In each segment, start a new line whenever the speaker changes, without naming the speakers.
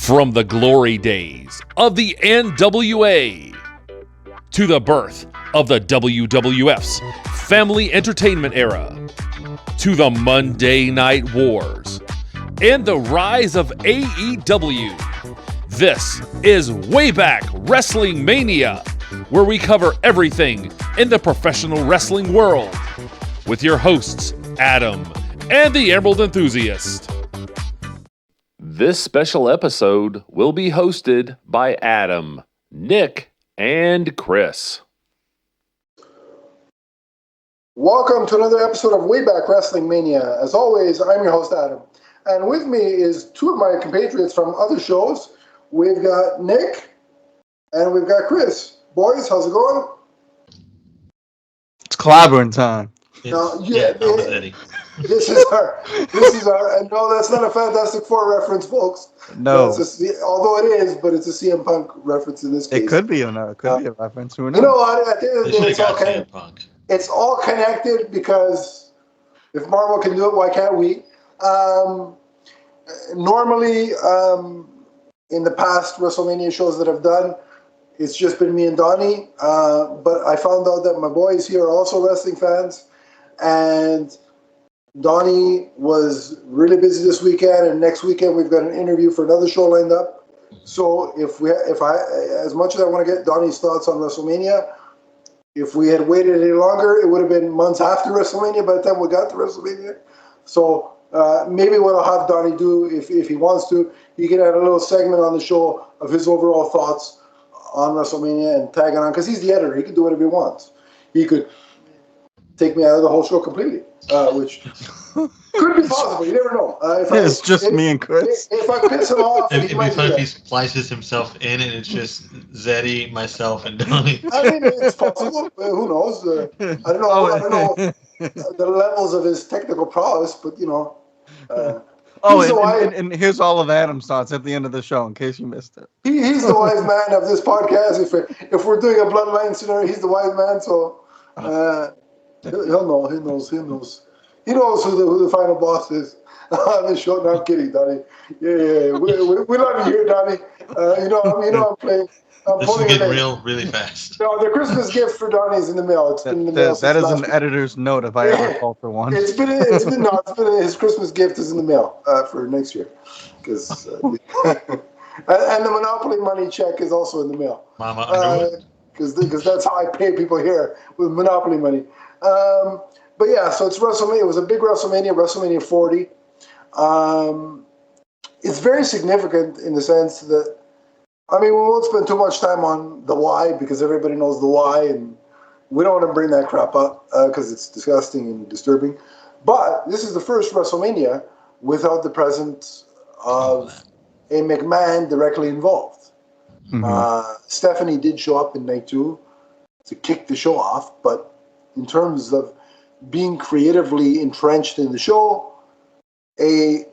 From the glory days of the NWA to the birth of the WWF's family entertainment era to the Monday Night Wars and the rise of AEW, this is Wayback Wrestling Mania, where we cover everything in the professional wrestling world with your hosts, Adam and the Emerald Enthusiast. This special episode will be hosted by Adam, Nick, and Chris.
Welcome to another episode of Wayback Wrestling Mania. As always, I'm your host, Adam. And with me is two of my compatriots from other shows. We've got Nick and we've got Chris. Boys, how's it going?
It's clobbering time.
This is our, no, that's not a Fantastic Four reference, folks.
No.
Although it is, but it's a CM Punk reference in this case.
It could be a reference. Who knows?
You know what? At the end of the day, it's all connected because if Marvel can do it, why can't we? Normally, in the past WrestleMania shows that I've done, it's just been me and Donnie. But I found out that my boys here are also wrestling fans, and Donnie was really busy this weekend, and next weekend we've got an interview for another show lined up. So if I, as much as I want to get Donnie's thoughts on WrestleMania, if we had waited any longer, it would have been months after WrestleMania by the time we got to WrestleMania. So maybe what I'll have Donnie do, if he wants to, he can add a little segment on the show of his overall thoughts on WrestleMania and tag it on, because he's the editor. He can do whatever he wants. He could take me out of the whole show completely, which could be possible. You never know.
It's just me and Chris.
If I piss him off,
it'd be fun if he splices himself in and it's just Zeddy, myself, and Donnie.
I mean, it's possible. Who knows? I don't know the levels of his technical prowess, but you know.
And here's all of Adam's thoughts at the end of the show, in case you missed it.
He's the wise man of this podcast. If we're doing a bloodline scenario, he's the wise man. So he'll know. He knows. He knows who the final boss is on this show. No, I'm kidding, Donnie. Yeah. We love you here, Donnie. I'm playing.
This is getting real really fast.
No, the Christmas gift for Donnie is in the mail. It's been in the mail.
That is an editor's note if I ever call for one.
It's been his Christmas gift is in the mail for next year, because and the Monopoly money check is also in the mail. Because that's how I pay people here, with Monopoly money. But yeah, so it's WrestleMania. It was a big WrestleMania 40. It's very significant in the sense that, I mean, we won't spend too much time on the why, because everybody knows the why, and we don't want to bring that crap up because it's disgusting and disturbing. But this is the first WrestleMania without the presence of a McMahon directly involved. Mm-hmm. Stephanie did show up in night 2 to kick the show off, but in terms of being creatively entrenched in the show, a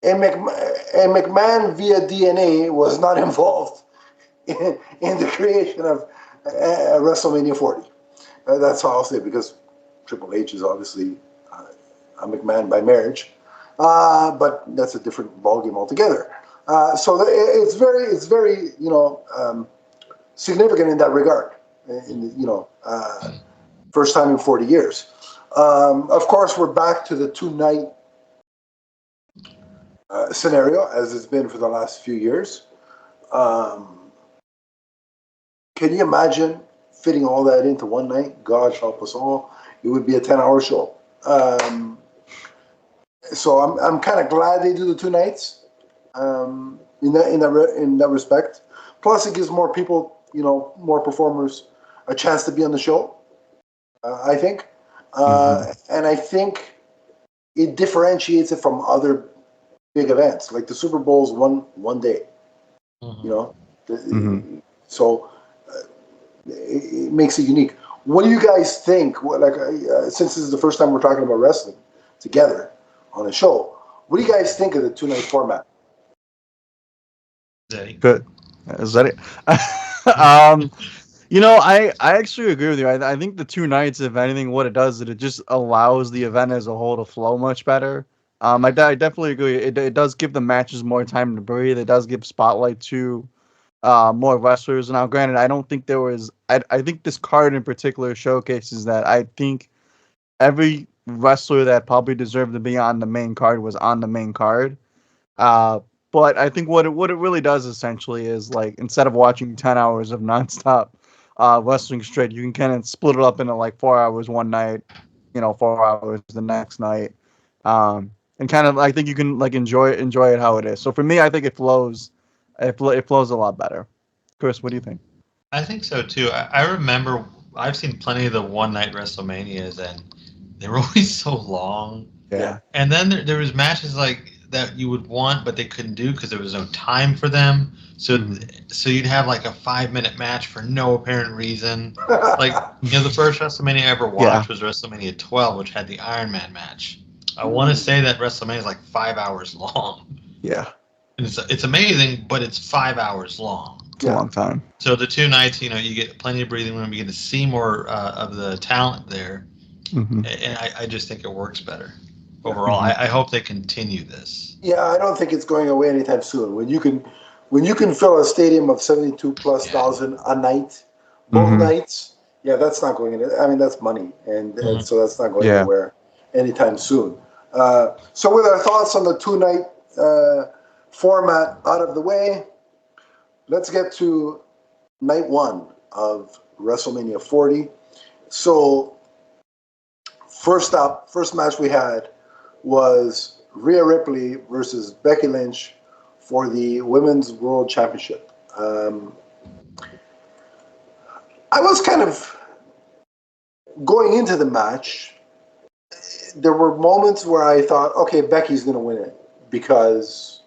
McMahon via DNA was not involved in the creation of WrestleMania 40. That's how I'll say it, because Triple H is obviously a McMahon by marriage, but that's a different ballgame altogether. So it's very significant in that regard. First time in 40 years. Of course, we're back to the 2-night scenario, as it's been for the last few years. Can you imagine fitting all that into one night? God help us all. It would be a 10-hour show. So I'm kind of glad they do the 2 nights in that respect. Plus, it gives more people, more performers, a chance to be on the show, I think. And I think it differentiates it from other big events, like the Super Bowl's one day. Mm-hmm. So it makes it unique. What do you guys think? Since this is the first time we're talking about wrestling together on a show, what do you guys think of the 2-night format?
Good. Is that it? I actually agree with you. I think the 2 nights, if anything, what it does is it just allows the event as a whole to flow much better. I definitely agree. It does give the matches more time to breathe. It does give spotlight to more wrestlers. Now, granted, I don't think there was. I think this card in particular showcases that. I think every wrestler that probably deserved to be on the main card was on the main card. Uh, but I think what it really does essentially is like instead of watching 10 hours of nonstop wrestling straight, you can kind of split it up into like 4 hours one night, 4 hours the next night, and kind of I think you can like enjoy it how it is. So for me, I think it flows, it flows a lot better. Chris, what do you think?
I think so too. I remember I've seen plenty of the one night WrestleManias, and they were always so long.
Yeah.
And then there was matches like that you would want, but they couldn't do because there was no time for them. So you'd have like a 5 minute match for no apparent reason. Like the first WrestleMania I ever watched was WrestleMania 12, which had the Iron Man match. I want to say that WrestleMania is like 5 hours long.
Yeah.
And it's amazing, but it's 5 hours long.
It's a long time.
So the 2 nights, you get plenty of breathing room. You get to see more of the talent there, and I just think it works better overall. I hope they continue this.
Yeah, I don't think it's going away anytime soon. When you can fill a stadium of 72,000+ a night, both nights, that's not going in. I mean, that's money, and so that's not going anywhere anytime soon. So with our thoughts on the 2-night format out of the way, let's get to night one of WrestleMania 40. So first match we had was Rhea Ripley versus Becky Lynch for the Women's World Championship. I was kind of going into the match. There were moments where I thought, okay, Becky's going to win it because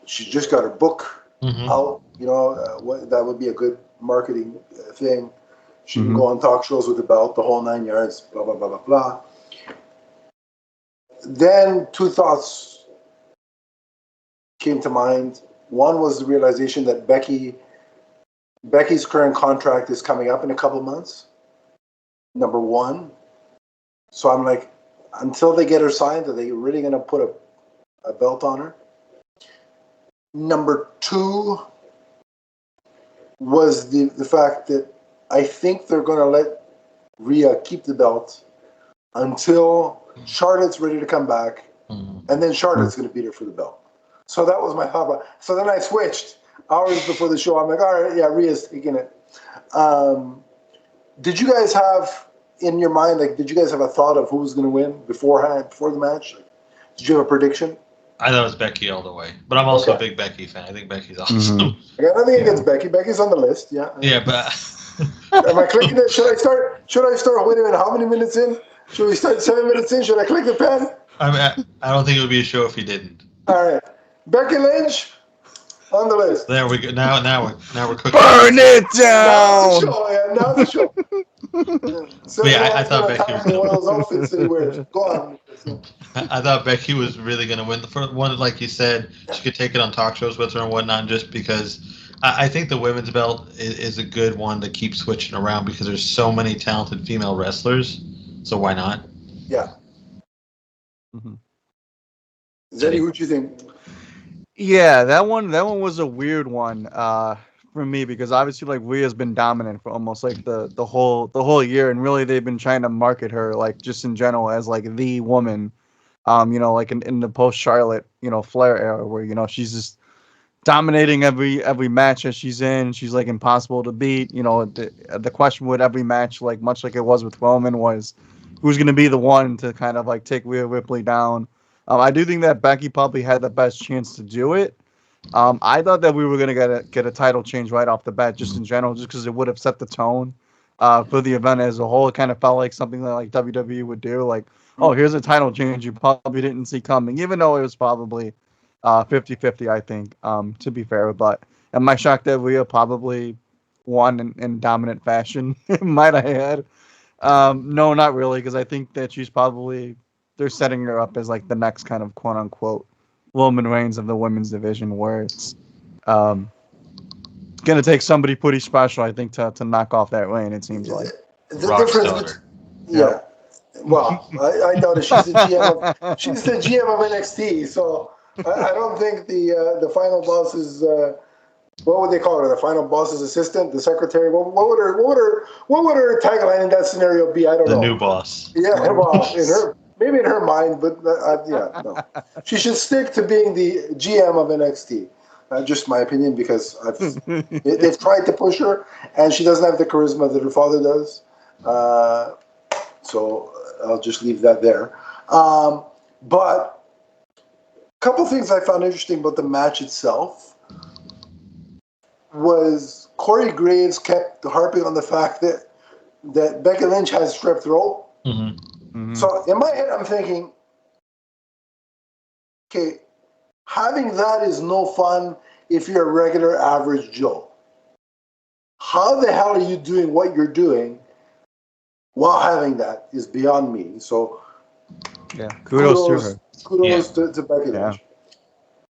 she just got her book out. That would be a good marketing thing. She can go on talk shows with the belt, the whole 9 yards, blah, blah, blah, blah, blah. Then two thoughts came to mind. One was the realization that Becky's current contract is coming up in a couple months. Number one. So I'm like, until they get her signed, are they really going to put a belt on her? Number two was the fact that I think they're going to let Rhea keep the belt until Charlotte's ready to come back, and then Charlotte's going to beat her for the belt. So that was my thought. So then I switched hours before the show. I'm like, all right, Rhea's taking it. Did you guys have in your mind, did you guys have a thought of who was going to win before the match? Did you have a prediction?
I thought it was Becky all the way, but I'm also a big Becky fan. I think Becky's awesome.
I got nothing against Becky. Becky's on the list. Yeah.
Yeah, but
am I clicking it? Should I start? Wait a minute. How many minutes in? Should we start 7 minutes in? Should I click the pen?
I don't think it would be a show if you didn't.
All right, Becky Lynch on the list.
There we go. Now we're cooking.
Burn it down.
Now the show. So
I thought Becky was
one of those outfits that he wears. Go on.
I thought Becky was really going to win. The first one, like you said, she could take it on talk shows with her and whatnot, just because I think the women's belt is a good one to keep switching around because there's so many talented female wrestlers. So why not?
Yeah. Zeddy, who'd you think?
Yeah, that one was a weird one for me because obviously like Rhea's been dominant for almost like the whole year, and really they've been trying to market her like just in general as like the woman, like in the post Charlotte Flair era where she's just dominating every match that she's in. She's like impossible to beat. The question with every match, like much like it was with Roman, was who's going to be the one to kind of like take Rhea Ripley down. I do think that Becky probably had the best chance to do it. I thought that we were going to get a title change right off the bat, just in general, just because it would have set the tone for the event as a whole. It kind of felt like something that like WWE would do, like, oh, here's a title change you probably didn't see coming, even though it was probably 50-50, I think, to be fair. But am I shocked that Rhea probably won in dominant fashion? Might I add? No, not really, because I think that they're setting her up as like the next kind of quote unquote Roman Reigns of the women's division, where it's gonna take somebody pretty special, I think, to knock off that reign. It seems like
the difference. Yeah. Well, I doubt it. She's the GM of NXT, so I don't think the final boss is what would they call her? The final boss's assistant, the secretary. What would her tagline in that scenario be? I don't know.
The new boss.
Yeah, well, maybe in her mind, but yeah, no. She should stick to being the GM of NXT. Just my opinion, because they've tried to push her, and she doesn't have the charisma that her father does. So I'll just leave that there. But a couple things I found interesting about the match itself was Corey Graves kept harping on the fact that Becky Lynch has strep throat.
Mm-hmm.
Mhm.
So in my head, I'm thinking, okay, having that is no fun if you're a regular average Joe. How the hell are you doing what you're doing while having that is beyond me. So
Yeah, kudos to her.
Kudos to Becky Lynch.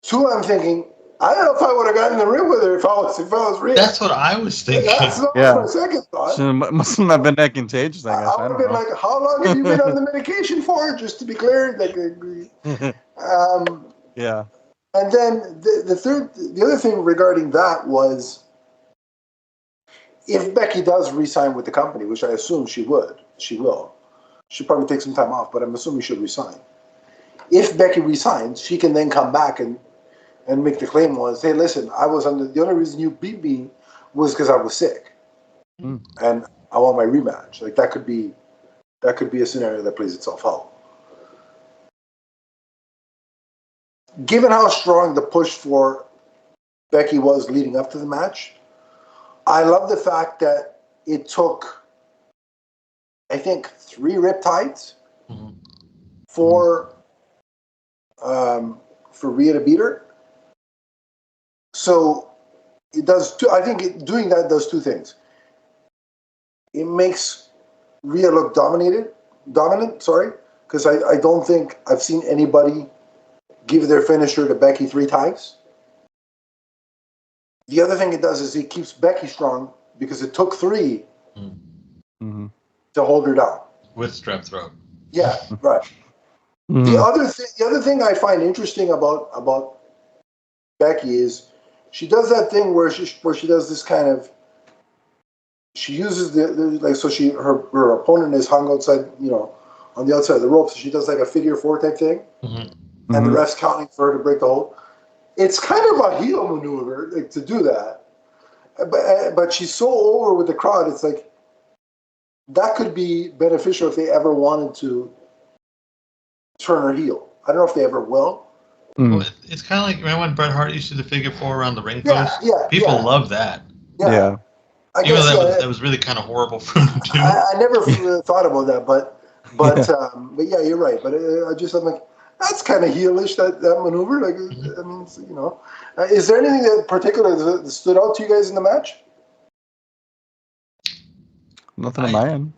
Two, I'm thinking, I don't know if I would have gotten in the ring with her if I was real.
That's what I was thinking.
That's not
Yeah.
my second thought.
She must not have been that contagious, I guess.
I
I
would have
don't
been
know.
like, how long have you been on the medication for? Just to be clear.
Yeah.
And then the other thing regarding that was, if Becky does re-sign with the company, which I assume she will. She'll probably take some time off, but I'm assuming she'll resign. If Becky resigns, she can then come back and make the claim was, hey, listen, the only reason you beat me was because I was sick.
Mm.
And I want my rematch. Like that could be a scenario that plays itself out. Given how strong the push for Becky was leading up to the match, I love the fact that it took, I think, 3 riptides
Mhm.
for Rhea to beat her. So it does. I think doing that does 2 things. It makes Rhea look dominant. Sorry, because I don't think I've seen anybody give their finisher to Becky 3 times. The other thing it does is it keeps Becky strong because it took 3
Mm-hmm.
to hold her down.
With strep throat.
Yeah, right.
Mm-hmm.
The other thing I find interesting about Becky is she does that thing where she does this kind of, she uses her opponent is hung outside, on the outside of the rope, so she does like a figure 4 type thing,
Mm-hmm.
and the ref's counting for her to break the hold. It's kind of a heel maneuver, like, to do that, but she's so over with the crowd. It's like that could be beneficial if they ever wanted to turn her heel. I don't know if they ever will.
Mm.
Well, it's kind of like, remember when Bret Hart used to do the figure 4 around the ring
Yeah,
post?
yeah,
People
yeah.
love that.
Yeah.
I
Even
guess
though that was really kind of horrible for him to do.
I never thought about that, but yeah, you're right. But I'm like, that's kind of heelish, that maneuver. Like, I mean, is there anything that particular that stood out to you guys in the match?
Nothing on my end.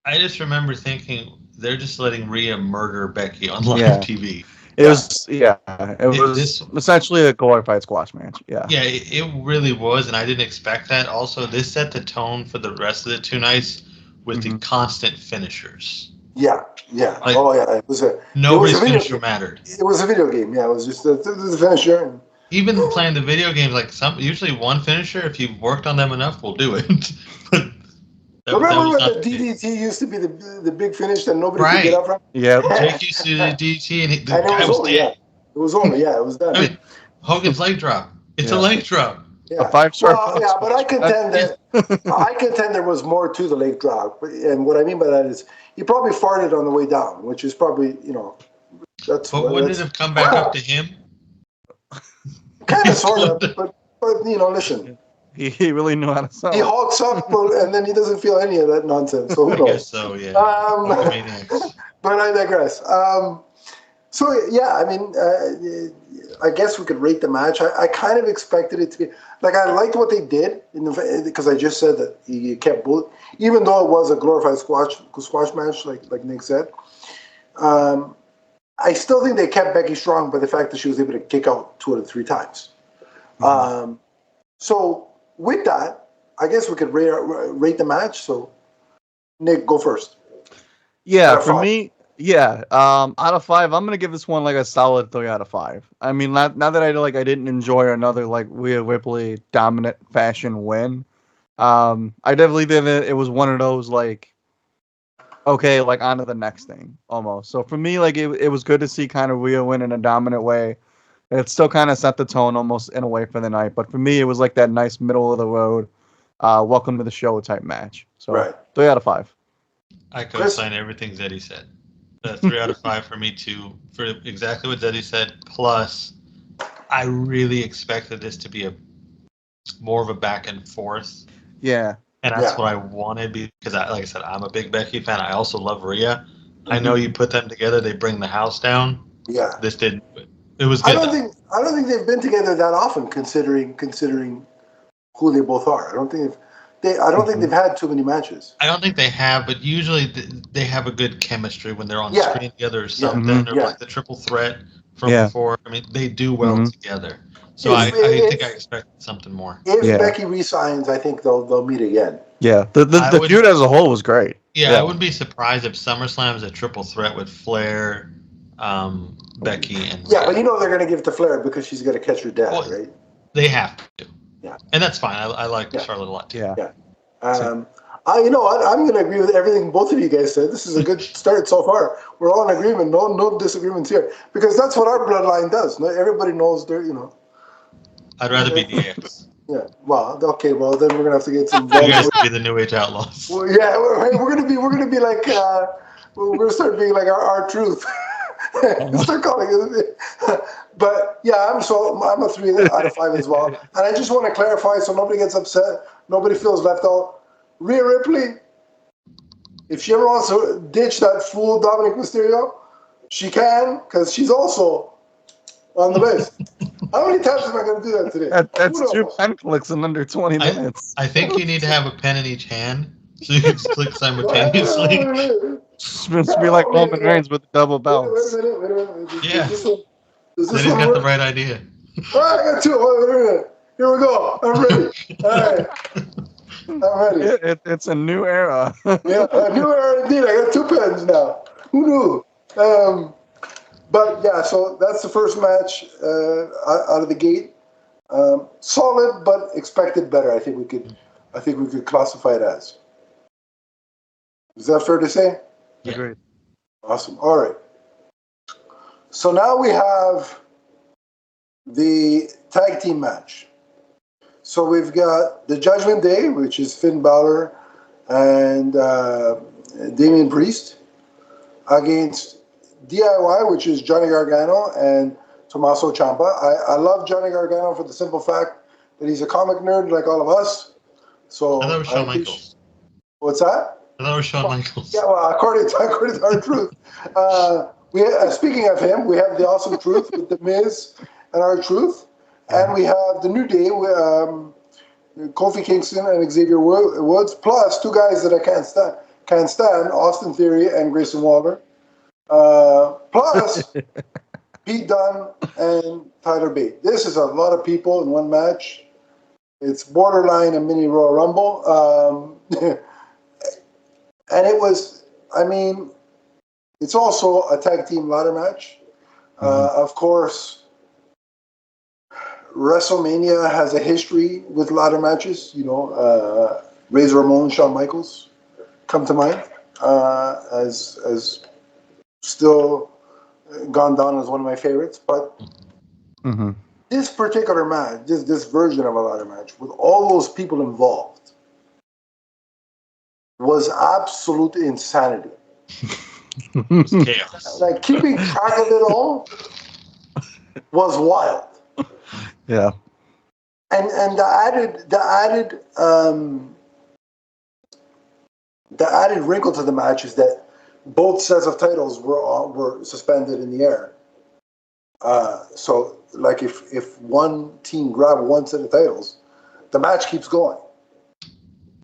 I just remember thinking they're just letting Rhea murder Becky on live
Yeah.
TV.
It was
This-
essentially a glorified squash match. Yeah.
Yeah, it really was, and I didn't expect that. Also, this set the tone for the rest of the 2 nights with the constant finishers.
Yeah.
Like,
It was
Nobody's
video
finisher
game.
mattered.
It was a video game. Yeah, it was just the finisher. And,
Even playing the video games, like usually one finisher, if you've worked on them enough, will do it. But
remember
was
when
not
the DDT used to be the big finish that nobody could
Right.
get up from?
Yeah.
Jake used to do the DT, and the
And
guy
it was over.
dead.
Yeah, it was over. Yeah, it was done.
I mean, Hogan's leg drop. It's a
Yeah.
leg drop.
Yeah.
A 5-star.
Well, yeah, but I contend there was more to the leg drop, and what I mean by that is he probably farted on the way down, which is probably that's.
But wouldn't it have come back up to him?
Kind of, sort of, but listen,
He really knew how to sell.
he hulks up, and then he doesn't feel any of that nonsense. So who
I
knows?
guess so, yeah.
But I digress. So yeah, I mean, I guess we could rate the match. I kind of expected it to be like, I liked what they did because I just said that he kept even though it was a glorified squash match, like Nick said. I still think they kept Becky strong by the fact that she was able to kick out 2 out of 3 times. So with that, I guess we could rate the match. So Nick, go first.
Yeah,
Out of
for
5.
me, yeah. Out of 5, I'm gonna give this one like a solid 3 out of 5. I mean, not that I didn't enjoy another like Rhea Ripley dominant fashion win. I definitely think that it was one of those like, okay, like on to the next thing almost. So for me, like it was good to see kind of Rhea win in a dominant way. It still kind of set the tone almost in a way for the night. But for me, it was like that nice middle of the road, welcome to the show type match. So
Right.
3 out of 5.
I
Chris?
co-sign everything Zeddy said. 3 out of 5 for me too, for exactly what Zeddy said. Plus, I really expected this to be a more of a back and forth,
Yeah.
and that's
Yeah.
what I wanted because, like I said, I'm a big Becky fan. I also love Rhea. I
Mm-hmm.
know you put them together, they bring the house down.
Yeah.
This didn't. It was
I
good.
don't think they've been together that often, considering who they both are. I don't think they've had too many matches.
I don't think they have, but usually they have a good chemistry when they're on
Yeah.
screen together or
Yeah.
something, or
Yeah.
like the triple threat from
Yeah.
before. I mean, they do well together. So
If-
I think I
if-
expected something more.
If
Yeah.
Becky resigns, I think they'll meet again.
Yeah. The feud as a whole was great.
Yeah, I wouldn't be surprised if SummerSlam is a triple threat with Flair, Becky, and
Yeah,
Rhea.
but you know they're going to give it to Flair because she's going to catch her dad,
Well,
right?
They have to.
Yeah.
And that's fine. I like Charlotte a lot too.
Yeah.
Yeah. You know what? I'm going to agree with everything both of you guys said. This is a good start so far. We're all in agreement. No disagreements here, because that's what our bloodline does. Everybody knows they're, you know.
I'd rather be DX.
Yeah. Well, okay. Well, then we're gonna have to get some.
You guys can be the New Age Outlaws.
Well, yeah, we're gonna be like we're gonna start being like our truth. Start calling it. But yeah, I'm a 3 out of 5 as well. And I just want to clarify so nobody gets upset, nobody feels left out. Rhea Ripley, if she ever wants to ditch that fool Dominic Mysterio, she can, because she's also on the list. How many times am I going to do that today?
That's 2 pen clicks in under 20 minutes.
I think you need to have a pen in each hand so you can just click simultaneously.
It's supposed to be like Roman Reigns with double belts.
Wait a minute.
Yeah.
Does
Then
this
he's
one
got
work?
the right idea.
All right, I got 2. Wait a minute. Here we go. I'm ready. All right. I'm ready.
It's a new era.
Yeah, a new era indeed. I got 2 pens now. Who knew? But yeah, so that's the first match out of the gate. Solid, but expected better. I think we could classify it as. Is that fair to say?
Yeah.
Agreed.
Awesome. All right. So now we have the tag team match. So we've got the Judgment Day, which is Finn Balor and Damian Priest, against DIY, which is Johnny Gargano and Tommaso Ciampa. I love Johnny Gargano for the simple fact that he's a comic nerd like all of us. So
I thought it was Shawn Michaels.
What's that?
I thought it was Shawn Michaels.
Yeah, well, according to our truth. Speaking of him, we have the Awesome Truth with The Miz and our Truth. And we have the New Day with Kofi Kingston and Xavier Woods, plus 2 guys that I can't stand, Austin Theory and Grayson Waller. Plus Pete Dunne and Tyler Bate. This is a lot of people in one match. It's borderline a mini Royal Rumble. And it was, I mean, it's also a tag team ladder match. Of course, WrestleMania has a history with ladder matches. You know, Razor Ramon, Shawn Michaels come to mind as still gone down as one of my favorites. But this particular match, this version of a ladder match, with all those people involved, was absolute insanity.
It was chaos.
Like, keeping track of it all was wild.
Yeah.
And the added wrinkle to the match is that both sets of titles were suspended in the air. So, like, if one team grabbed one set of titles, the match keeps going.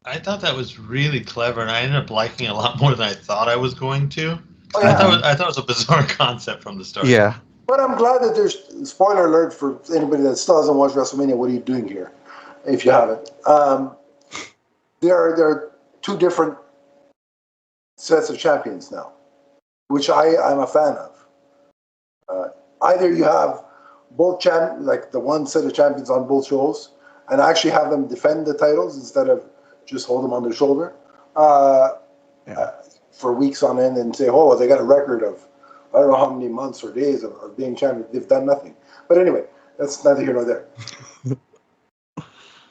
I thought that was really clever, and I ended up liking it a lot more than I thought I was going to.
Oh, yeah.
I thought it was a bizarre concept from the start.
Yeah.
But I'm glad that there's, spoiler alert for anybody that still hasn't watched WrestleMania, what are you doing here, if you haven't? There are 2 different sets of champions now. which I'm a fan of. Either you have both like the one set of champions on both shows, and actually have them defend the titles instead of just hold them on their shoulder for weeks on end and say, oh, they got a record of I don't know how many months or days of being champion. They've done nothing. But anyway, that's neither here nor there.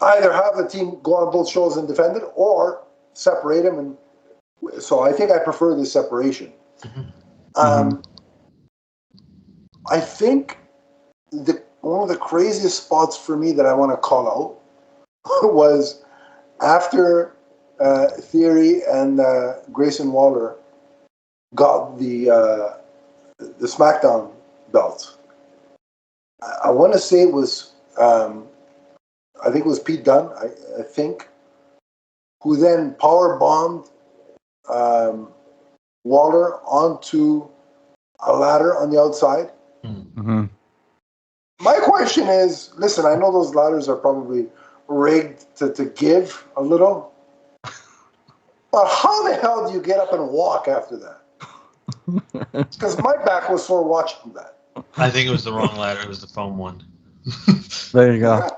Either have the team go on both shows and defend it, or separate them. And so I think I prefer the separation. I think one of the craziest spots for me that I want to call out was after Theory and Grayson Waller got the SmackDown belt. I want to say it was, I think it was Pete Dunne, I think, who then power bombed Waller onto a ladder on the outside.
Mm-hmm.
My question is, listen, I know those ladders are probably rigged to give a little, but how the hell do you get up and walk after that? Because my back was sore watching that.
I think it was the wrong ladder. It was the foam one.
There you go.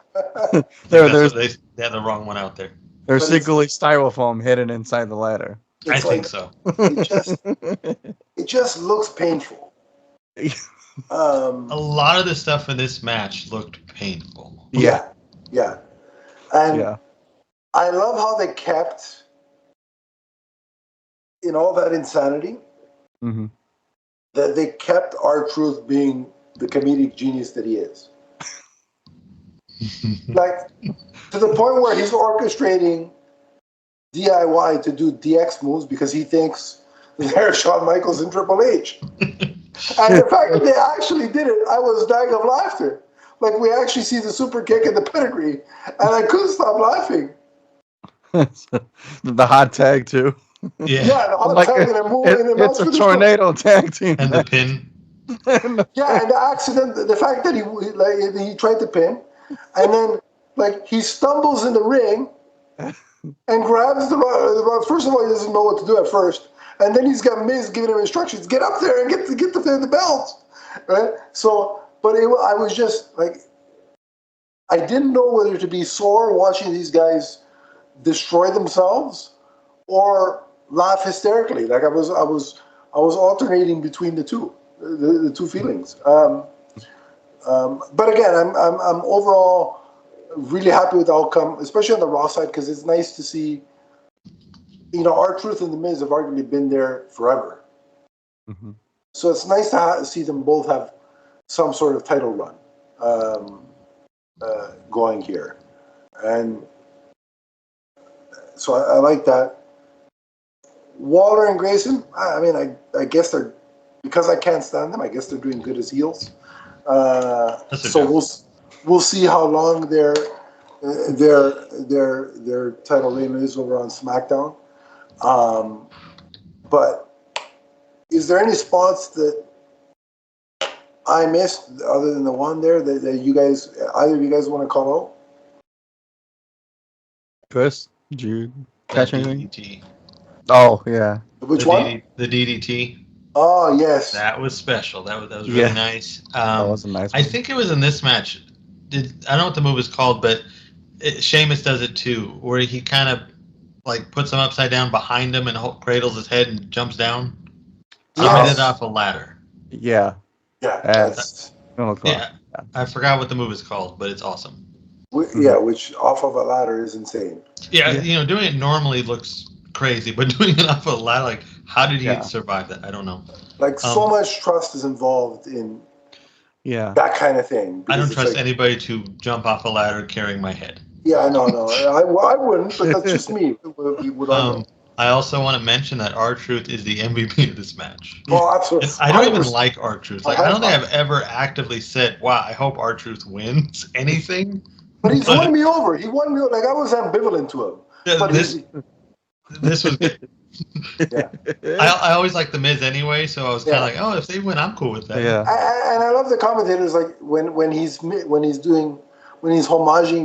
They had the wrong one out there.
There's secretly styrofoam hidden inside the ladder.
I think so.
It just looks painful.
A lot of the stuff in this match looked painful.
Yeah. And I love how they kept in all that insanity, that they kept R-Truth being the comedic genius that he is. Like, to the point where he's orchestrating DIY to do DX moves because he thinks they're Shawn Michaels and Triple H. And the fact that they actually did it, I was dying of laughter. Like, we actually see the super kick and the pedigree, and I couldn't stop laughing.
The hot tag, too.
Yeah,
the hot tag, and they're moving.
It's a tornado tag team.
And the pin.
Yeah, and the accident, the fact that he tried to pin, and then he stumbles in the ring and grabs the rod. First of all, he doesn't know what to do at first, and then he's got Miz giving him instructions: get up there and get the belt. Right? So, but I was just like, I didn't know whether to be sore watching these guys destroy themselves or laugh hysterically. Like I was alternating between the two. The two feelings, but again, I'm overall really happy with the outcome, especially on the Raw side, because it's nice to see. R-Truth and The Miz have arguably been there forever, so it's nice to see them both have some sort of title run going here, and so I like that. Waller and Grayson, I mean, I guess they're. Because I can't stand them, I guess they're doing good as heels. So we'll see how long their title reign is over on SmackDown. But is there any spots that I missed other than the one there that either of you guys want to call out?
Chris, did you catch anything?
DDT.
Oh yeah.
Which one?
The DDT.
Oh yes.
That was special. That was really nice.
That was a nice one.
I think it was in this match. I don't know what the move is called, but Sheamus does it too, where he kind of puts him upside down behind him and cradles his head and jumps down. He made it off a ladder.
Yeah.
Yeah.
I forgot what the move is called, but it's awesome.
Which off of a ladder is insane.
Yeah, doing it normally looks crazy, but doing it off a ladder, how did he survive that? I don't know.
So much trust is involved in that kind of thing.
I don't trust anybody to jump off a ladder carrying my head.
Yeah, no, I wouldn't, but that's just me.
I also want to mention that R-Truth is the MVP of this match.
Oh, absolutely.
I don't even like R-Truth. I don't think I've ever actively said, wow, I hope R-Truth wins anything.
But he's won me over. He won me over. I was ambivalent to him. But
this was good. I always like The Miz anyway, so I was kind of like, oh, if they win, I'm cool with that.
Yeah. And I love the commentators when he's homaging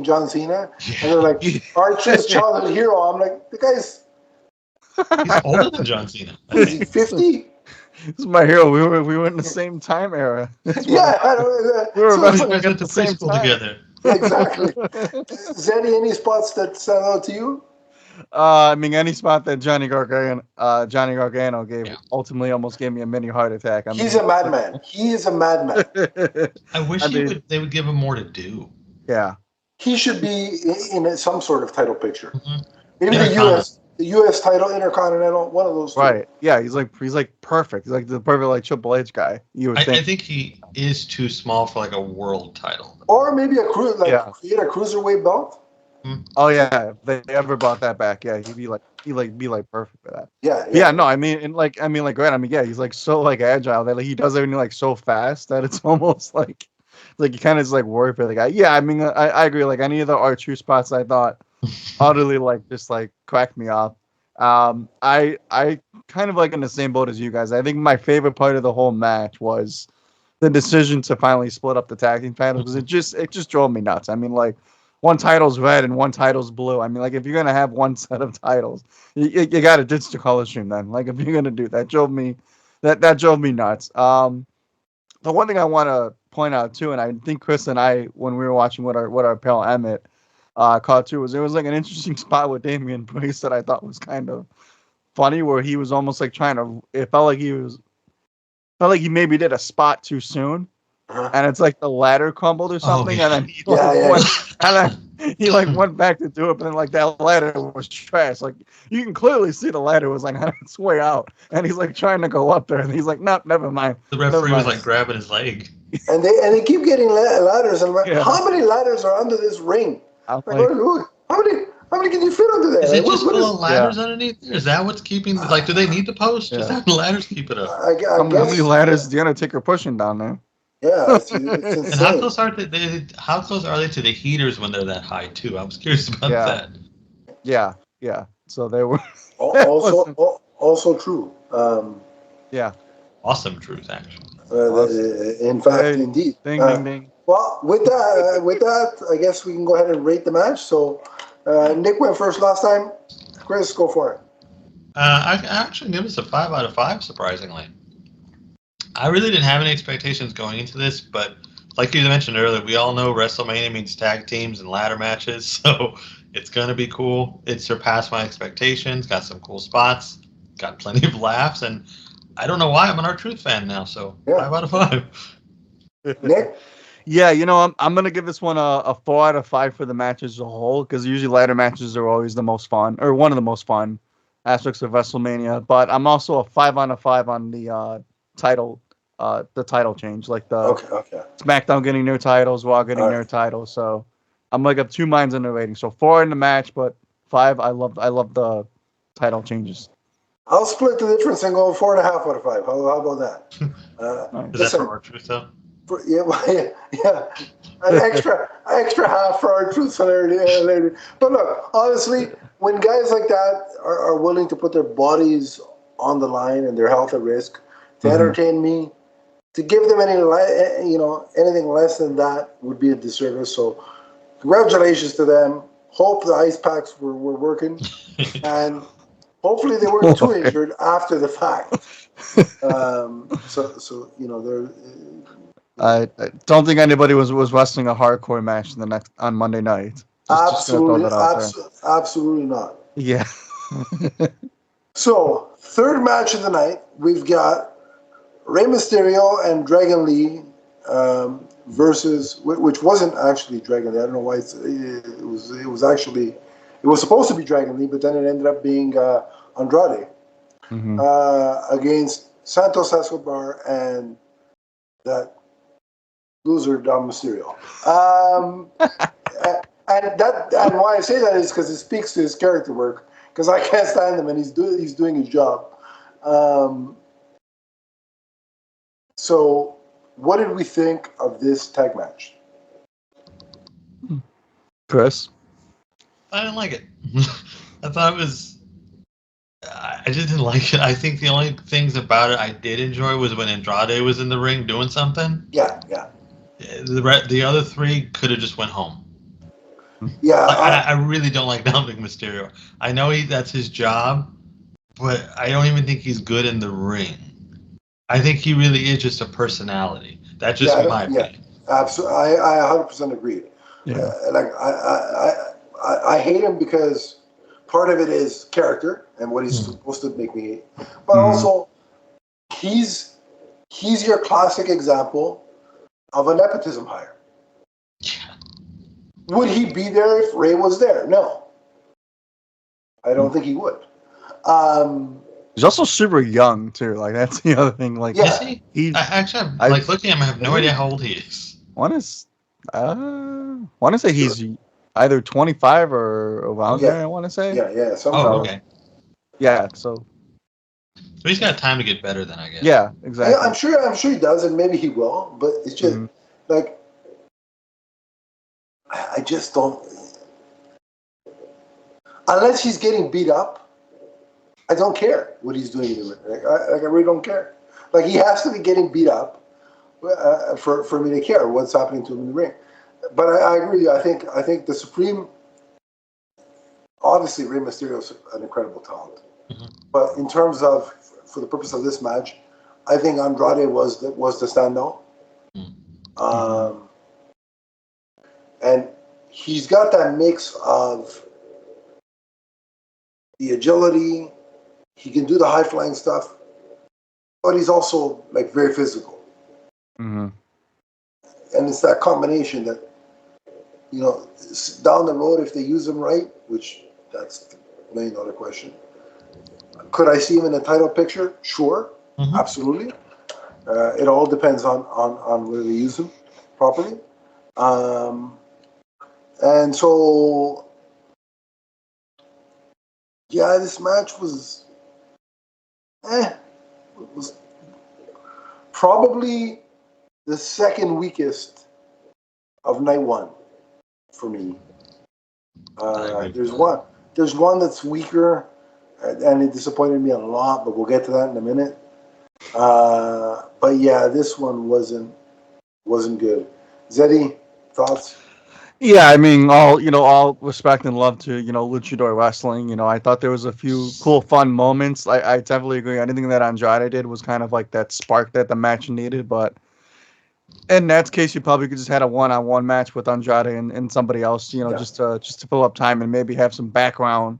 John Cena, and they're like, R-Truth's childhood hero. I'm like, the guy's
he's older than John Cena.
Is he 50?
This is my hero. We were in the same time era.
Yeah, I don't,
We were
so,
wrestling
You guys
at
went to
the same
preschool
time.
together.
exactly. Zeddy, any spots that stand out to you?
I mean, any spot that Johnny Gargano gave
Yeah.
ultimately almost gave me a mini heart attack. I
He's
mean,
a madman. He is a madman.
I wish they would give him more to do.
Yeah.
He should be in some sort of title picture.
Mhm.
Maybe the US title, Intercontinental, one of those two.
Right. Yeah. He's like perfect. He's like the perfect like Triple H guy. You would
I
think.
think he is too small for like a world title.
Or maybe create a cruiserweight belt.
Oh yeah. If they ever brought that back, yeah, he'd be like perfect for that.
Yeah,
But yeah. No, I mean, Grant. I mean, yeah, he's like so like agile that like he does everything like so fast that it's almost like you kind of just like worry for the guy. Yeah. I mean, I agree. Like any of the R-Truth spots, I thought utterly like just like cracked me off. I kind of like in the same boat as you guys. I think my favorite part of the whole match was the decision to finally split up the tag team titles because it just drove me nuts. I mean, like one title's red and one title's blue. I mean, like if you're gonna have one set of titles, you got to ditch the color stream then. Like if you're gonna do that, that drove me nuts. The one thing I want to point out too, and I think Chris and I, when we were watching what our pal Emmett caught too, was there was like an interesting spot with Damian Priest that I thought was kind of funny, where he was almost like it felt like he maybe did a spot too soon, and it's like the ladder crumbled or something,
yeah.
and then he went back to do it, but then like that ladder was trash. Like you can clearly see the ladder was like on its way out, and he's like trying to go up there, and he's like, nope, never mind.
The referee was like grabbing his leg.
And they keep getting ladders, and I'm like, how many ladders are under this ring? Like, how many can you fit under there?
Is it
Like,
just full of ladders underneath there? Is that what's keeping? Like, do they need the post? Just have the ladders keep it up.
How many ladders the Undertaker pushing down there?
Yeah, it's insane.
And how close are they? How close are they to the heaters when they're that high too? I was curious about that.
Yeah. So they were
also true.
Yeah.
Awesome truth, actually.
In fact, indeed.
Ding, ding, ding.
Well, with that, I guess we can go ahead and rate the match. So, Nick went first last time. Chris, go for it.
I actually give this a 5 out of 5, surprisingly. I really didn't have any expectations going into this, but like you mentioned earlier, we all know WrestleMania means tag teams and ladder matches, so it's going to be cool. It surpassed my expectations, got some cool spots, got plenty of laughs, and I don't know why I'm an R-Truth fan now, so 5 out of 5.
Nick?
Yeah, I'm gonna give this one a 4 out of 5 for the match as a whole, because usually ladder matches are always the most fun, or one of the most fun aspects of WrestleMania. But I'm also a 5 out of 5 on the title change, like the SmackDown getting new titles, Raw getting their titles. So I'm like of two minds in the rating. So 4 in the match, but 5. I love the title changes.
I'll split the difference and go 4.5 out of 5. How about that?
Is that for R-Truth though?
Yeah. An extra half for R-Truth later. But look, honestly, when guys like that are willing to put their bodies on the line and their health at risk to entertain me, to give them anything less than that would be a disservice. So, congratulations to them. Hope the ice packs were working, and hopefully they weren't too injured after the fact. They're.
I don't think anybody was wrestling a hardcore match on Monday night.
Absolutely not.
Yeah.
So, third match of the night, we've got Rey Mysterio and Dragon Lee versus, which wasn't actually Dragon Lee. I don't know why it was supposed to be Dragon Lee, but then it ended up being Andrade against Santos Escobar and that loser Dom Mysterio. And why I say that is because it speaks to his character work. Because I can't stand him, and he's doing his job. So, what did we think of this tag match?
Chris?
I didn't like it. I thought it was. I just didn't like it. I think the only things about it I did enjoy was when Andrade was in the ring doing something.
Yeah.
The other three could have just went home.
Yeah.
I really don't like Dominic Mysterio. I know that's his job, but I don't even think he's good in the ring. I think he really is just a personality. That's just my opinion.
Absolutely. I 100% agree.
Yeah.
I hate him because part of it is character and what he's supposed to make me hate, but also he's your classic example of a nepotism hire. Would he be there if Ray was there? No, I don't think he would.
He's also super young too. Like that's the other thing. Like,
is he? I'm like looking at him. I have no idea how old he is.
Want to say he's either 25 or around there. I want to say.
Yeah.
Okay.
Yeah. So
he's got time to get better then, I guess.
Yeah, exactly.
I'm sure he does, and maybe he will. But it's just like I just don't. Unless he's getting beat up, I don't care what he's doing. I really don't care. Like he has to be getting beat up for me to care what's happening to him in the ring. But I agree with you. I think the Supreme. Obviously, Rey Mysterio is an incredible talent. But in terms of, for the purpose of this match, I think Andrade was the standout. And he's got that mix of the agility. He can do the high flying stuff, but he's also like very physical. And it's that combination that, down the road, if they use him right, which that's the $1 million question. Could I see him in a title picture? Sure, absolutely. It all depends on whether they use him properly. And so, this match was probably the second weakest of night one for me. There's one that's weaker, and it disappointed me a lot, but we'll get to that in a minute. But this one wasn't good. Zeddy, thoughts?
Yeah, I mean, all respect and love to, luchador wrestling. I thought there was a few cool, fun moments. I definitely agree. Anything that Andrade did was kind of like that spark that the match needed. But in that case, you probably could just had a one-on-one match with Andrade and somebody else, just to fill up time and maybe have some background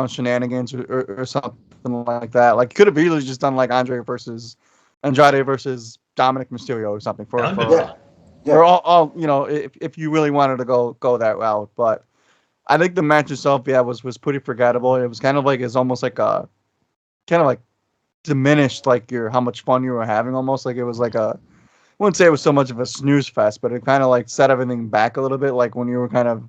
shenanigans or something like that. Like, could have easily just done like Andrade versus Dominic Mysterio or something for all if you really wanted to go that route. But I think the match itself, was pretty forgettable. It was kind of like almost like a kind of like diminished like how much fun you were having. Almost like it was like I wouldn't say it was so much of a snooze fest, but it kind of like set everything back a little bit. Like when you were kind of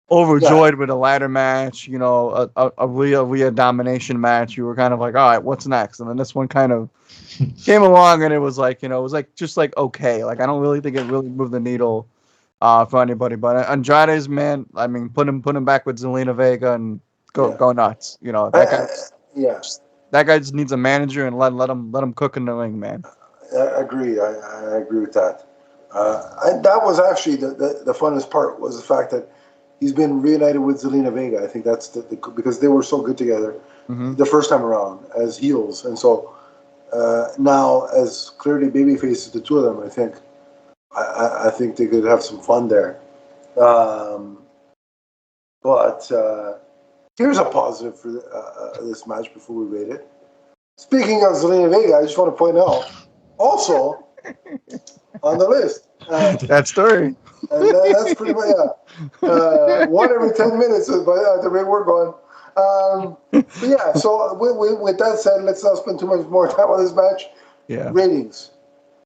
overjoyed with a ladder match, a Rhea domination match, you were kind of like, all right, what's next? And then this one kind of came along, and it was like, just like okay. Like I don't really think it really moved the needle for anybody. But Andrade's, man, I mean, put him back with Zelina Vega and go nuts. That guy just needs a manager and let him cook in the ring, man.
I agree. I agree with that. And that was actually the funnest part, was the fact that he's been reunited with Zelina Vega. I think that's because they were so good together the first time around as heels, and so now as clearly baby faces, the two of them, I think they could have some fun there. But here's a positive for this match before we rate it. Speaking of Zelina Vega, I just want to point out, also on the list.
That story.
And that's pretty much, one every 10 minutes, but the rate we're going. So with that said, let's not spend too much more time on this match.
Yeah.
Ratings.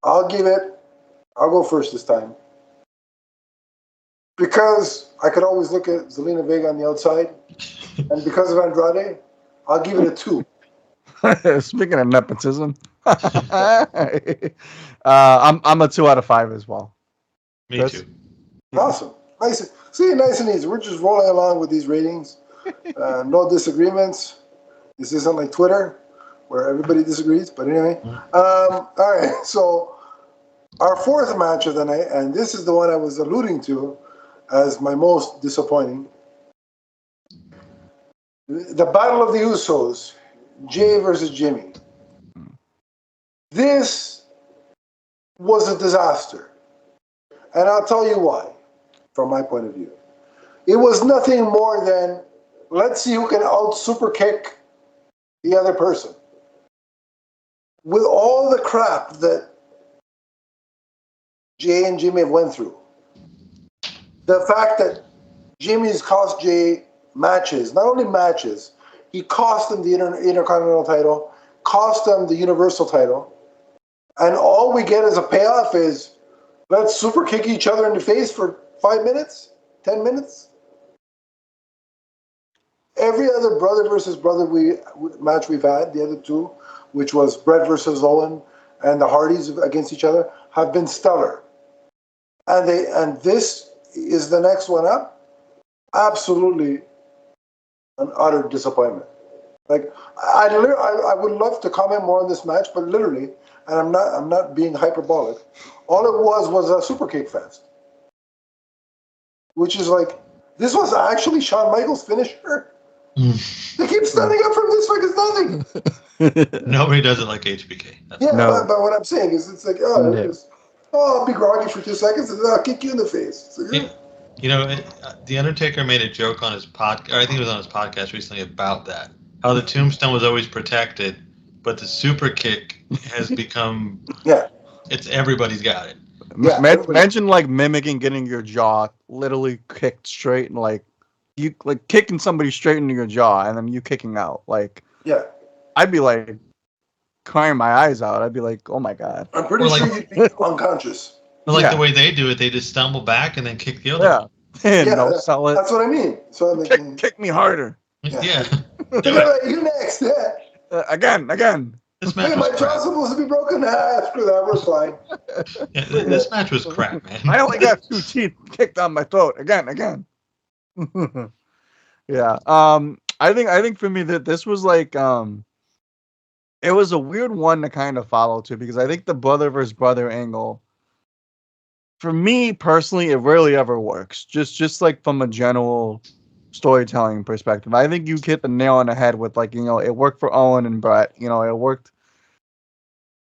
I'll go first this time. Because I could always look at Zelina Vega on the outside, and because of Andrade, I'll give it a 2.
Speaking of nepotism, I'm a 2 out of 5 as well.
Me too.
Awesome. Nice and easy. We're just rolling along with these ratings. No disagreements. This isn't like Twitter where everybody disagrees. But anyway, all right. So our fourth match of the night, and this is the one I was alluding to as my most disappointing. The Battle of the Usos, Jay versus Jimmy. This was a disaster. And I'll tell you why, from my point of view. It was nothing more than, let's see who can out super kick the other person. With all the crap that Jay and Jimmy have went through, the fact that Jimmy's cost Jay matches, not only matches, he cost him the Intercontinental title, cost him the Universal title, and all we get as a payoff is, let's super kick each other in the face for 5 minutes, 10 minutes. Every other brother versus brother match we've had, the other two, which was Bret versus Owen and the Hardys against each other, have been stellar. And this is the next one up. Absolutely an utter disappointment. Like I would love to comment more on this match, but literally, and I'm not being hyperbolic, all it was a super kick fest. Which is like, this was actually Shawn Michaels' finisher. They keep standing up from this like it's nothing.
Nobody does it like HBK.
No. but what I'm saying is, it's like, I'll be groggy for 2 seconds and then I'll kick you in the face. Like,
The Undertaker made a joke on his podcast, or I think it was on his podcast recently about that. How the tombstone was always protected, but the super kick has become, it's everybody's got it.
Imagine like mimicking getting your jaw literally kicked straight and like you like kicking somebody straight into your jaw and then you kicking out. Like, I'd be like crying my eyes out. I'd be like, oh my God.
I'm pretty sure you'd be unconscious.
The way they do it, they just stumble back and then kick the other one.
Sell it.
That's what I mean. So I'm like,
kick me harder.
Yeah.
You next.
Again.
This match
my jaw's supposed to be broken. Screw that. We're fine.
This match was crap, man.
I only got 2 teeth kicked down my throat. Again. I think for me that this was like it was a weird one to kind of follow too, because I think the brother versus brother angle, for me personally, it rarely ever works. Just like from a general storytelling perspective, I think you hit the nail on the head with like, it worked for Owen and Bret. It worked.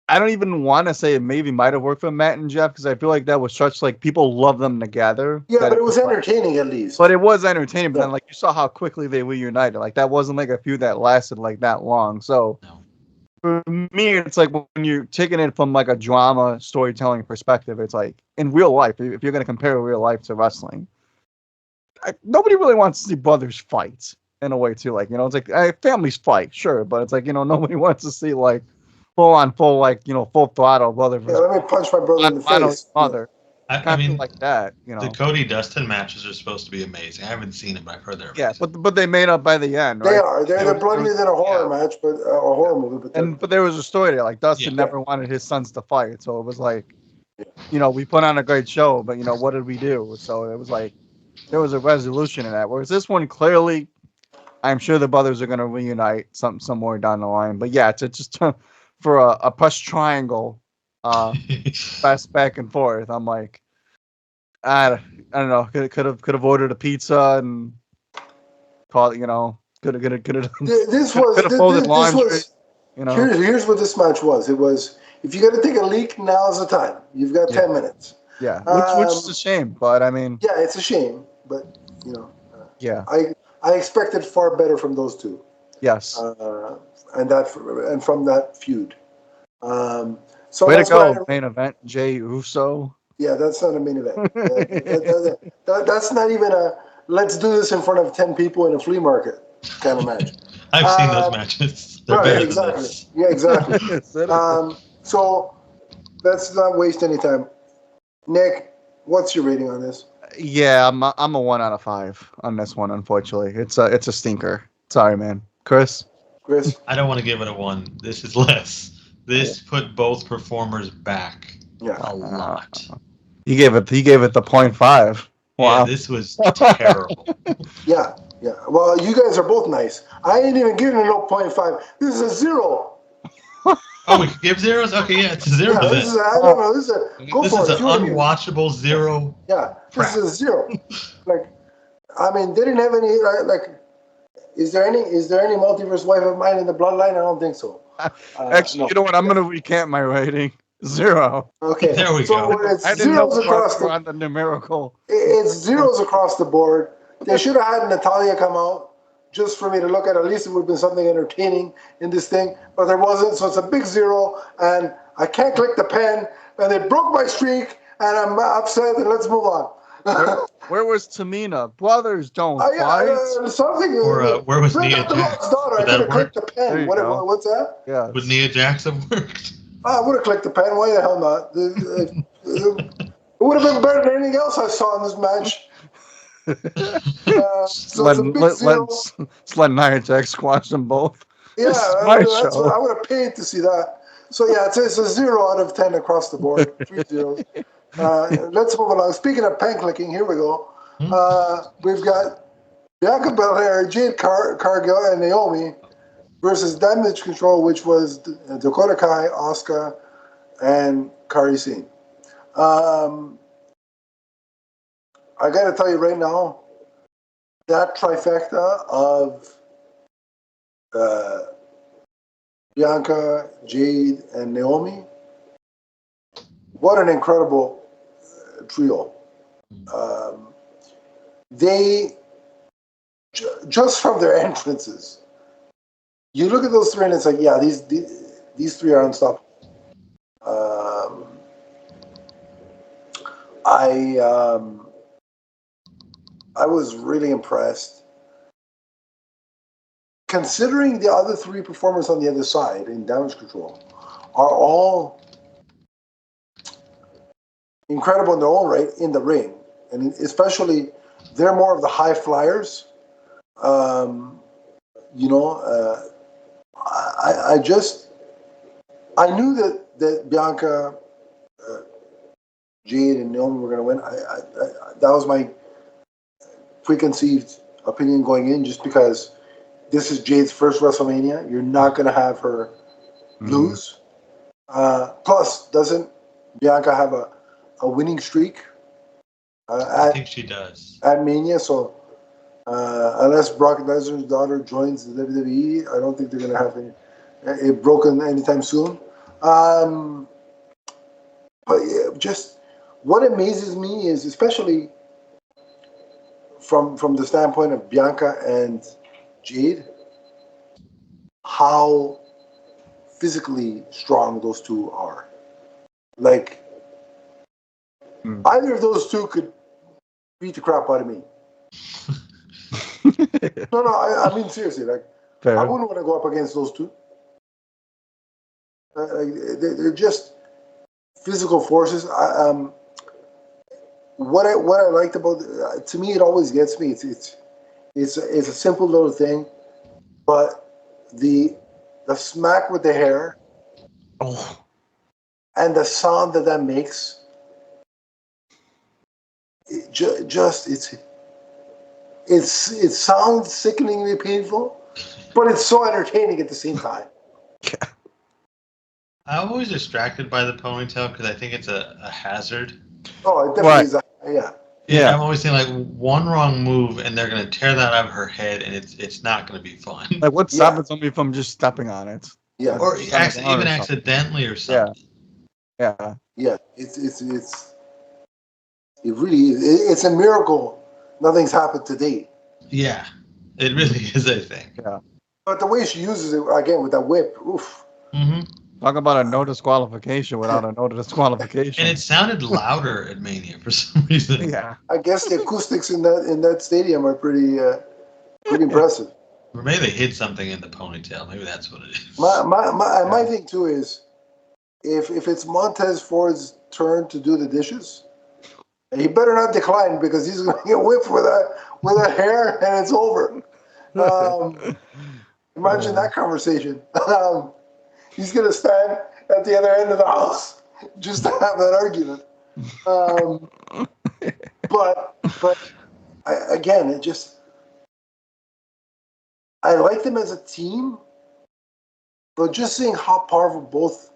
I don't even want to say it maybe might have worked for Matt and Jeff, because I feel like that was such like people love them together.
Yeah, but it was entertaining at least.
But it was entertaining. But then like you saw how quickly they reunited. Like that wasn't like a feud that lasted like that long. So for me, it's like when you're taking it from like a drama storytelling perspective, it's like in real life, if you're going to compare real life to wrestling, nobody really wants to see brothers fight in a way too. Like, it's like families fight, sure, but it's like, nobody wants to see like full like, full throttle brother.
Let me punch my brother in the face.
Mother.
I mean,
like that,
The Cody Dustin matches are supposed to be amazing. I haven't seen it, but I've heard they're
amazing. But they made up by the end, right?
They are. They're bloodier than a horror match, but a horror movie.
But there was a story there. Like Dustin never wanted his sons to fight, so it was like, we put on a great show, but what did we do? So it was like there was a resolution in that. Whereas this one, clearly, I'm sure the brothers are going to reunite somewhere down the line. But yeah, it's just for a push triangle. Fast back and forth. I'm like, I don't know. Could have ordered a pizza and called. Could have.
This was. Here's what this match was. It was, if you got to take a leak, now's the time. You've got 10 minutes.
Yeah, which is a shame. But I mean.
Yeah, it's a shame. But
yeah.
I expected far better from those two.
Yes.
And from that feud. So
way to go, main event, Jey Uso.
Yeah, that's not a main event. That's not even a let's do this in front of 10 people in a flea market kind of match.
I've seen those matches. They're better than this.
Yeah, exactly. So let's not waste any time. Nick, what's your rating on this?
Yeah, I'm a 1 out of 5 on this one. Unfortunately, it's a stinker. Sorry, man. Chris.
I don't want to give it a 1. This is less. This put both performers back a lot.
He gave it the 0.5. Wow.
Yeah, this was terrible.
Yeah. Well, you guys are both nice. I ain't even giving it a 0.5. This is a 0.
Oh, we could give zeros? Okay, yeah, it's a 0.
Yeah, this is an
unwatchable 0.
Yeah, this is a 0. Like, I mean, they didn't have any like. Is there any multiverse wife of mine in the bloodline? I don't think so.
Actually,
No.
you know what? I'm gonna recant my rating. 0.
Okay.
There we
so
go.
it's
I didn't know
zeros across
we're
the
on the numerical.
it's zeros across the board. They should have had Natalia come out just for me to look at. At least it would have been something entertaining in this thing, but there wasn't. So it's a big 0, and I can't click the pen, and they broke my streak, and I'm upset. And let's move on.
Where was Tamina? Brothers don't fight.
Something.
Or where was
Bring
Nia
out the
Jax?
Rock's daughter. I
Would
could
that
have clicked
work?
the pen.
There you go.
What's that?
Yeah.
Would Nia Jax have worked?
I would have clicked the pen. Why the hell not? It would have been better than anything else I saw in this match. So it's a big 0.
Let's let Nia Jax squash them both.
Yeah,
This is my
that's what I
show.
would have paid to see that. So yeah, it's a 0 out of 10 across the board. 3 zeros. Let's move along. Speaking of pen clicking, here we go. We've got Bianca Belair, Jade Cargill, and Naomi versus Damage Control, which was Dakota Kai, Asuka, and Kairi Singh. I got to tell you right now, that trifecta of Bianca, Jade, and Naomi, what an incredible trio. They, just from their entrances, you look at those three and it's like, yeah, these three are unstoppable. I was really impressed. Considering the other three performers on the other side in Damage Control are all incredible in their own right in the ring, and especially they're more of the high flyers. I knew that Bianca, Jade, and Naomi were going to win. That was my preconceived opinion going in, just because this is Jade's first WrestleMania. You're not going to have her lose. Plus, doesn't Bianca have a winning streak?
I think she does.
At Mania, so unless Brock Lesnar's daughter joins the WWE, I don't think they're going to have it broken anytime soon. But yeah, just what amazes me is, especially from the standpoint of Bianca and Jade, how physically strong those two are. Like, either of those two could beat the crap out of me. No, I mean seriously. Like,
Fair.
I wouldn't want to go up against those two. They're just physical forces. What I liked about to me, it always gets me. It's a simple little thing, but the smack with the hair and the sound that makes, it sounds sickeningly painful, but it's so entertaining at the same time.
I'm always distracted by the ponytail because I think it's a hazard.
Oh, it definitely is.
Yeah, I'm always saying like one wrong move and they're gonna tear that out of her head and it's not gonna be fun.
Like, what's stopping somebody from just stepping on it?
Yeah,
or even accidentally or something.
Yeah.
It really is. It's a miracle nothing's happened to date.
Yeah, it really is, I think.
Yeah.
But the way she uses it again with that whip, oof.
Mm-hmm.
Talk about a no disqualification without a no disqualification.
And it sounded louder at Mania for some reason.
Yeah.
I guess the acoustics in that stadium are pretty impressive.
Or maybe they hid something in the ponytail. Maybe that's what it is.
My thing too is, if it's Montez Ford's turn to do the dishes, he better not decline, because he's going to get whipped with a hair and it's over. Imagine that conversation. He's going to stand at the other end of the house just to have that argument. But I like them as a team, but just seeing how powerful both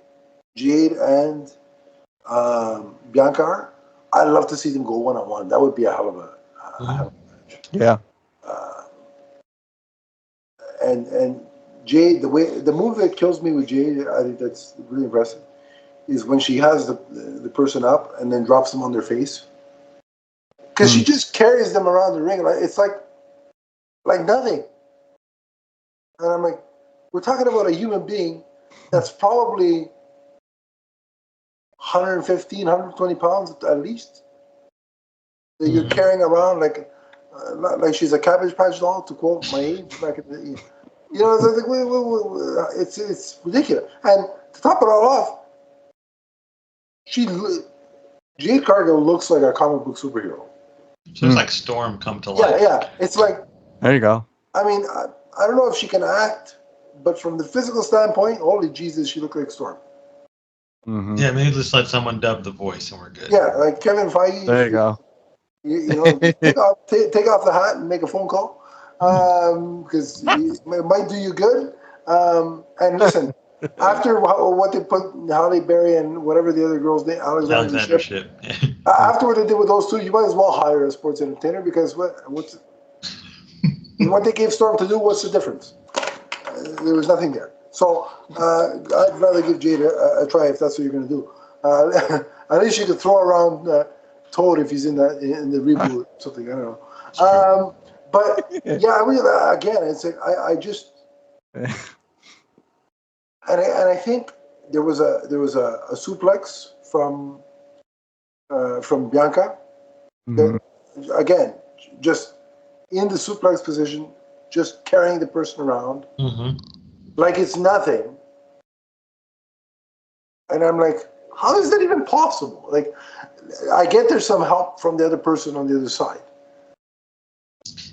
Jade and Bianca are, I'd love to see them go one-on-one. That would be a hell of a match.
Yeah.
And Jade, the move that kills me with Jade, I think that's really impressive, is when she has the person up and then drops them on their face. Because she just carries them around the ring. It's like nothing. And I'm like, we're talking about a human being that's probably 115, 120 pounds at least. That you're carrying around like she's a Cabbage Patch doll, to quote my age back in the. It's ridiculous. And to top it all off, Jade Cargill looks like a comic book superhero.
So it's like Storm come to life.
Yeah. It's like,
there you go.
I mean, I don't know if she can act, but from the physical standpoint, holy Jesus, she looked like Storm.
Mm-hmm.
Yeah, maybe just let someone dub the voice and we're good.
Yeah, like Kevin Feige.
There you go.
Take off the hat and make a phone call, because it might do you good. And listen, after what they put Halle Berry and whatever the other girl's name, Alexander Shipp. After what they did with those two, you might as well hire a sports entertainer, because what they gave Storm to do, what's the difference? There was nothing there. So I'd rather give Jade a try if that's what you're going to do. At least you could throw around Toad if he's in the reboot or something. I don't know. But yeah, I mean, again, it's like I just and I think there was a suplex from Bianca.
Mm-hmm.
That, again, just in the suplex position, just carrying the person around like it's nothing. And I'm like, how is that even possible? Like, I get there's some help from the other person on the other side.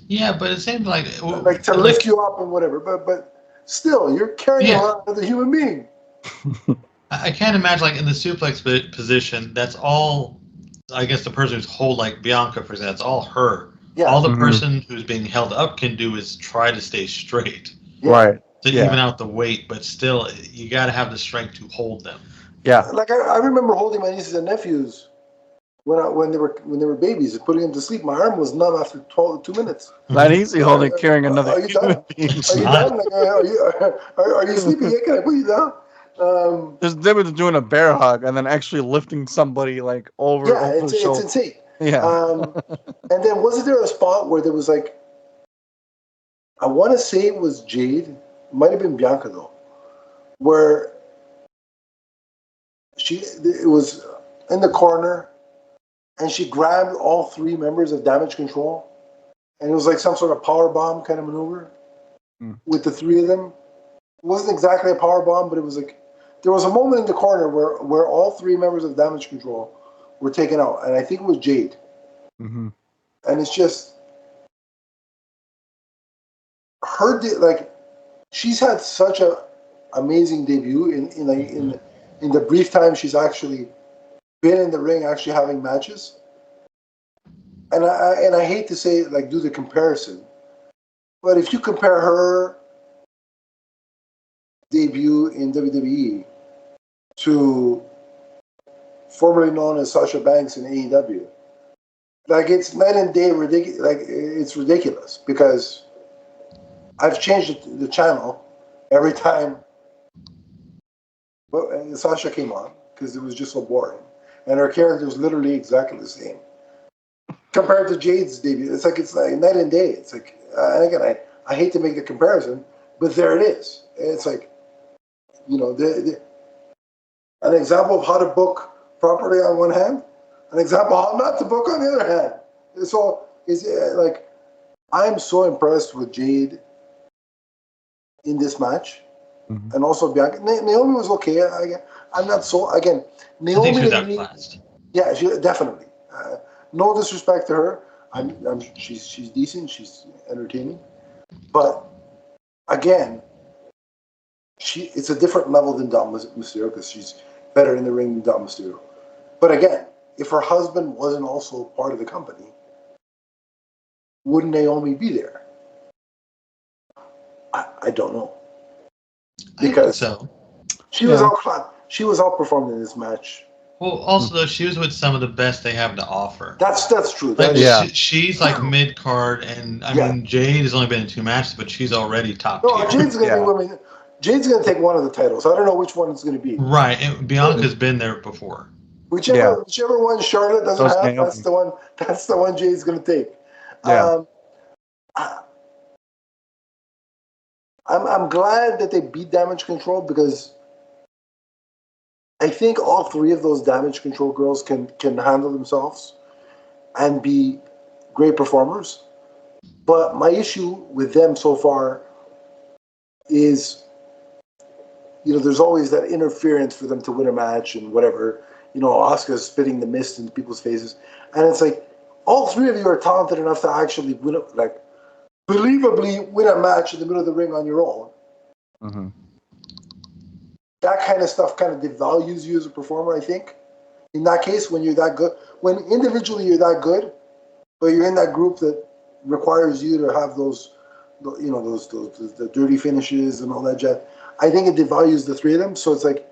Yeah, but it seems like
to lift you up and whatever. But still, you're carrying around another human being.
I can't imagine, like, in the suplex position, that's all, I guess, the person who's like Bianca, for example, that's all her. Yeah. All the person who's being held up can do is try to stay straight.
Yeah. Right.
To even out the weight, but still, you got to have the strength to hold them.
Yeah.
Like, I remember holding my nieces and nephews when they were babies and putting them to sleep. My arm was numb after 2 minutes.
Not easy carrying another.
Are you done? Are you done? Like, are you sleeping yet? Can I put you down?
There's a difference doing a bear hug and then actually lifting somebody like over.
Yeah, it's insane.
Yeah.
And then wasn't there a spot where there was like, I want to say it was Jade, might have been Bianca though, where it was in the corner, and she grabbed all three members of Damage Control, and it was like some sort of power bomb kind of maneuver with the three of them. It wasn't exactly a power bomb, but it was like there was a moment in the corner where all three members of Damage Control were taken out, and I think it was Jade. Mm-hmm. And it's just her, like, she's had such a amazing debut in the brief time she's actually been in the ring, actually having matches. And I hate to say, like, do the comparison, but if you compare her debut in WWE to formerly known as Sasha Banks in AEW, like, it's night and day ridiculous. Like, it's ridiculous because I've changed the channel every time Sasha came on because it was just so boring, and her character was literally exactly the same compared to Jade's debut. It's like night and day. It's like, and again, I hate to make the comparison, but there it is. It's like, an example of how to book properly on one hand, an example of how not to book on the other hand. So it's like, I'm so impressed with Jade in this match, and also Bianca. Naomi was okay. I'm not so, again, Naomi.
I think she's outclassed.
Yeah, she definitely. No disrespect to her. She's decent. She's entertaining, but again, it's a different level than Dom Mysterio because she's better in the ring than Dom Mysterio. But again, if her husband wasn't also part of the company, wouldn't Naomi be there? I don't know. Because
so.
She was outperformed in this match
Well, also though, she was with some of the best they have to offer.
That's true.
Like
Yeah.
she's like mid card, and I
Yeah.
mean Jade has only been in 2 matches, but she's already top
No,
tier.
Jade's gonna be
Yeah.
women. Jade's gonna take one of the titles. I don't know which one it's gonna be.
Right, and Bianca's been there before.
Whichever one Charlotte doesn't
Those
have,
Naomi.
that's the one. That's the one Jade's gonna take.
Yeah.
I'm glad that they beat Damage Control because I think all three of those Damage Control girls can handle themselves and be great performers. But my issue with them so far is, there's always that interference for them to win a match and whatever. Asuka's spitting the mist into people's faces, and it's like all three of you are talented enough to actually win, believably win a match in the middle of the ring on your own.
Mm-hmm.
That kind of stuff kind of devalues you as a performer, I think. In that case, when you're that good, when individually you're that good, but you're in that group that requires you to have those the dirty finishes and all that jazz, I think it devalues the three of them. So it's like,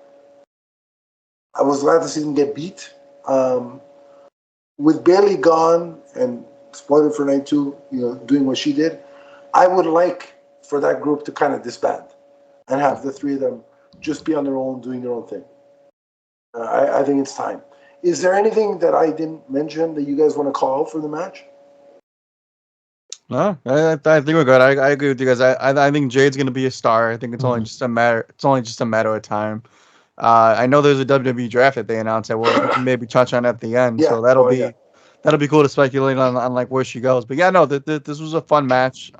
I was glad to see them get beat. With Bailey gone and spoiler for night 2, doing what she did, I would like for that group to kind of disband and have the three of them just be on their own, doing their own thing. I think it's time. Is there anything that I didn't mention that you guys want to call out for the match?
No, I think we're good. I agree with you guys. I think Jade's gonna be a star. I think it's only just a matter. It's only just a matter of time. I know there's a WWE draft that they announced that we'll maybe touch on at the end.
Yeah.
So that'll be cool to speculate on like where she goes. But yeah, no, this was a fun match.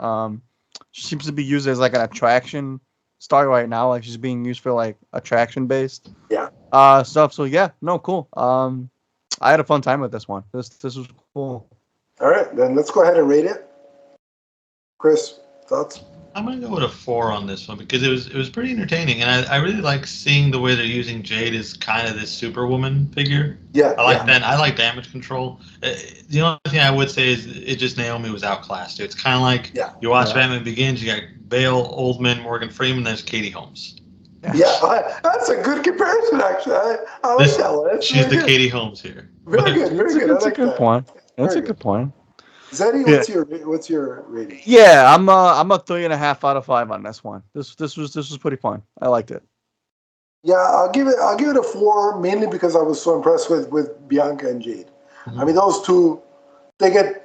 She seems to be used as like an attraction star right now. Like she's being used for like attraction based stuff. So yeah, no, cool. I had a fun time with this one. This was cool.
All right, then let's go ahead and rate it. Chris, thoughts?
I'm gonna go with a 4 on this one because it was pretty entertaining, and I really like seeing the way they're using Jade as kind of this superwoman figure.
Yeah,
I like that. I like Damage Control. The only thing I would say is it just Naomi was outclassed. It's kind of like you watch Batman Begins. You got Bale, Oldman, Morgan Freeman. There's Katie Holmes.
Yeah, that's a good comparison. Actually, I like that one.
She's the Katie Holmes here.
Very good, very good.
That's a good point. That's a good point.
Zeddy, what's your rating?
Yeah, I'm a 3.5 out of 5 on this one. This was pretty fun. I liked it.
Yeah, I'll give it a 4, mainly because I was so impressed with Bianca and Jade. Mm-hmm. I mean, those two, they get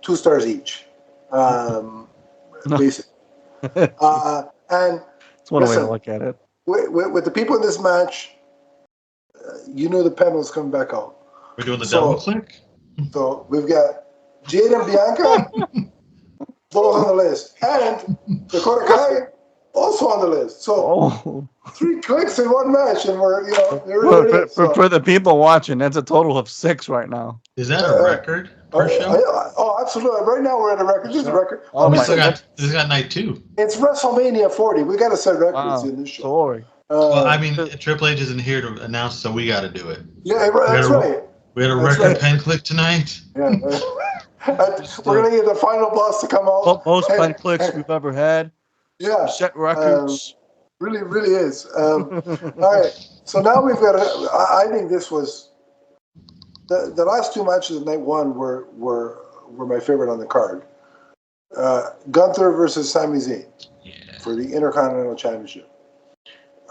2 stars each, basically. And
it's one way to look at it.
With the people in this match, the pendulum's coming back out.
We're doing the double click.
So we've got Jade and Bianca, both on the list, and Dakota Kai also on the list. So 3 clicks in one match, and we're
for the people watching, that's a total of 6 right now.
Is that a record per show?
Absolutely. Right now we're at a record. This is a record.
This has got night 2.
It's WrestleMania 40. We got to set records in this show.
Sorry.
Well, I mean, Triple H isn't here to announce, so we got to do it.
Yeah, that's right.
We had a record pen click tonight.
Yeah. We're going to get the final boss to come out.
Most pen clicks we've ever had.
Yeah.
Set records.
Really, really is. All right. So now we've got I think this was the last 2 matches of night 1 were my favorite on the card. Gunther versus Sami Zayn for the Intercontinental Championship.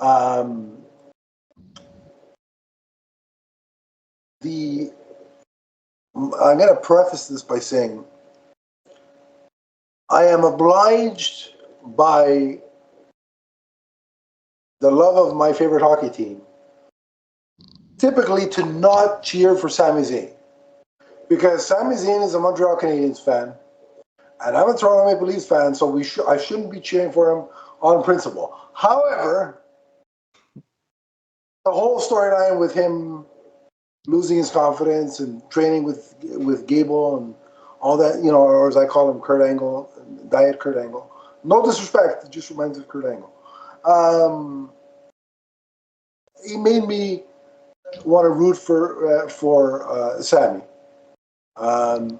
I'm going to preface this by saying I am obliged by the love of my favorite hockey team typically to not cheer for Sami Zayn, because Sami Zayn is a Montreal Canadiens fan and I'm a Toronto Maple Leafs fan, so I shouldn't be cheering for him on principle. However, the whole storyline with him losing his confidence and training with Gable and all that, or as I call him, Kurt Angle, Diet Kurt Angle. No disrespect, it just reminds me of Kurt Angle. He made me want to root for Sammy. And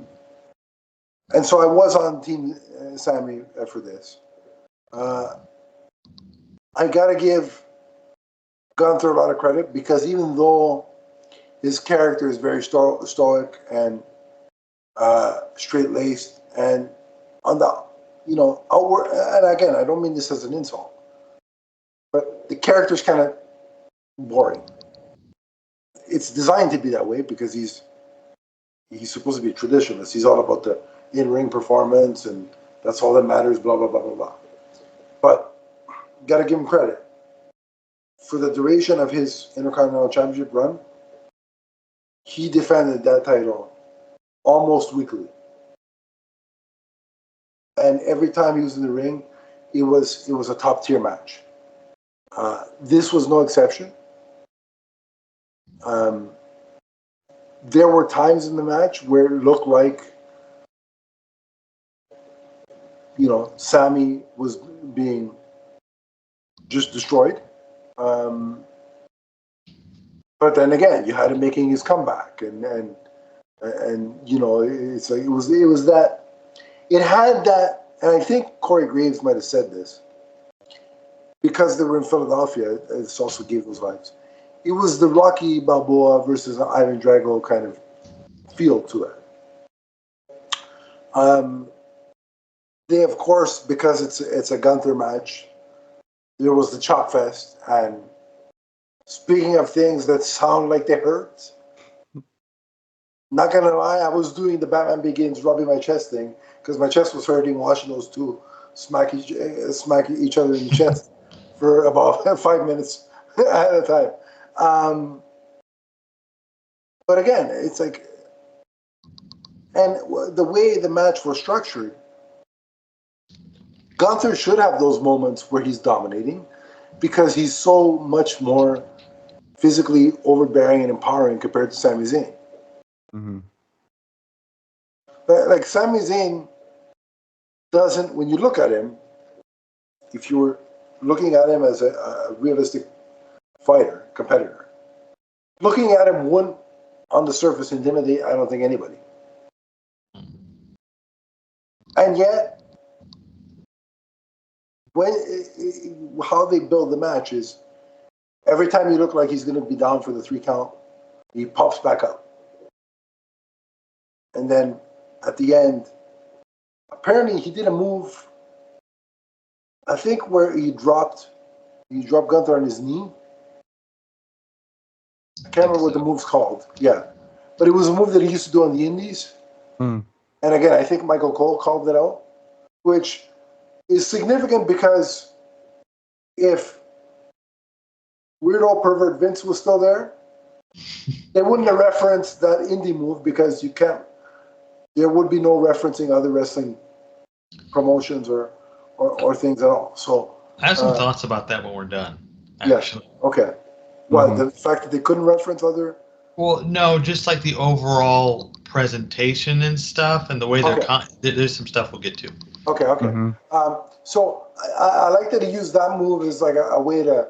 so I was on Team Sammy for this. I got to give Gunther a lot of credit, because even though his character is very stoic and straight-laced, and on the outward. And again, I don't mean this as an insult, but the character's kind of boring. It's designed to be that way because he's supposed to be a traditionalist. He's all about the in-ring performance, and that's all that matters. Blah blah blah blah blah. But got to give him credit for the duration of his Intercontinental Championship run. He defended that title almost weekly, and every time he was in the ring, it was a top tier match. This was no exception. There were times in the match where it looked like, Sammy was being just destroyed. But then again, you had him making his comeback, and it's like it was that it had that, and I think Corey Graves might have said this because they were in Philadelphia. It also gave those vibes. It was the Rocky Balboa versus Ivan Drago kind of feel to it. They, of course, because it's a Gunther match, there was the chop fest. And speaking of things that sound like they hurt, not gonna lie, I was doing the Batman Begins rubbing my chest thing because my chest was hurting watching those two smack each other in the chest for about 5 minutes at a time. But again, it's like, and the way the match was structured, Gunther should have those moments where he's dominating because he's so much more physically overbearing and empowering compared to Sami Zayn.
Mm-hmm.
But like Sami Zayn doesn't, when you look at him, if you were looking at him as a realistic fighter, competitor, looking at him wouldn't on the surface intimidate, I don't think, anybody. And yet, how they build the match is every time you look like he's going to be down for the 3 count, he pops back up. And then at the end, apparently he did a move, I think, where he dropped Gunther on his knee. I can't remember what the move's called. Yeah. But it was a move that he used to do on the Indies.
Mm.
And again, I think Michael Cole called it out, which is significant because if Weirdo Pervert Vince was still there, they wouldn't have referenced that indie move because there would be no referencing other wrestling promotions or things at all. So
I have some thoughts about that when we're done.
Actually. Yeah. Okay. What, the fact that they couldn't reference other?
Well, no, just like the overall presentation and stuff, and the way there's some stuff we'll get to.
Okay.
Mm-hmm.
So I like that he used that move as like a way to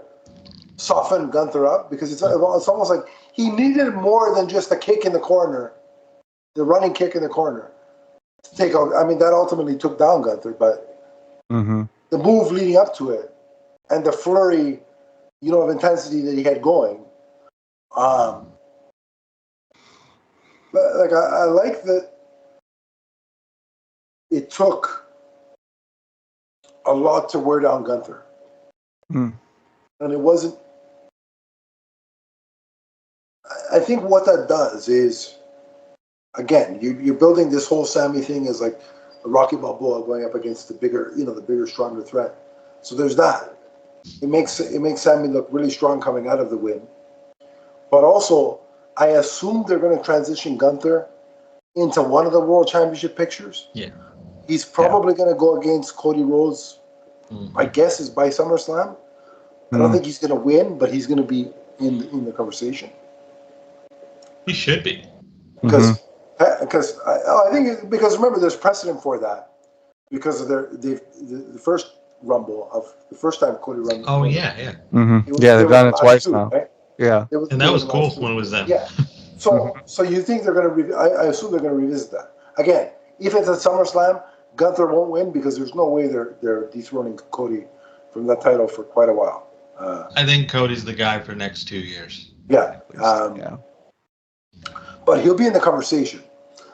soften Gunther up because it's almost like he needed more than just a kick in the corner, the running kick in the corner to take out. I mean, that ultimately took down Gunther, but the move leading up to it and the flurry, of intensity that he had going. But like I like that it took a lot to wear down Gunther. And it wasn't. I think what that does is, again, you're building this whole Sammy thing as like a Rocky Balboa going up against the bigger, stronger threat. So there's that. It makes Sammy look really strong coming out of the win. But also, I assume they're going to transition Gunther into one of the World Championship pictures.
Yeah.
He's probably going to go against Cody Rhodes. My guess is by SummerSlam. I don't think he's going to win, but he's going to be in the conversation.
He should be.
Because remember, there's precedent for that because of the first Rumble of the first time Cody Rumble.
Oh yeah.
They've done it twice now. Right? Yeah,
and that was cool when it was them.
Yeah. So you think they're going to? I assume they're going to revisit that again. If it's at SummerSlam, Gunther won't win because there's no way they're dethroning Cody from that title for quite a while.
I think Cody's the guy for the next 2 years.
Yeah. but he'll be in the conversation,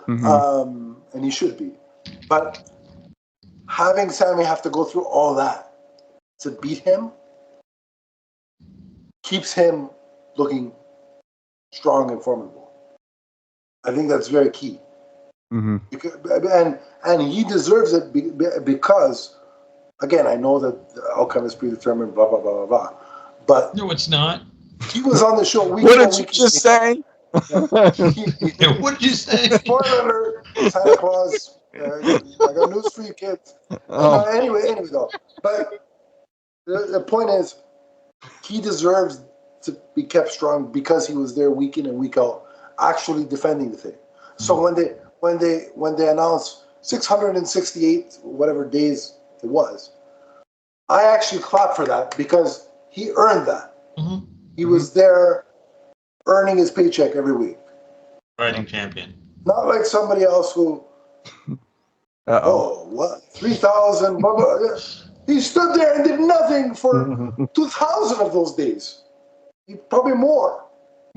Mm-hmm.
and he should be. But having Sammy have to go through all that to beat him keeps him looking strong and formidable. I think that's very key.
Mm-hmm.
And he deserves it because, again, I know that the outcome is predetermined, blah, blah, blah, blah, blah. But
No, it's not.
he was on the show week
What
in,
did you
week
just say?
What did you say?
Spoiler alert, Santa Claus. I got news for you kids. No, anyway, though. But the point is, he deserves to be kept strong because he was there week in and week out, actually defending the thing. So when they announced 668 whatever days it was, I actually clapped for that because he earned that.
Mm-hmm.
He was there earning his paycheck every week.
Fighting champion.
Not like somebody else who, what, 3,000, blah, blah, blah. He stood there and did nothing for 2,000 of those days. Probably more.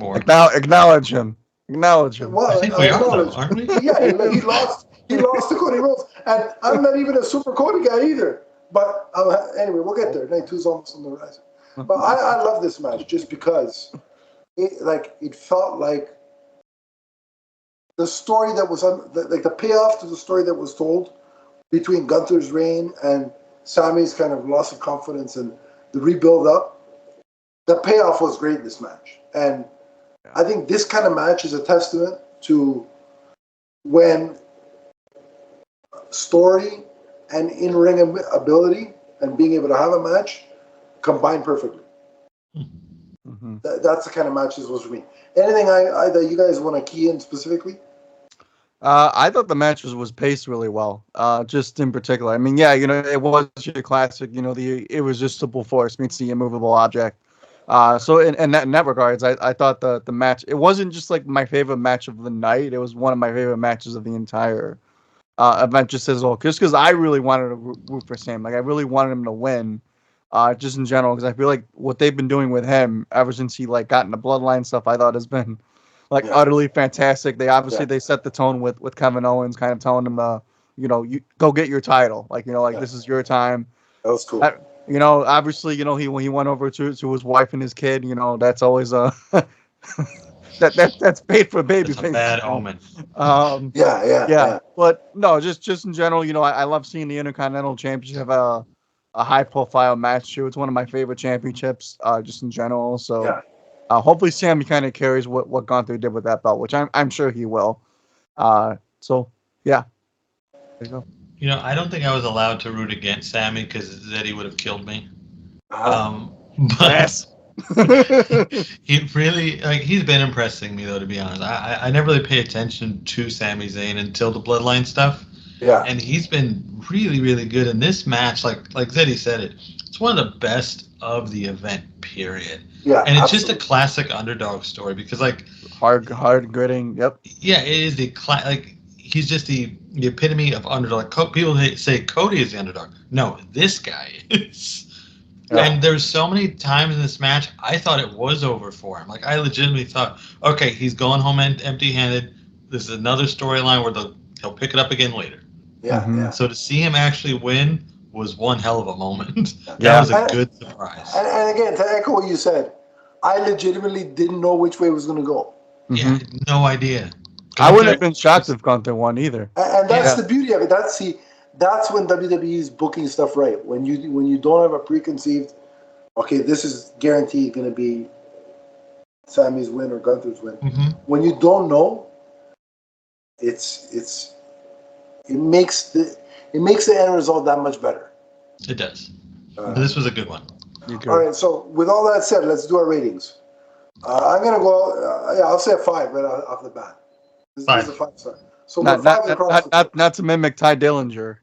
Acknowledge him. Acknowledge him.
Well,
I think we are, though, aren't we?
Yeah, he lost to Cody Rhodes. And I'm not even a super Cody guy either. But anyway, we'll get there. Night 2's almost on the horizon. But I love this match just because it felt like the story that was the payoff to the story that was told between Gunther's reign and Sammy's kind of loss of confidence and the rebuild up. The payoff was great in this match. And I think this kind of match is a testament to when story and in-ring ability and being able to have a match combine perfectly.
Mm-hmm.
That's the kind of match this was for me. Anything that you guys want to key in specifically?
I thought the match was paced really well. Just in particular, I mean, yeah, it was your classic. The irresistible force meets the immovable object. So in that regards, I thought the match, it wasn't just like my favorite match of the night. It was one of my favorite matches of the entire event, just as well. Just because I really wanted to root for Sam, like I really wanted him to win. Just in general, because I feel like what they've been doing with him ever since he got into Bloodline stuff, I thought has been utterly fantastic. They obviously they set the tone with Kevin Owens, kind of telling him, you go get your title, this is your time.
That was cool.
Obviously, when he went over to his wife and his kid, that's always that's paid for baby.
It's a bad omen.
Yeah. But no, just in general, I love seeing the Intercontinental Championship have a high profile match too. It's one of my favorite championships, just in general. So hopefully Sammy kind of carries what Gunther did with that belt, which I'm sure he will. So yeah. There you go.
I don't think I was allowed to root against Sammy because Zeddy would have killed me. But
Yes.
he really he's been impressing me though, to be honest. I never really pay attention to Sami Zayn until the Bloodline stuff.
Yeah.
And he's been really, really good in this match. Like Zeddy said it's one of the best of the event, period.
Yeah.
And it's just a classic underdog story because
hard gritting. Yep.
Yeah, it is he's just the epitome of underdog. People say Cody is the underdog. No, this guy is. Yeah. And there's so many times in this match I thought it was over for him. I legitimately thought, okay, he's going home empty-handed. This is another storyline where he'll pick it up again later.
Yeah, yeah.
So to see him actually win was one hell of a moment. That was a good surprise.
And again, to echo what you said, I legitimately didn't know which way it was going to go.
Yeah, no idea.
I wouldn't have been shocked if Gunther won either.
And that's the beauty of it. That's when WWE is booking stuff right. When you don't have a preconceived, okay, this is guaranteed going to be Sammy's win or Gunther's win.
Mm-hmm.
When you don't know, it makes the end result that much better.
It does. This was a good one.
All right. So with all that said, let's do our ratings. I'm gonna go. I'll say a 5 right off the bat. This is a 5-star. So
not to mimic Ty Dillinger.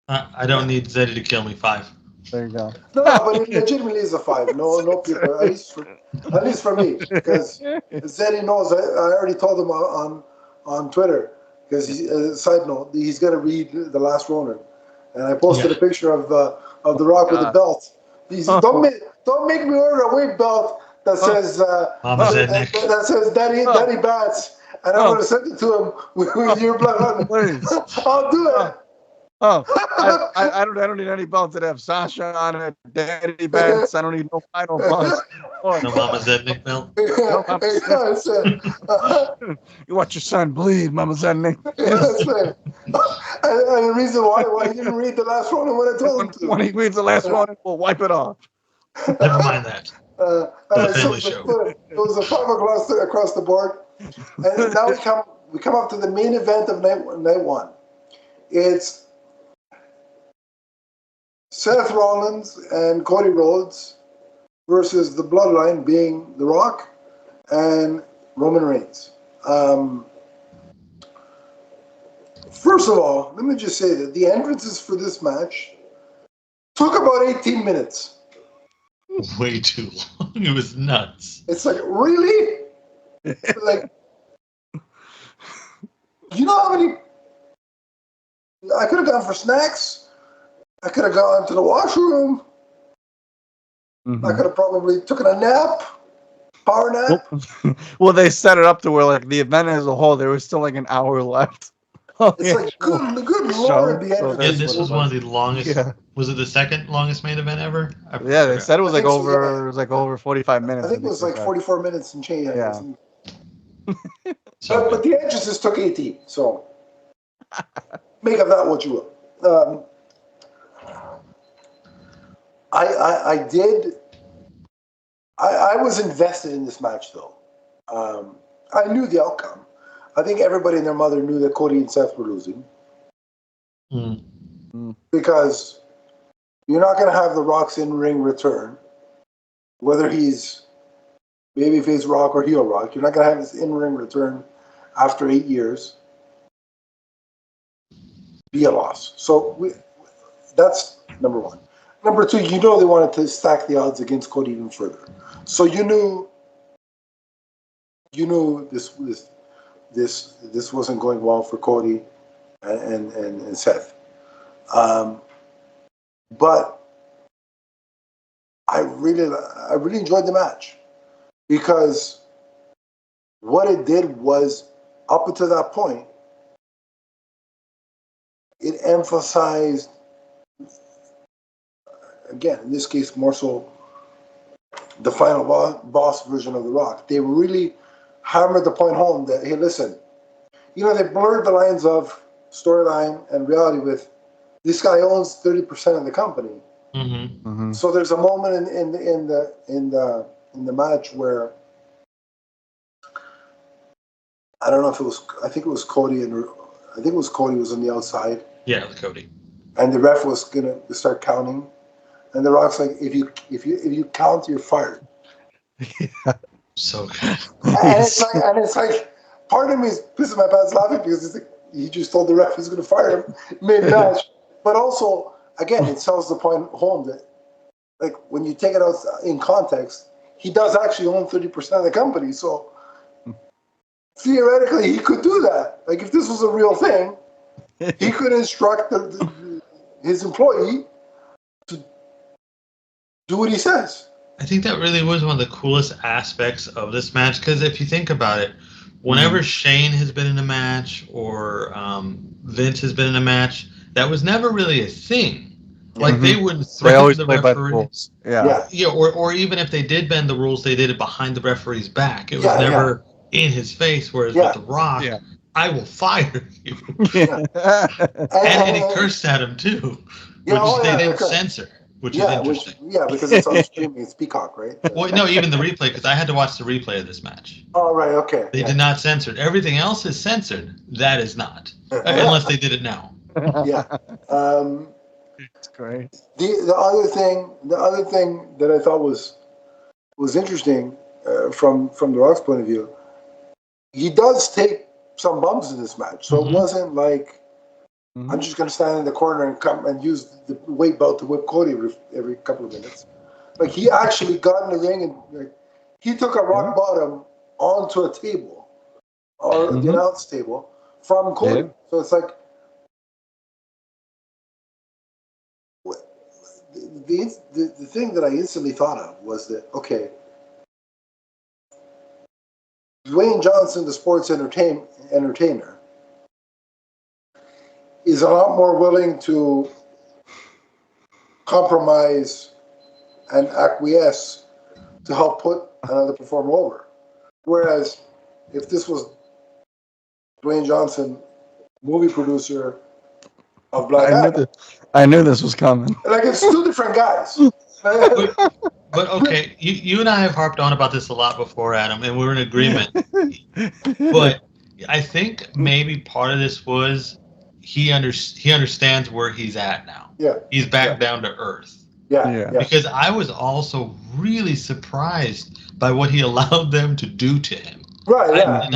I don't need Zeddy to kill me. 5.
There you go.
No, but it legitimately is a 5. No people. At least for me, because Zeddy knows. I already told him on Twitter because side note, he's got to read The Last Ronin, and I posted a picture of The Rock with the belt. Don't make me order a weight belt that says
Mama said
that says Daddy Bats and I'm going to send it to him with your blood on it.
Please.
I'll do it.
I don't need any belts that have Sasha on it, daddy belts. I don't need no final boss.
No Mama Zednik belt.
No, Mama
That's it.
You watch your son bleed, Mama Zednik.
That's it. And the reason why he didn't read the last one when I told him to.
When he reads the last one, we'll wipe it off.
Never mind that. The family show.
It was a 5 across the board. And now we come up to the main event of night one. It's Seth Rollins and Cody Rhodes versus the Bloodline, being The Rock and Roman Reigns. First of all, let me just say that the entrances for this match took about 18 minutes.
Way too long. It was nuts.
It's like, really? Like, you know how many... I could have gone for snacks. I could have gone to the washroom.
Mm-hmm.
I could have probably taken a nap. Power nap.
Well, they set it up to where, like, the event as a whole, there was still like an hour left.
It's like, good Lord, the entrances.
Yeah, this was one of the longest. Yeah. Was it the second longest main event ever?
Yeah, they said it was over 45 minutes.
I think it was like 44 minutes and change.
Yeah.
But the entrances took 18, so make of that what you will. I was invested in this match, though. I knew the outcome. I think everybody and their mother knew that Cody and Seth were losing. Because you're not going to have the Rock's in-ring return, whether he's babyface Rock or heel Rock. You're not going to have his in-ring return after 8 years. Be a loss. So that's number one. Number two, you know they wanted to stack the odds against Cody even further. So you knew this wasn't going well for Cody and Seth. But I really enjoyed the match because what it did was, up until that point, it emphasized, again, in this case, more so the final boss version of The Rock. They really hammered the point home that, hey, listen, they blurred the lines of storyline and reality with this guy owns 30% of the company.
Mm-hmm.
Mm-hmm.
So there's a moment in the match where I don't know if it was, I think it was Cody was on the outside.
Yeah, with Cody. And
the ref was gonna start counting, and The Rock's like, if you count, you're fired.
Yeah.
So good.
And it's like, part of me is pissing my pants laughing because he just told the ref he's gonna fire him mid-match. But also, again, it sells the point home that, like, when you take it out in context, he does actually own 30% of the company. So theoretically, he could do that. Like, if this was a real thing, he could instruct his employee to do what he says.
I think that really was one of the coolest aspects of this match, because if you think about it, whenever Shane has been in a match or Vince has been in a match, that was never really a thing. Like, they wouldn't threaten the referee. Yeah, or even if they did bend the rules, they did it behind the referee's back. It was never in his face, whereas with The Rock, I will fire you. And he cursed at him, too, which they didn't censor, which is interesting.
Because it's on streaming. It's Peacock, right?
Well, no, even the replay, because I had to watch the replay of this match.
Oh, right, okay.
They did not censor it. Everything else is censored. That is not. Unless they did it now.
Yeah.
It's great.
The other thing that I thought was interesting from The Rock's point of view, he does take some bumps in this match. So it wasn't like, I'm just going to stand in the corner and come and use the weight belt to whip Cody every couple of minutes. Like, he actually got in the ring and he took a rock bottom onto a table, or the announce table, from Cody. So it's like, the thing that I instantly thought of was that, okay, Dwayne Johnson, the sports entertainer, is a lot more willing to compromise and acquiesce to help put another performer over. Whereas if this was Dwayne Johnson, movie producer of Black Adam,
I knew this was coming.
like it's two different guys.
But okay, you and I have harped on about this a lot before, Adam, and we're in agreement. But I think maybe part of this was he understands where he's at now.
Yeah.
He's back down to earth.
Yeah.
Because I was also really surprised by what he allowed them to do to him.
Right. Yeah.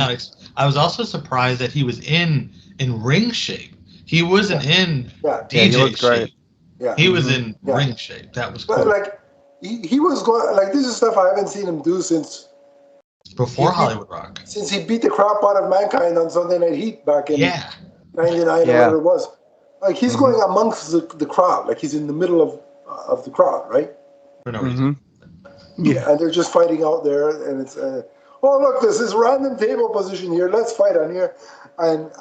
I was also surprised that he was in ring shape. He wasn't in DJ shape.
Great.
Yeah.
He was in ring shape. That was cool.
But like he was going like this is stuff I haven't seen him do since
before Hollywood Rock.
Since he beat the crap out of Mankind on Sunday Night Heat back in '99 or whatever it was. Like he's going amongst the crowd, like he's in the middle of the crowd, right?
For no reason.
Yeah, and they're just fighting out there, and it's oh look, there's this random table position here. Let's fight on here, and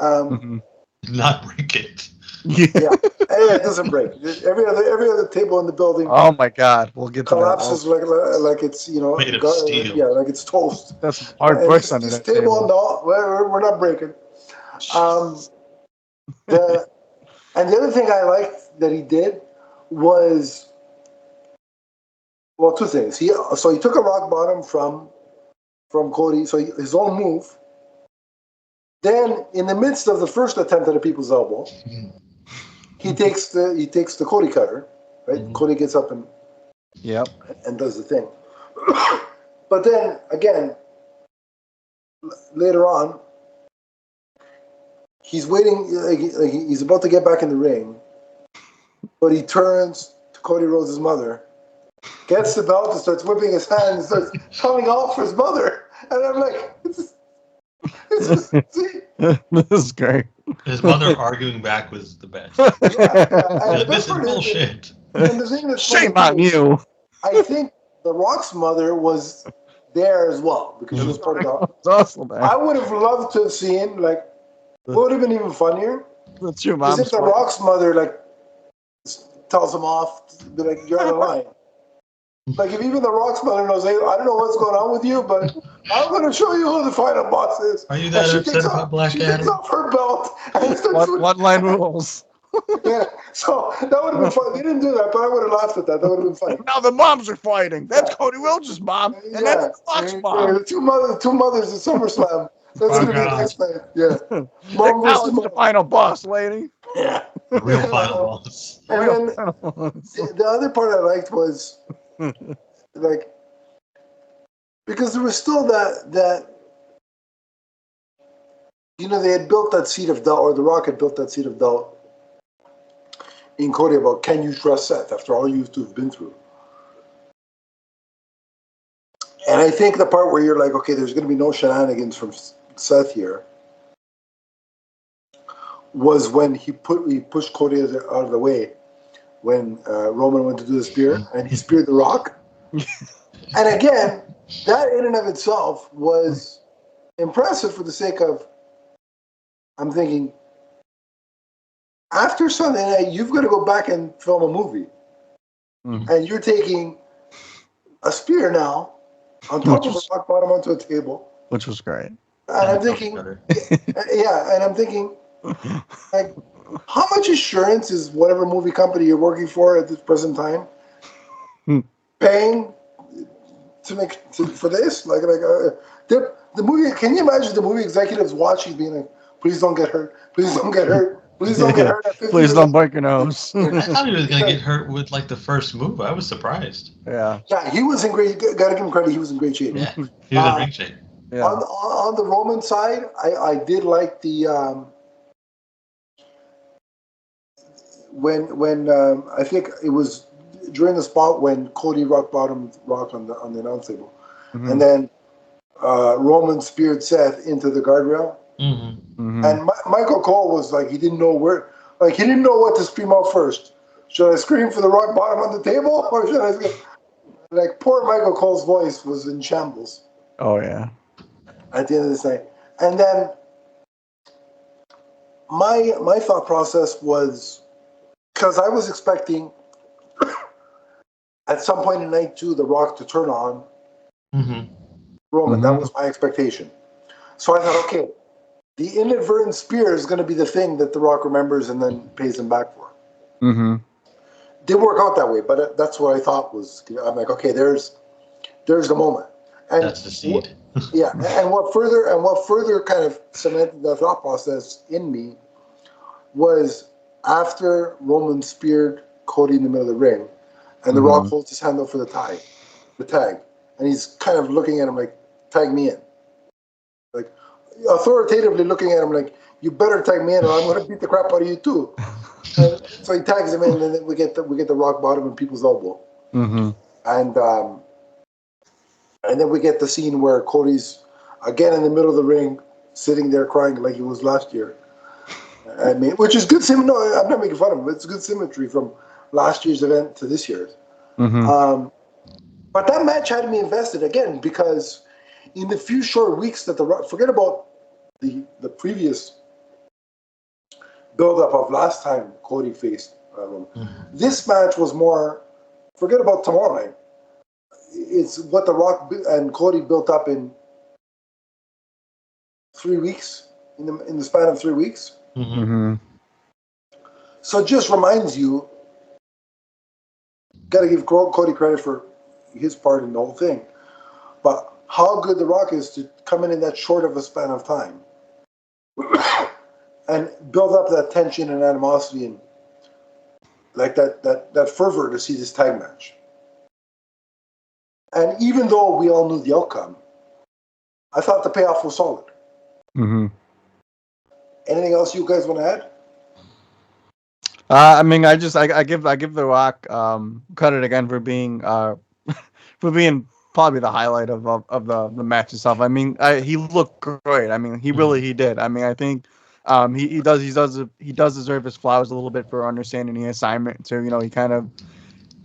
not break it.
Yeah, it doesn't break. Every other table in the building.
Oh my God, we'll get to
collapses
that.
like it's
made of steel.
Yeah, like it's toast.
That's hard bricks under
this
that table.
No, we're not breaking. And the other thing I liked that he did was, well, two things. He took a rock bottom from Cody, so his own move. Then, in the midst of the first attempt at a people's elbow, he takes the Cody cutter, right? Mm-hmm. Cody gets up and does the thing. But then again, later on, he's waiting. Like he's about to get back in the ring, but he turns to Cody Rhodes' mother, gets the belt, and starts whipping his hand and starts coming off for his mother. And I'm like,
this is great.
His mother arguing back was the best. This is bullshit.
And the thing that's
shame on you.
I think The Rock's mother was there as well because she was part of the.
Awesome, man.
I would have loved to have seen what would have been even funnier.
That's your mom's
if The Rock's mother tells him off, be like, you're on the line. Like if even The Rock's mother knows, hey, I don't know what's going on with you, but I'm going to show you who the final boss is.
Are you that upset about Black Adam?
She takes off her belt. And
one line rules.
Yeah, so that would have been fun. They didn't do that, but I would have laughed at that. That would have been funny.
Now the moms are fighting. That's Cody Rhodes' mom, and that's Fox mom.
Yeah, the two mothers at SummerSlam. That's going to be next night. Yeah.
Mom versus the final boss, lady.
Yeah.
The real final boss.
And then the other part I liked was because there was still that they had built that seed of doubt, or The Rock had built that seed of doubt in Cody about, can you trust Seth after all you two have been through? And I think the part where you're like, okay, there's going to be no shenanigans from Seth here was when he pushed Cody out of the way when Roman went to do the spear, and he speared The Rock. And again, that in and of itself was impressive for the sake of, I'm thinking, after Sunday night, you've got to go back and film a movie. Mm-hmm. And you're taking a spear now on top of a rock bottom onto a table.
Which was great.
And I'm thinking, like, how much assurance is whatever movie company you're working for at this present time paying for this? The movie. Can you imagine the movie executives watching, being like, "Please don't get hurt. Please don't get hurt. Please don't get hurt."
Please don't break your nose.
I thought he was going to get hurt with the first move. I was surprised.
Yeah, he was in great. Got to give him credit. He was in great shape.
Yeah, he was in great shape.
Yeah.
On the Roman side, I did like the when I think it was during the spot when Cody rock bottomed Rock on the announce table, and then Roman speared Seth into the guardrail, and Michael Cole was like, he didn't know what to scream out first. Should I scream for the rock bottom on the table, or should I? Poor Michael Cole's voice was in shambles.
Oh yeah.
at the end of this night. And then my thought process was, because I was expecting at some point in night 2 The Rock to turn on Roman. That was my expectation. So I thought, okay, the inadvertent spear is going to be the thing that The Rock remembers and then pays him back for. Didn't work out that way, but that's what I thought was. I'm like, okay, there's the moment. And
that's the seed.
Yeah, and what further kind of cemented the thought process in me was after Roman speared Cody in the middle of the ring, and The Rock holds his hand up for the tag, and he's kind of looking at him like, tag me in. Like, authoritatively looking at him like, you better tag me in or I'm going to beat the crap out of you too. So he tags him in, and then we get the rock bottom and people's elbow. And then we get the scene where Cody's again in the middle of the ring, sitting there crying like he was last year. I mean, which is good symmetry. No, I'm not making fun of him. It's good symmetry from last year's event to this year's. But that match had me invested again because in the few short weeks that forget about the previous build-up of last time Cody faced this match was more, forget about tomorrow night. It's what The Rock and Cody built up in 3 weeks, in the span of 3 weeks. So it just reminds you, got to give Cody credit for his part in the whole thing, but how good The Rock is to come in that short of a span of time and build up that tension and animosity and like that fervor to see this tag match. And even though we all knew the outcome, I thought the payoff was solid. Anything else you guys want to add?
I mean, I give The Rock credit again for being probably the highlight of the match itself. I mean, he looked great. I mean, he did. I mean, I think he does deserve his flowers a little bit for understanding the assignment too. You know,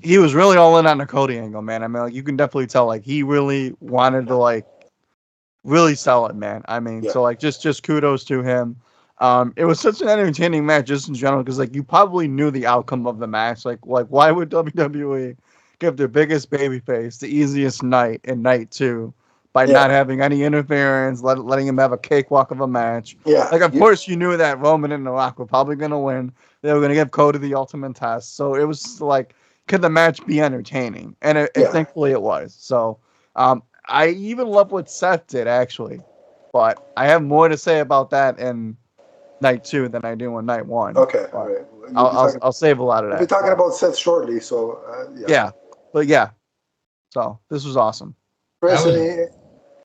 he was really all in on the Cody angle, man. I mean, like, you can definitely tell, like, he really wanted to, like, really sell it, man. I mean, so, like, just kudos to him. It was such an entertaining match just in general because, like, you probably knew the outcome of the match. Like why would WWE give their biggest babyface the easiest night in night 2 by not having any interference, letting him have a cakewalk of a match? Like, of course, you knew that Roman and The Rock were probably going to win. They were going to give Cody the ultimate test. So it was like, could the match be entertaining? And thankfully it was. So I even love what Seth did, actually. But I have more to say about that in night 2 than I do in night 1.
Okay, all right.
I'll save a lot of that.
We'll be talking about Seth shortly, so
So this was awesome.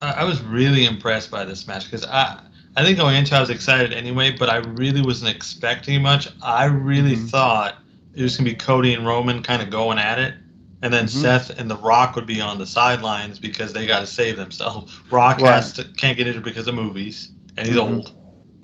I was really impressed by this match because I think going into it, I was excited anyway, but I really wasn't expecting much. I really thought it was going to be Cody and Roman kind of going at it, and then Seth and The Rock would be on the sidelines because they got to save themselves. Rock can't get injured because of movies, and he's old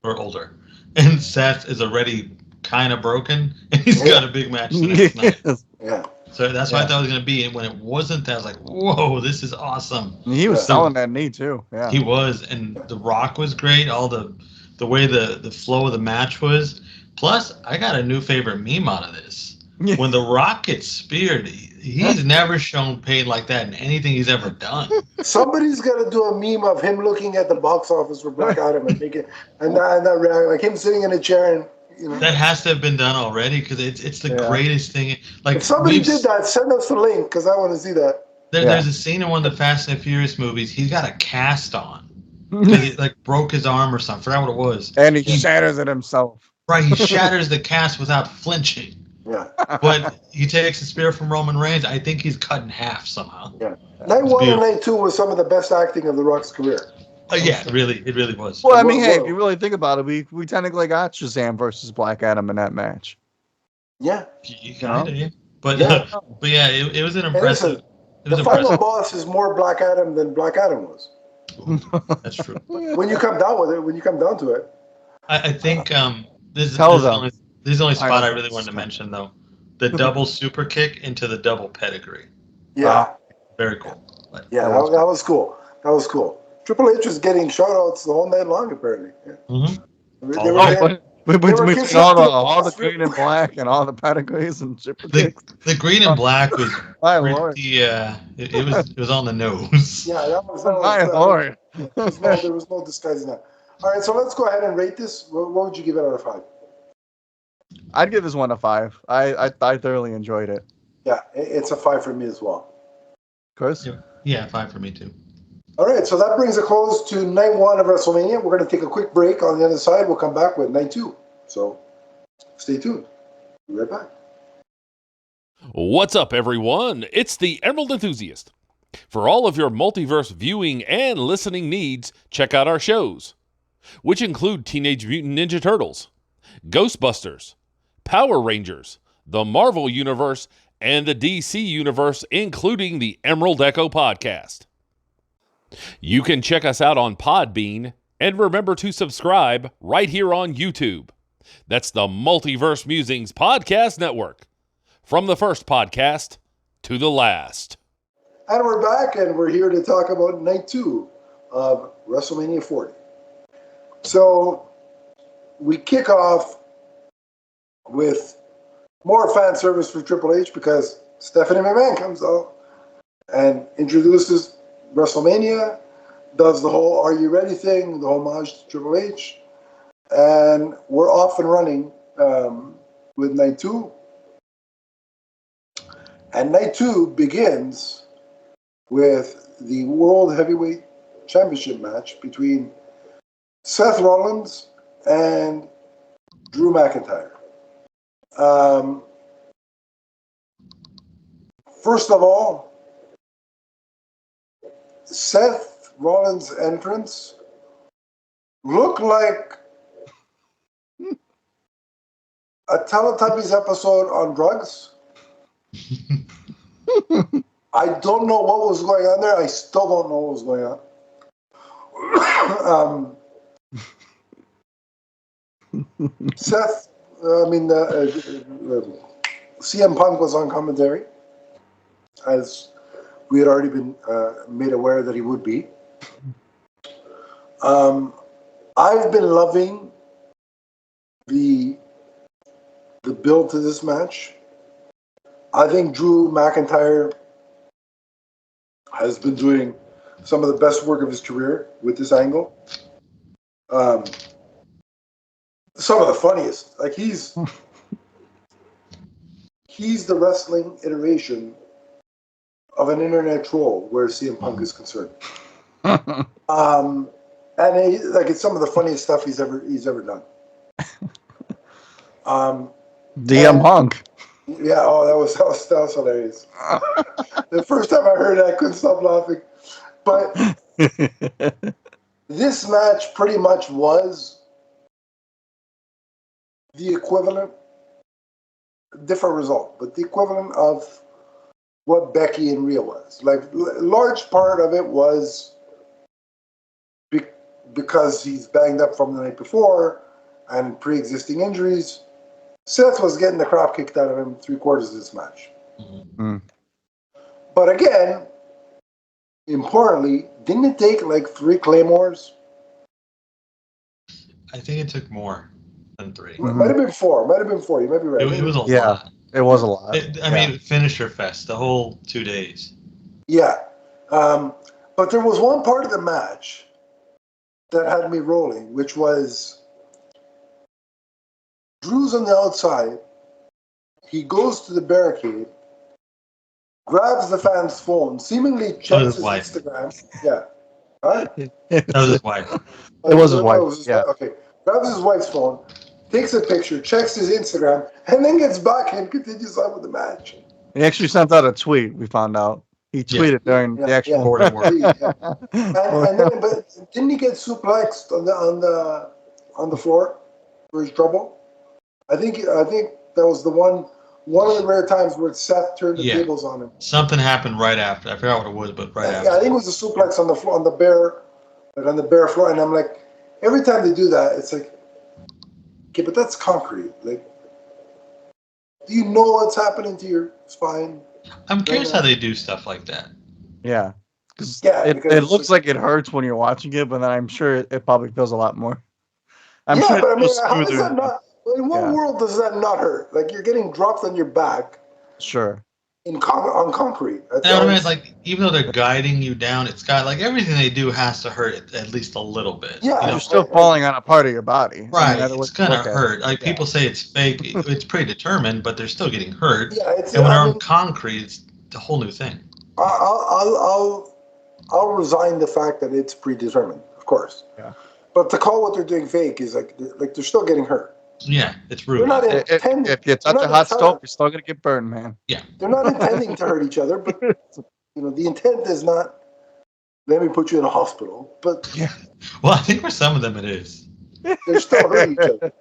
or older, and Seth is already kind of broken, and he's got a big match the next night. So that's what I thought it was going to be, and when it wasn't, I was like, "Whoa, this is awesome!"
He was selling that knee too. Yeah,
he was, and The Rock was great. All the way the flow of the match was. Plus, I got a new favorite meme out of this. When The Rock gets speared, he's never shown pain like that in anything he's ever done.
Somebody's got to do a meme of him looking at the box office for Black Adam and make it, and that like him sitting in a chair and. You know.
That has to have been done already because it's the greatest thing. Like,
if somebody did that, send us the link because I want to see that.
There's a scene in one of the Fast and Furious movies. He's got a cast on because he like broke his arm or something. I forgot what it was.
And he shatters it himself.
Right, he shatters the cast without flinching.
Yeah.
But he takes the spear from Roman Reigns. I think he's cut in half somehow.
Yeah. Night 1 and night 2 was some of the best acting of The Rock's career.
Yeah, it really was.
Well, I mean, hey, if you really think about it, we technically got Shazam versus Black Adam in that match.
Yeah.
You kind of, But it was an impressive.
The final boss is more Black Adam than Black Adam was.
Ooh, that's true.
When you come down to it.
I think this is the only spot I really wanted to mention, though. The double super kick into the double pedigree.
Yeah.
Very cool.
That was cool. That was cool. Triple H was getting shout-outs the whole night long, apparently. Yeah.
Mm-hmm.
They were
Between
kissing
all the green and black and all the pedigrees and triple kicks.
The green and black was
My
pretty.
lord.
It was on the nose.
Yeah, that was
My lord.
there was no disguising that. All right, so let's go ahead and rate this. What would you give it out of 5?
I'd give this one a 5. I thoroughly enjoyed it.
Yeah, it's a 5 for me as well.
Chris?
Yeah, 5 for me too.
All right, so that brings a close to night 1 of WrestleMania. We're going to take a quick break. On the other side, we'll come back with night 2. So stay tuned. Be right back.
What's up, everyone? It's the Emerald Enthusiast. For all of your multiverse viewing and listening needs, check out our shows, which include Teenage Mutant Ninja Turtles, Ghostbusters, Power Rangers, the Marvel Universe, and the DC Universe, including the Emerald Echo podcast. You can check us out on Podbean, and remember to subscribe right here on YouTube. That's the Multiverse Musings Podcast Network. From the first podcast to the last.
And we're back, and we're here to talk about night 2 of WrestleMania 40. So we kick off with more fan service for Triple H because Stephanie McMahon comes out and introduces WrestleMania, does the whole "Are you ready" thing, the homage to Triple H, and we're off and running with night 2. And night 2 begins with the World Heavyweight Championship match between Seth Rollins and Drew McIntyre. First of all, Seth Rollins' entrance looked like a Teletubbies episode on drugs. I don't know what was going on there. I still don't know what was going on. Seth, CM Punk was on commentary, as we had already been made aware that he would be. I've been loving the build to this match. I think Drew McIntyre has been doing some of the best work of his career with this angle. Some of the funniest. Like he's the wrestling iteration of an internet troll where CM Punk is concerned. And it's some of the funniest stuff he's ever done.
DM Punk.
Yeah, that was hilarious. The first time I heard it, I couldn't stop laughing. But this match pretty much was the equivalent, different result, but the equivalent of what Becky and Rhea was. Like, large part of it was because he's banged up from the night before and pre-existing injuries. Seth was getting the crap kicked out of him 3/4 of this match. Mm-hmm. But again, importantly, didn't it take like 3 Claymores?
I think it took more than 3.
Mm-hmm. Might have been 4. You might be right.
It was a lot.
It was a lot.
I mean, finisher fest, the whole 2 days.
Yeah. But there was one part of the match that had me rolling, which was Drew's on the outside. He goes to the barricade, grabs the fan's phone, seemingly checks his Instagram. Yeah. Right?
That was his wife.
It was his wife. Yeah.
Okay. Grabs his wife's phone, takes a picture, checks his Instagram, and then gets back and continues on with the match.
He actually sent out a tweet, we found out. He tweeted during the actual
recording work.
And then, but didn't he get suplexed on the floor for his trouble? I think that was one of the rare times where Seth turned the tables on him.
Something happened right after. I forgot what it was, but after.
Yeah, I think it was a suplex on the floor, on the bare floor, and I'm like, every time they do that, it's like, okay, but that's concrete. Like, do you know what's happening to your spine?
I'm curious how they do stuff like that.
Yeah. It looks like it hurts when you're watching it, but then I'm sure it probably feels a lot more. I'm sure
but I mean,
feels
how does
smoother.
that not? In what world does that not hurt? Like you're getting dropped on your back
Sure.
on concrete.
And I would imagine, like, even though they're guiding you down, it's got like everything they do has to hurt at least a little bit.
Yeah,
You're still falling on a part of your body.
Right,
No matter
it's
what you
gonna
look at.
hurt. Like people say it's fake, it's predetermined, but they're still getting hurt.
Yeah,
and when they're on concrete, it's a whole new thing.
I'll resign the fact that it's predetermined, of course.
Yeah.
But to call what they're doing fake is like they're still getting hurt.
Yeah, it's rude.
They're not intending.
If you touch a hot stove, you're still gonna get burned, man.
Yeah.
They're not intending to hurt each other, but the intent is not. Let me put you in a hospital, but
yeah.
Well, I think for some of them it is.
They're still hurting each other.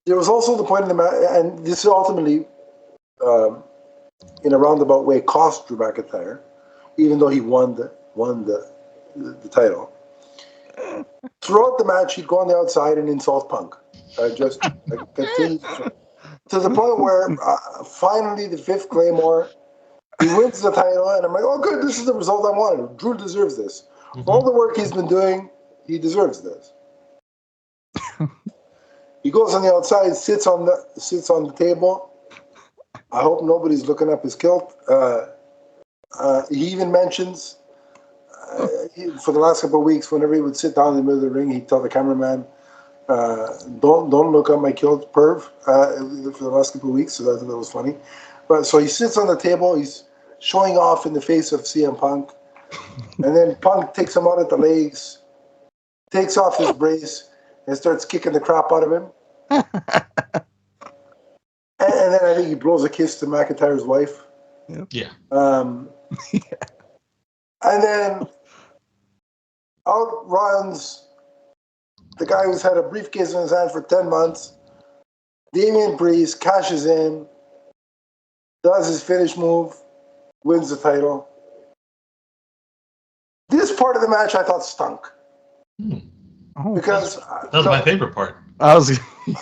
There was also the point in the match, and this ultimately, in a roundabout way, cost Drew McIntyre, even though he won the title. Throughout the match, he'd go on the outside and insult Punk, just continue to the point where finally the fifth Claymore, he wins the title, and I'm like, oh good, this is the result I wanted. Drew deserves this. Mm-hmm. For all the work he's been doing, he deserves this. He goes on the outside, sits on the table. I hope nobody's looking up his kilt. He even mentions for the last couple of weeks, whenever he would sit down in the middle of the ring, he'd tell the cameraman, "Don't look up my kilt, perv." For the last couple of weeks, so that was funny. But so he sits on the table. He's showing off in the face of CM Punk, and then Punk takes him out at the legs, takes off his brace, and starts kicking the crap out of him. And then I think he blows a kiss to McIntyre's wife.
Yeah.
And then out runs the guy who's had a briefcase in his hand for 10 months. Damian Priest cashes in, does his finish move, wins the title. This part of the match I thought stunk. Because
that was my favorite part.
I'm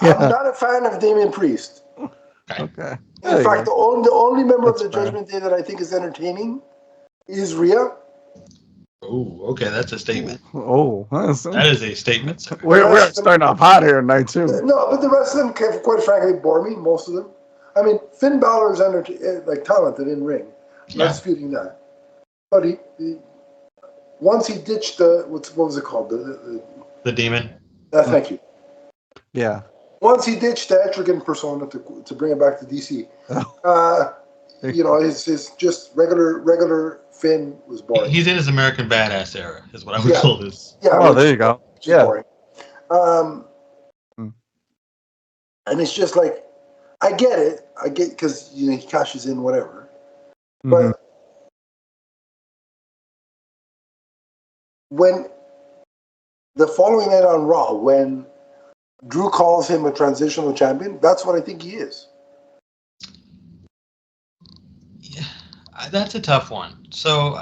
not a fan of Damian Priest.
Okay.
In fact, the only member of the Judgment Day that I think is entertaining is Rhea.
Oh, okay, that's a statement.
Oh,
that is a statement, sir.
We're starting off hot here tonight too.
No, but the rest of them, quite frankly, bore me. Most of them. I mean, Finn Balor is talented in ring. I'm not disputing that. But he once he ditched what was it called?
The demon.
Thank you.
Yeah.
Once he ditched the Etrigan persona to bring it back to DC, his just regular Finn was boring.
He's in his American Badass era, is what I would call this.
Yeah.
Oh, there you go. Yeah.
Boring. And it's just like, I get it. Because he cashes in whatever.
Mm-hmm.
But when the following night on Raw, when Drew calls him a transitional champion, that's what I think he is.
Yeah, that's a tough one. So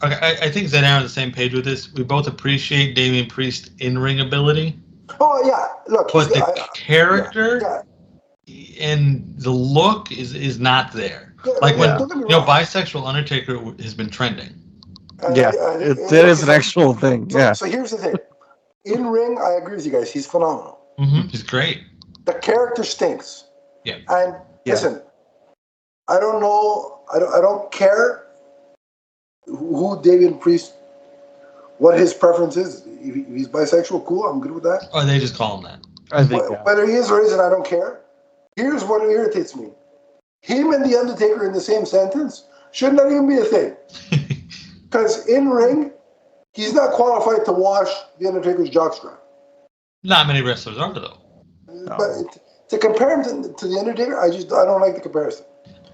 I think Zed and I are on the same page with this. We both appreciate Damian Priest's in-ring ability.
Oh, yeah. Look,
but the character and the look is not there. Like when bisexual Undertaker has been trending.
It is an actual thing.
So here's the thing. In ring, I agree with you guys. He's phenomenal.
Mm-hmm. He's great.
The character stinks.
Yeah.
And listen, I don't know. I don't care who Damian Priest, what his preference is. If he's bisexual, cool. I'm good with that.
Or they just call him that.
I think
whether he is or isn't, I don't care. Here's what irritates me: him and the Undertaker in the same sentence should not even be a thing. Because in ring, he's not qualified to wash the Undertaker's jockstrap.
Not many wrestlers are, though.
But to compare him to the Undertaker, I don't like the comparison.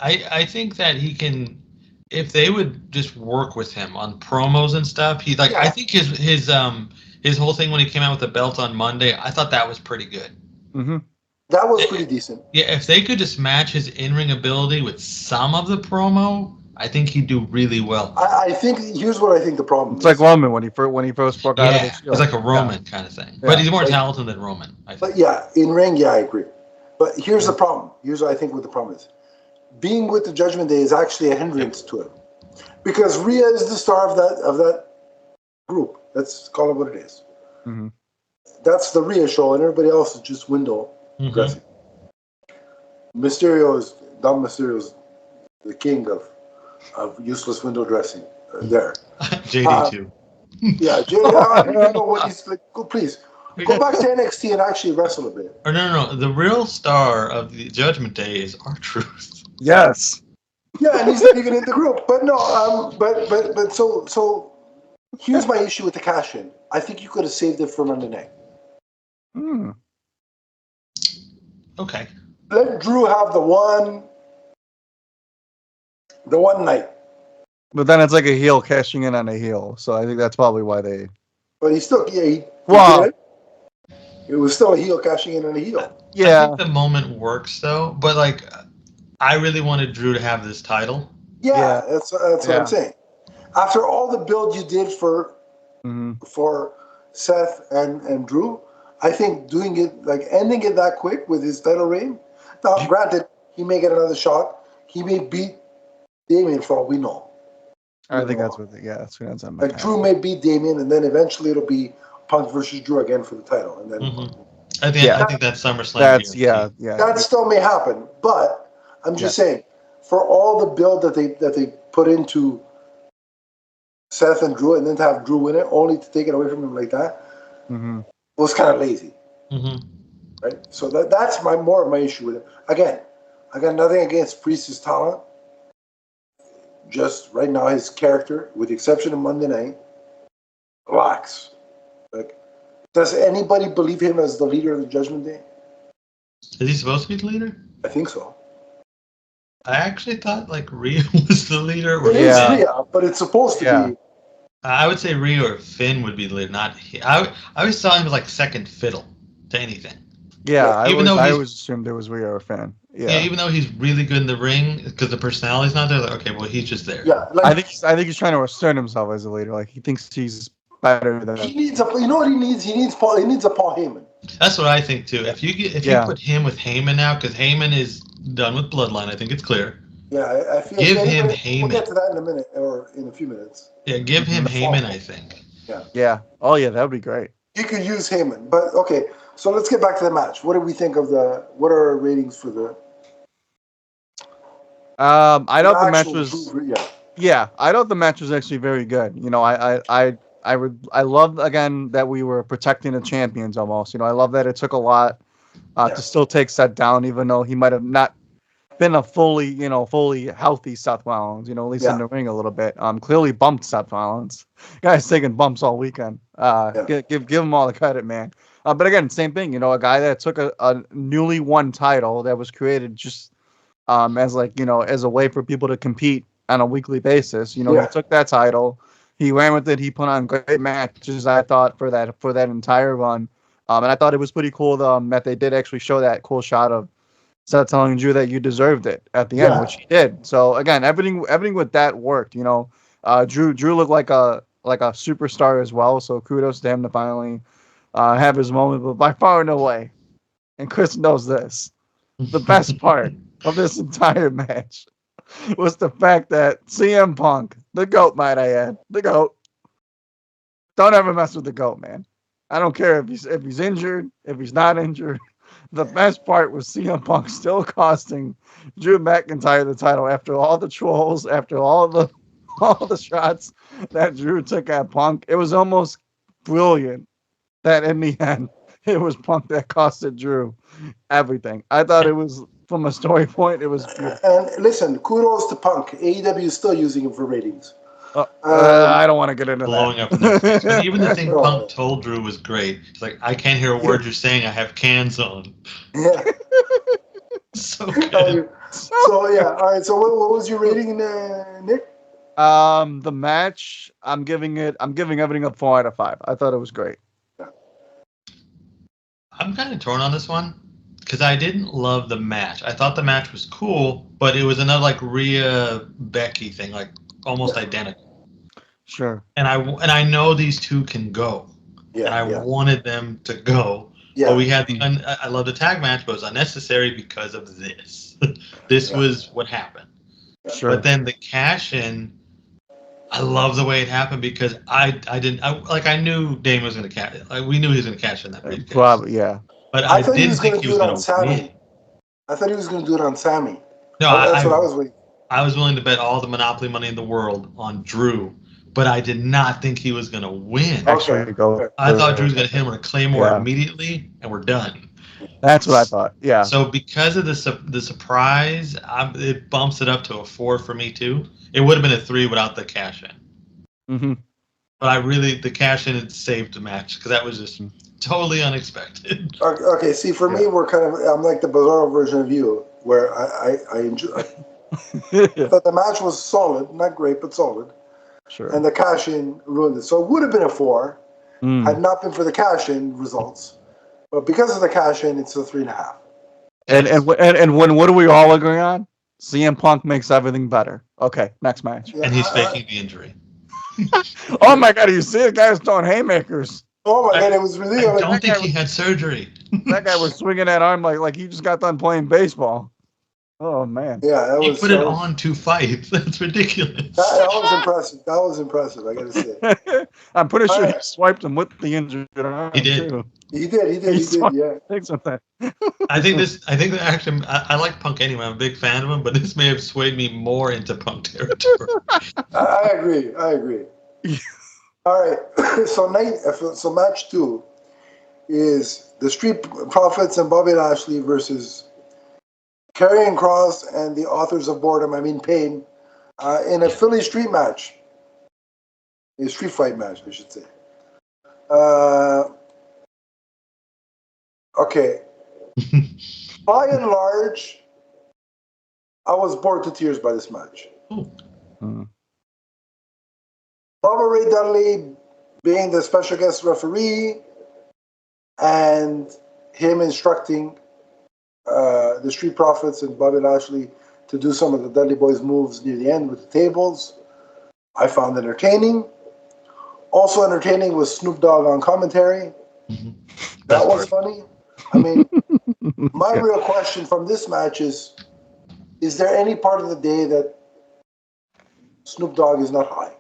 I think that he can, if they would just work with him on promos and stuff. I think his whole thing when he came out with the belt on Monday, I thought that was pretty good.
Mm-hmm.
That was pretty decent.
Yeah, if they could just match his in-ring ability with some of the promo, I think he'd do really well.
I think here's what I think the problem is.
It's like Roman when he first broke out of the
Shield. It's like a Roman kind of thing. But he's more talented than Roman, I think.
But in ring, I agree. But here's the problem. Here's what I think what the problem is. Being with the Judgment Day is actually a hindrance to him. Because Rhea is the star of that group. Let's call it what it is.
Mm-hmm.
That's the Rhea show, and everybody else is just window dressing. Mysterio is the king of useless window dressing. There.
JD too.
Yeah, I don't even know what he's like. Please go back to NXT and actually wrestle a bit.
Or no. The real star of the Judgment Day is R-Truth.
Yes.
Yeah, and he's not even in the group. But no, but so here's my issue with the cash in. I think you could have saved it for Monday night.
Okay.
Let Drew have the one night.
But then it's like a heel cashing in on a heel, so I think that's probably why they.
But he still, he
Wow.
did it. It was still a heel cashing in on a heel.
Yeah.
I think the moment works though, but like, I really wanted Drew to have this title.
Yeah. That's what I'm saying. After all the build you did for Seth and Drew, I think doing it ending it that quick with his title reign. Now, granted, he may get another shot. He may beat Damien for all we know.
I think that's what. That's what ends up.
Like Drew may beat Damien, and then eventually it'll be Punk versus Drew again for the title, and then.
I think that's SummerSlam.
That still may happen, but I'm just saying, for all the build that they put into Seth and Drew, and then to have Drew win it, only to take it away from him like that, was kind of lazy. Right? So that's more of my issue with it. Again, I got nothing against Priest's talent. Just right now, his character, with the exception of Monday night, lacks. Like, does anybody believe him as the leader of the Judgment Day?
Is he supposed to be the leader?
I think so.
I actually thought like Rhea was the leader.
It is Rhea, but it's supposed to be.
I would say Rhea or Finn would be the leader, not he. I always saw him as like second fiddle to anything.
Yeah, I always assumed it was Rhea or Finn. Yeah,
even though he's really good in the ring, because the personality's not there. Like, okay, well, he's just there.
Yeah,
I think he's trying to assert himself as a leader. Like he thinks he's better than.
He needs you know what he needs? He needs a Paul Heyman.
That's what I think too. If you put him with Heyman now, because Heyman is done with Bloodline, I think it's clear.
Yeah, I feel.
Give him Heyman.
We'll get to that in a minute or in a few minutes.
Yeah, give him Heyman. I think.
Yeah.
Yeah. Oh yeah, that would be great.
You could use Heyman, but okay. So let's get back to the match. What do we think of what are our ratings for the?
I thought the match was. Yeah, I thought the match was actually very good. You know, I love again that we were protecting the champions almost. You know, I love that it took a lot to still take Seth down, even though he might have not been a fully healthy Seth Rollins. You know, at least in the ring a little bit. Clearly bumped Seth Rollins. Guy's taking bumps all weekend. Give him all the credit, man. But again, same thing. You know, a guy that took a newly won title that was created just as as a way for people to compete on a weekly basis. You know, he took that title, he ran with it, he put on great matches, I thought, for that entire run. And I thought it was pretty cool that they did actually show that cool shot of Seth telling Drew that you deserved it at the end, which he did. So again, everything with that worked. You know, Drew looked like a superstar as well. So kudos to him to finally have his moment. But by far and away, and Chris knows this, the best part of this entire match was the fact that CM Punk, the GOAT, might I add, the GOAT, don't ever mess with the GOAT, man. I don't care if he's injured, if he's not injured. The best part was CM Punk still costing Drew McIntyre the title after all the trolls, after all the shots that Drew took at Punk. It was almost brilliant that in the end it was Punk that costed Drew everything. I thought it was, from a story point, it was beautiful.
And listen, kudos to Punk. AEW is still using him for ratings.
I don't want to get into
blowing
that.
Up in their face. But even the thing Punk told Drew was great. It's like, I can't hear a word you're saying. I have cans on.
Yeah.
So good.
So yeah. All right. So what was your rating, Nick?
The match, I'm giving everything a 4 out of 5. I thought it was great.
I'm kind of torn on this one because I didn't love the match. I thought the match was cool, but it was another like Rhea Becky thing, like almost identical.
Sure.
And I know these two can go. Yeah. And I wanted them to go. Yeah. But we had I love the tag match, but it was unnecessary because of this. This was what happened.
Sure.
But then the cash in I love the way it happened because I knew Dane was going to catch. Like we knew he was going to catch in that briefcase.
Probably, yeah.
But
I
I
thought he was
didn't
going
think
to
he
do
was
it on
going to win.
Sammy. I thought he was going to do it on Sammy.
No,
That's what I was waiting.
I was willing to bet all the Monopoly money in the world on Drew, but I did not think he was going to win.
Actually, go.
I thought Drew was going to hit him with a Claymore
Yeah.
immediately, and we're done.
That's what I thought. Yeah.
So because of the surprise, it bumps it up to a 4 for me too. It would have been a 3 without the cash in.
Mm-hmm.
But the cash in had saved the match because that was just totally unexpected.
Okay, see, for me, I'm like the Bizarro version of you, where I enjoy. I thought the match was solid, not great, but solid.
Sure.
And the cash in ruined it. So it would have been a 4 had not been for the cash in results. But because of the cash in, it's a 3.5.
And what do we all agree on? CM Punk makes everything better. Okay, next match.
And he's faking the injury.
Oh my God, you see the guy's throwing haymakers.
Oh my God, it was ridiculous.
I don't think he had surgery.
That guy was swinging that arm like he just got done playing baseball. Oh man.
Yeah,
he put it on 2 fights. That's ridiculous.
That was impressive. That was impressive, I gotta say.
I'm pretty sure he swiped him with the injured arm.
He did.
Too.
He did, yeah.
Thanks with that.
I think that actually, I like Punk anyway. I'm a big fan of him, but this may have swayed me more into Punk territory.
I agree. All right. So match 2 is the Street Profits and Bobby Lashley versus Karrion Kross and the Authors of Boredom, Pain, in a Philly street match. A street fight match, I should say. Okay. By and large, I was bored to tears by this match. Bubba Ray Dudley being the special guest referee and him instructing the Street Profits and Bobby Lashley to do some of the Dudley Boys moves near the end with the tables, I found entertaining. Also entertaining was Snoop Dogg on commentary. That was funny. My real question from this match is there any part of the day that Snoop Dogg is not high?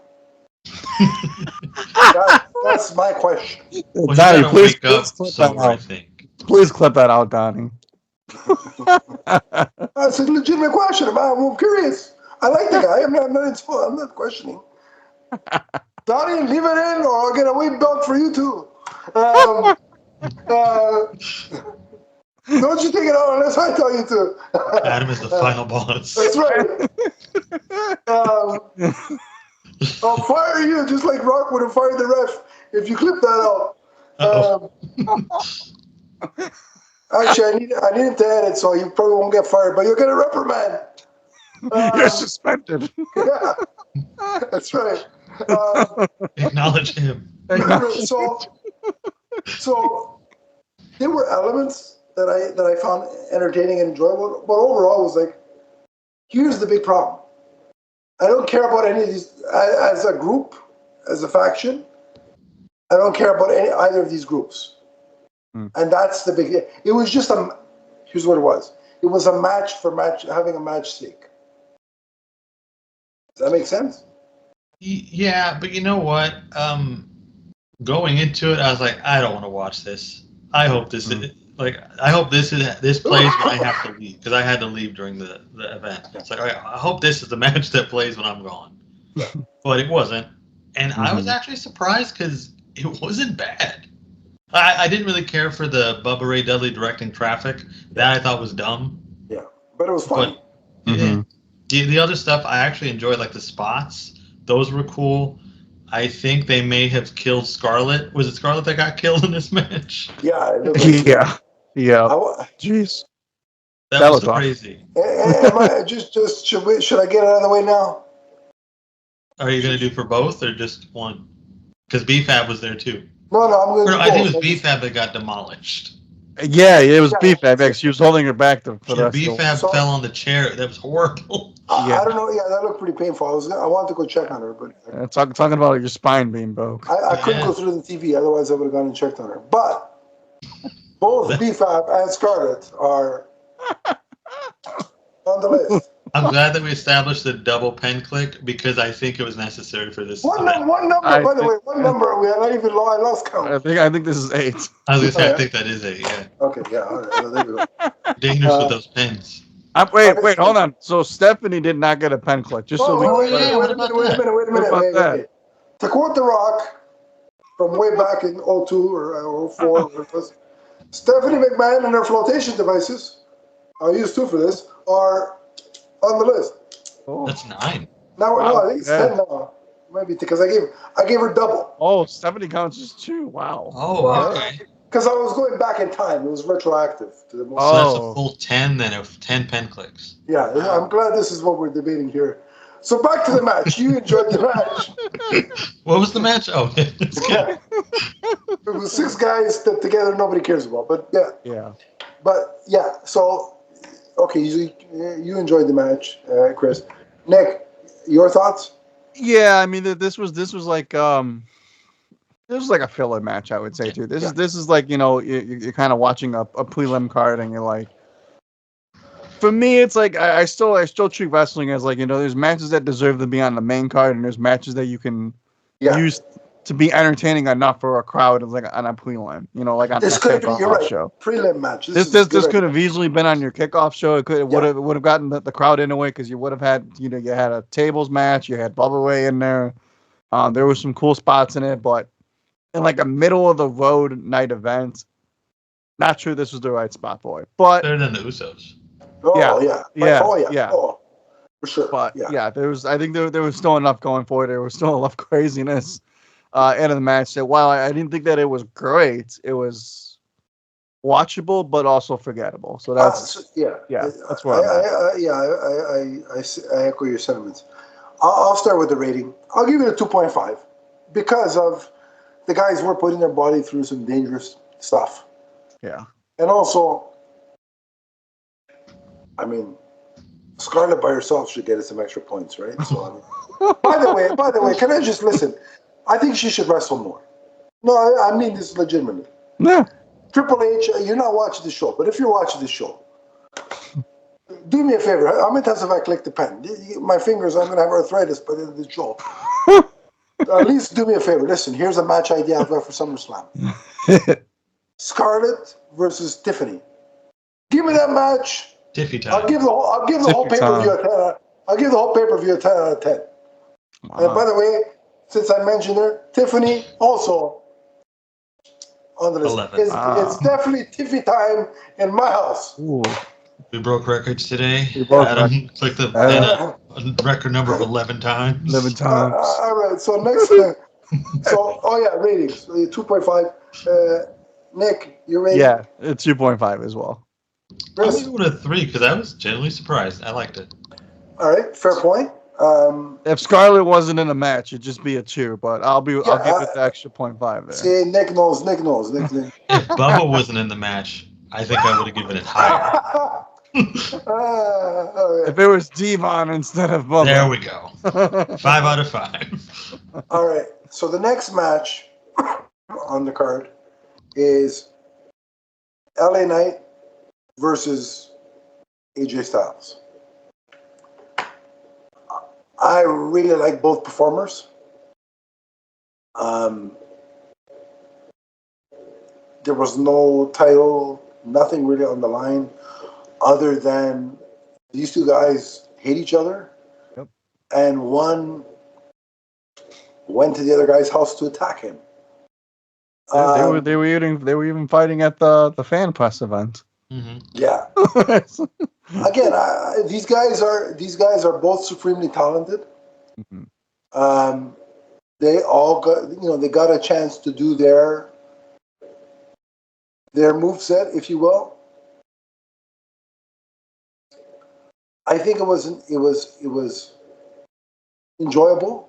That's my question.
Well,
Donnie,
please clip that out. I think.
Please clip that out, Donnie.
That's a legitimate question. I'm curious. I like the guy. I'm not questioning. Donnie, leave it in, or I'll get a weight belt for you too. Don't you take it out unless I tell you to.
Adam is the final boss.
That's right. I'll fire you just like Rock would have fired the ref if you clip that out. Actually, I need him to edit, so you probably won't get fired, but you'll get a reprimand.
You're suspended.
Yeah, that's right.
Acknowledge him.
So there were elements that I found entertaining and enjoyable, but overall it was like, here's the big problem. I don't care about any of these as a group, as a faction. I don't care about either of these groups. And that's the big. It was just here's what it was. It was a match for having a match sake. Does that make sense?
Yeah, but you know what? Going into it, I was like, I don't want to watch this. I hope this is this plays when I have to leave, because I had to leave during the event. It's like, I hope this is the match that plays when I'm gone. But it wasn't, and I was actually surprised because it wasn't bad. I didn't really care for the Bubba Ray Dudley directing traffic. That I thought was dumb.
Yeah, but it was fun.
But the other stuff I actually enjoyed, like the spots. Those were cool. I think they may have killed Scarlett. Was it Scarlett that got killed in this match?
Yeah.
Yeah. Jeez.
That was crazy.
Should I get it out of the way now?
Are you going to do for both or just one? Because BFAB was there too.
No, I'm going to.
I think it was BFAB that got demolished.
Yeah, it was BFAB. She was holding her back for that.
BFAB fell on the chair. That was horrible.
I don't know. Yeah, that looked pretty painful. I wanted to go check on her, but
talking about your spine being broke.
I couldn't go through the TV. Otherwise, I would have gone and checked on her. But both BFAB and Scarlett are on the list.
I'm glad that we established the double pen click because I think it was necessary for this.
One
event.
number, by the way, one number. We are not even I lost count.
I think this is 8.
I was gonna say,
Oh,
I think that is it. Yeah,
Okay, yeah, all right. Well, there we go.
dangerous with those pens.
Wait, hold on. So Stephanie did not get a pen click. Just so we.
Oh,
wait,
yeah, what
a
about
minute,
that?
wait a
What
minute.
about that?
Wait. To quote The Rock from way back in 02 or 04, whatever it was, Stephanie McMahon and her flotation devices, I'll use 2 for this, are on the list.
Oh,
That's 9.
Now,
Wow,
no, I think it's
yeah.
10 now. Maybe because I gave her double.
oh, Stephanie counts as 2. Wow.
Oh, okay.
Because I was going back in time. It was retroactive to the most.
So that's
Oh.
a full 10 then of 10 pen clicks.
Yeah, I'm glad this is what we're debating here. So back to the match. You enjoyed the match.
What was the match? Oh, it's good.
It was 6 guys that together nobody cares about. But yeah.
Yeah.
But yeah, so okay, you enjoyed the match, Chris. Nick, your thoughts?
Yeah, I mean this was like this was like a filler match, I would say too. This is like, you know, you're kind of watching a prelim card and you're like, for me it's like I still treat wrestling as like, you know, there's matches that deserve to be on the main card and there's matches that you can use to be entertaining enough for a crowd, like on a prelim, you know, like on
This
a
could have been,
kickoff
you're right,
show.
prelim match.
This could have easily been on your kickoff show. It would have gotten the crowd in a way because you would have had, you know, you had a tables match, you had Bubba Ray in there. There was some cool spots in it, but in like a middle of the road night event, not sure this was the right spot for it. But
Better than the Usos.
Oh yeah.
Oh,
for sure.
But I think there was still enough going for it. There was still enough craziness end of the match that while I didn't think that it was great, it was watchable but also forgettable. So that's that's where
I echo your sentiments. I'll start with the rating. I'll give it a 2.5 because of the guys were putting their body through some dangerous stuff.
Yeah.
And also, I mean, Scarlett by herself should get us some extra points, right? So, I mean, by the way, can I just listen? I think she should wrestle more. No, I mean this legitimately.
Yeah.
Triple H, you're not watching the show, but if you're watching the show, do me a favor. How many times have I clicked the pen? My fingers, I'm going to have arthritis by the end of the show. At least do me a favor. Listen, here's a match idea I've got for SummerSlam. Scarlett versus Tiffany. Give me that match.
Tiffy time.
I'll give the whole pay-per-view a 10. I'll give the whole pay-per-view a 10 out of 10. Wow. And by the way, since I mentioned her, Tiffany also on the list.
11.
It's definitely Tiffy time in my house.
Ooh.
We broke records today.
Adam
clicked the record number of 11 times.
11 times.
All right. So next, ratings 2.5. Nick, your rating?
Yeah, it's 2.5 as well.
I'm going to go with a 3 because I was genuinely surprised. I liked it.
All right, fair point.
If Scarlett wasn't in a match, it'd just be a 2. But I'll give it the extra 0.5 there.
See, Nick knows.
If Bubba wasn't in the match, I think I would have given it higher.
Right.
If it was Devon instead of Bubba.
There we go. 5 out of 5.
All right. So the next match on the card is LA Knight versus AJ Styles. I really like both performers. There was no title, nothing really on the line, other than these two guys hate each other, and one went to the other guy's house to attack him.
They were even fighting at the fan press event.
Mm-hmm.
Yeah. Again, these guys are both supremely talented.
Mm-hmm.
They all got they got a chance to do their moveset, if you will. I think it was enjoyable,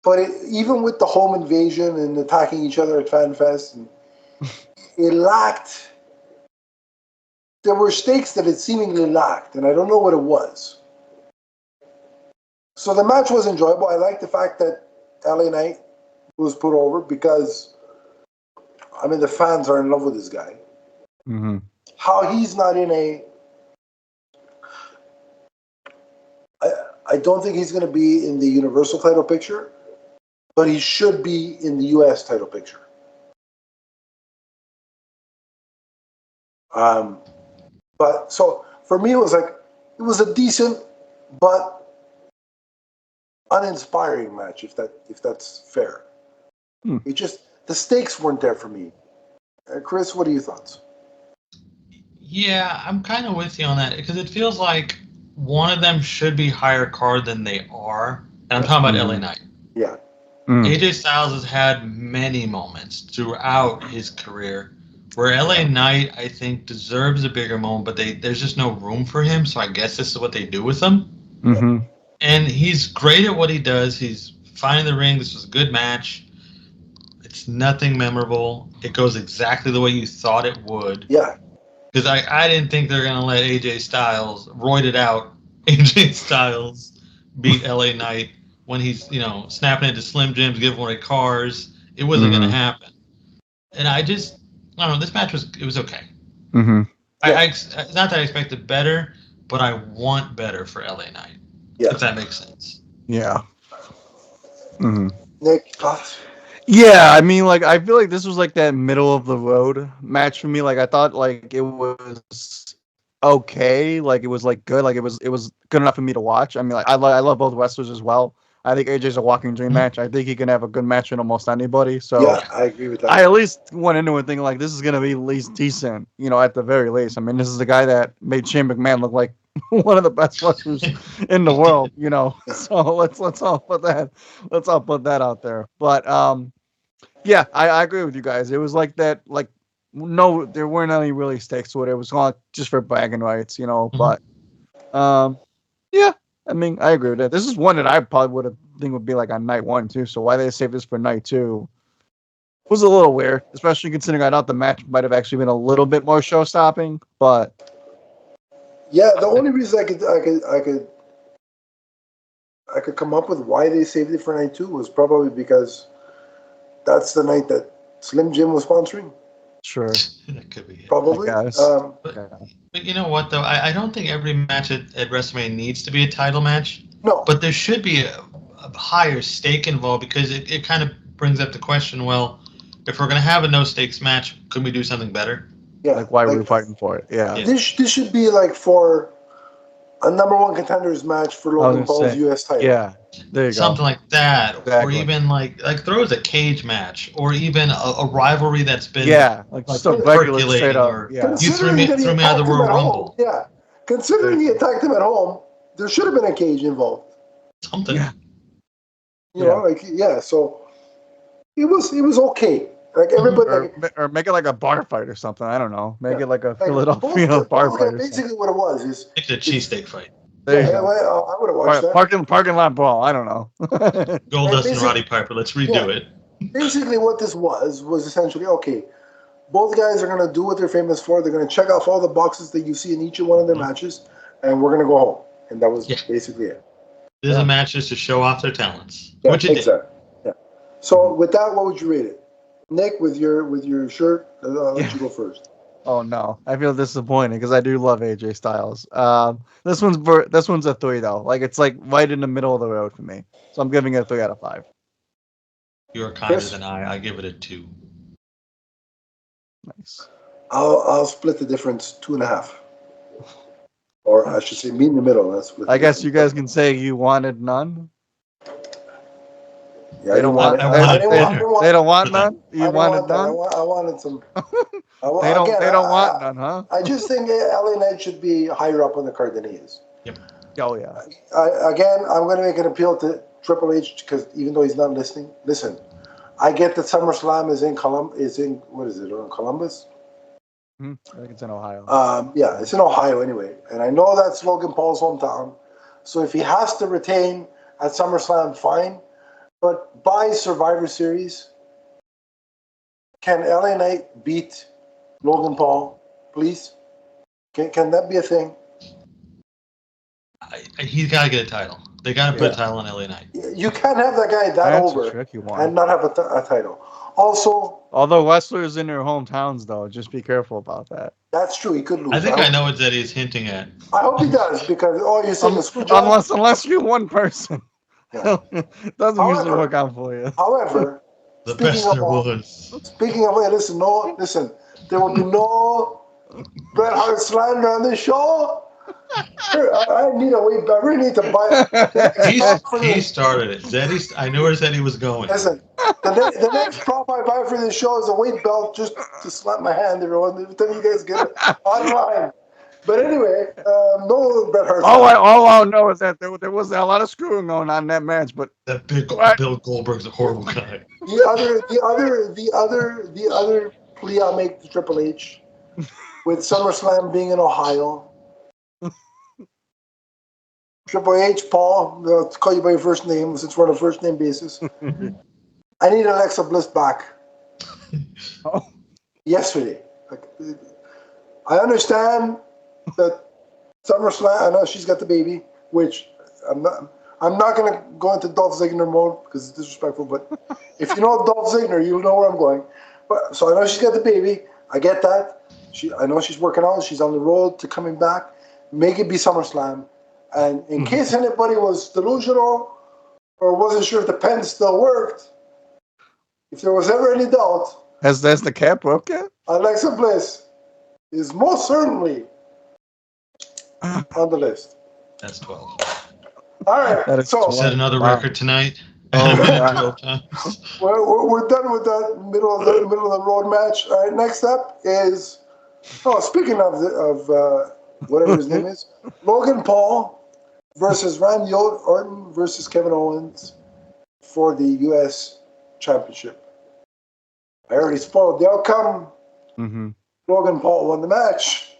but even with the home invasion and attacking each other at FanFest, it lacked. There were stakes that it seemingly lacked, and I don't know what it was. So the match was enjoyable. I like the fact that LA Knight was put over because, I mean, the fans are in love with this guy.
Mm-hmm.
How he's not in I don't think he's going to be in the Universal title picture, but he should be in the U.S. title picture. But so for me, it was a decent but uninspiring match, if that's fair. It just, the stakes weren't there for me. Chris, what are your thoughts?
Yeah, I'm kind of with you on that because it feels like one of them should be higher card than they are. And I'm talking about LA Knight.
Yeah.
AJ Styles has had many moments throughout his career where LA Knight, I think, deserves a bigger moment, but there's just no room for him. So I guess this is what they do with him.
Mm-hmm.
And he's great at what he does. He's fine in the ring. This was a good match. It's nothing memorable. It goes exactly the way you thought it would.
Yeah.
Because I didn't think they're going to let AJ Styles, roided out AJ Styles, beat LA Knight when he's, snapping into Slim Jims, giving away cars. It wasn't going to happen. And I don't know, this match was okay.
Mm-hmm.
It's not that I expected better, but I want better for LA Knight.
Yeah.
If that makes sense.
Yeah. Mm-hmm.
Nick, thoughts?
Yeah, I mean, like, I feel like this was like that middle of the road match for me. Like, I thought like it was okay, like it was like good, like it was good enough for me to watch. I mean, like, I love both wrestlers as well. I think AJ's a walking dream match. I think he can have a good match with almost anybody. So
Yeah, I agree with that.
I at least went into it thinking like this is gonna be at least decent, at the very least. I mean, this is the guy that made Shane McMahon look like one of the best wrestlers in the world, So let's all put that out there. But yeah, I agree with you guys. It was like that, like no, there weren't any really stakes to it. It was all just for bragging rights, But yeah, I mean, I agree with that. This is one that I probably would have think would be like on night 1 too. So why they save this for night 2 was a little weird, especially considering I thought the match might have actually been a little bit more show stopping. But
yeah, the only reason I could come up with why they saved it for night 2 was probably because that's the night that Slim Jim was sponsoring.
Sure,
that could be it.
Probably.
But you know what, though? I don't think every match at WrestleMania needs to be a title match.
No.
But there should be a higher stake involved because it kind of brings up the question, well, if we're going to have a no-stakes match, couldn't we do something better?
Yeah.
Like, why were we fighting for it? Yeah.
This should be like for a number 1 contenders match for Logan Paul's U.S. title.
Yeah. There you
Something
go.
like that.
Exactly.
Or even like throw as a cage match. Or even a rivalry that's been
like just a regular straight up.
Or
Yeah.
you threw me out of the Royal Rumble.
Yeah. Considering he attacked him at home, there should have been a cage involved.
Something.
Yeah.
So it was okay. Like everybody,
or make it like a bar fight or something. I don't know. Make it like a Philadelphia bar fight.
Basically, what it was is
it's a cheesesteak fight.
There you
go. I would have watched that.
Parking lot brawl. I don't know.
Goldust and Roddy Piper. Let's redo it.
Basically, what this was essentially okay. Both guys are going to do what they're famous for. They're going to check off all the boxes that you see in each one of their matches, and we're going to go home. And that was basically it.
This is a match just to show off their talents.
Yeah,
which it
exactly. Yeah. So with that, what would you rate it? Nick, with your shirt, I'll let you go first.
Oh no, I feel disappointed because I do love AJ Styles. This one's a 3 though. Like it's like right in the middle of the road for me. So I'm giving it a 3 out of 5.
You're kinder than I. I give it a 2.
Nice.
I'll split the difference 2.5. Or I should say, meet in the middle.
I guess you guys can say you wanted none.
Yeah,
they don't want. They don't want none. You wanted none.
I wanted some.
They don't want none, huh?
I just think LA Knight should be higher up on the card than he is.
Yep.
Oh yeah.
Again, I'm going to make an appeal to Triple H because even though he's not listening, listen. I get that SummerSlam is in what is it? Columbus.
I think it's in Ohio.
Yeah, it's in Ohio anyway, and I know that's Logan Paul's hometown. So if he has to retain at SummerSlam, fine. But by Survivor Series, can LA Knight beat Logan Paul, please? Can that be a thing?
He's got to get a title. They got to put a title on LA Knight.
You can't have that guy that
That's
over
a tricky one.
and not have a title. Also,
Although wrestlers in their hometowns, though, just be careful about that.
that's true. He could lose.
I think I know what Eddie's hinting at.
I hope he does because you're saying a screw job.
Unless you're one person, doesn't usually work out for you.
However,
The best there was.
Speaking of, listen. There will be no Bret Hart slander on this show. I need a Wayback. I really need to buy it.
He started it. I knew where Zeddy was going.
Listen, the next prop I buy for this show is a weight belt just to slap my hand every time you guys get it online. But anyway, no Bret Hart.
All I know is that there was a lot of screwing going on in that match, but
that big Bill Goldberg's a horrible guy.
The other plea I'll make to Triple H, with SummerSlam being in Ohio. Triple H, Paul, I'll call you by your first name since we're on a first name basis. I need Alexa Bliss back. Yesterday. I understand that SummerSlam, I know she's got the baby, which I'm not going to go into Dolph Ziggler mode because it's disrespectful, but if you know Dolph Ziggler, you'll know where I'm going. But so I know she's got the baby. I get that. I know she's working out. She's on the road to coming back. Make it be SummerSlam. And in case anybody was delusional or wasn't sure if the pen still worked, if there was ever any doubt,
has the cap broke yet?
Alexa Bliss is most certainly on the list.
That's 12.
All right.
So set another record tonight.
We're done with that middle of the road match. All right. Next up is speaking of whatever his name is, Logan Paul versus Randy Orton versus Kevin Owens for the U.S. Championship. I already spoiled the outcome.
Mm-hmm.
Logan Paul won the match.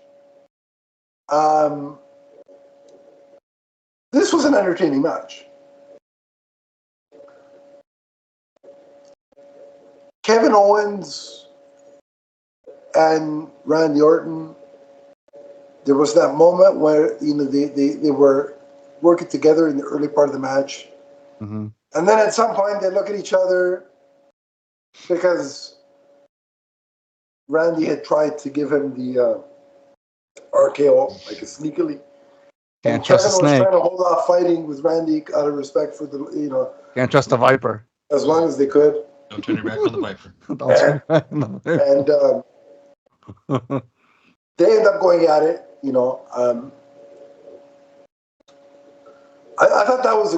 This was an entertaining match. Kevin Owens and Randy Orton, there was that moment where they were working together in the early part of the match.
Mm-hmm.
And then at some point they look at each other because Randy had tried to give him the RKO, like sneakily.
Can't trust a snake.
Was trying to hold off fighting with Randy out of respect for
Can't trust the Viper.
As long as they could.
Don't turn your back on the Viper.
And they end up going at it. I thought that was a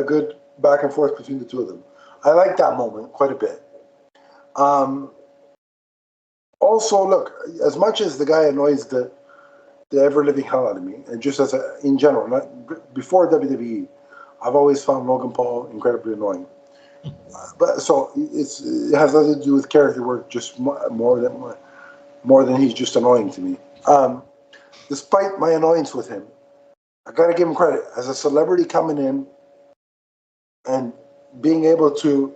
good back and forth between the two of them. I liked that moment quite a bit. Also, look, as much as the guy annoys the ever living hell out of me, and just in general, not before WWE, I've always found Logan Paul incredibly annoying. But so it has nothing to do with character work, just more than he's just annoying to me. Despite my annoyance with him, I got to give him credit as a celebrity coming in and being able to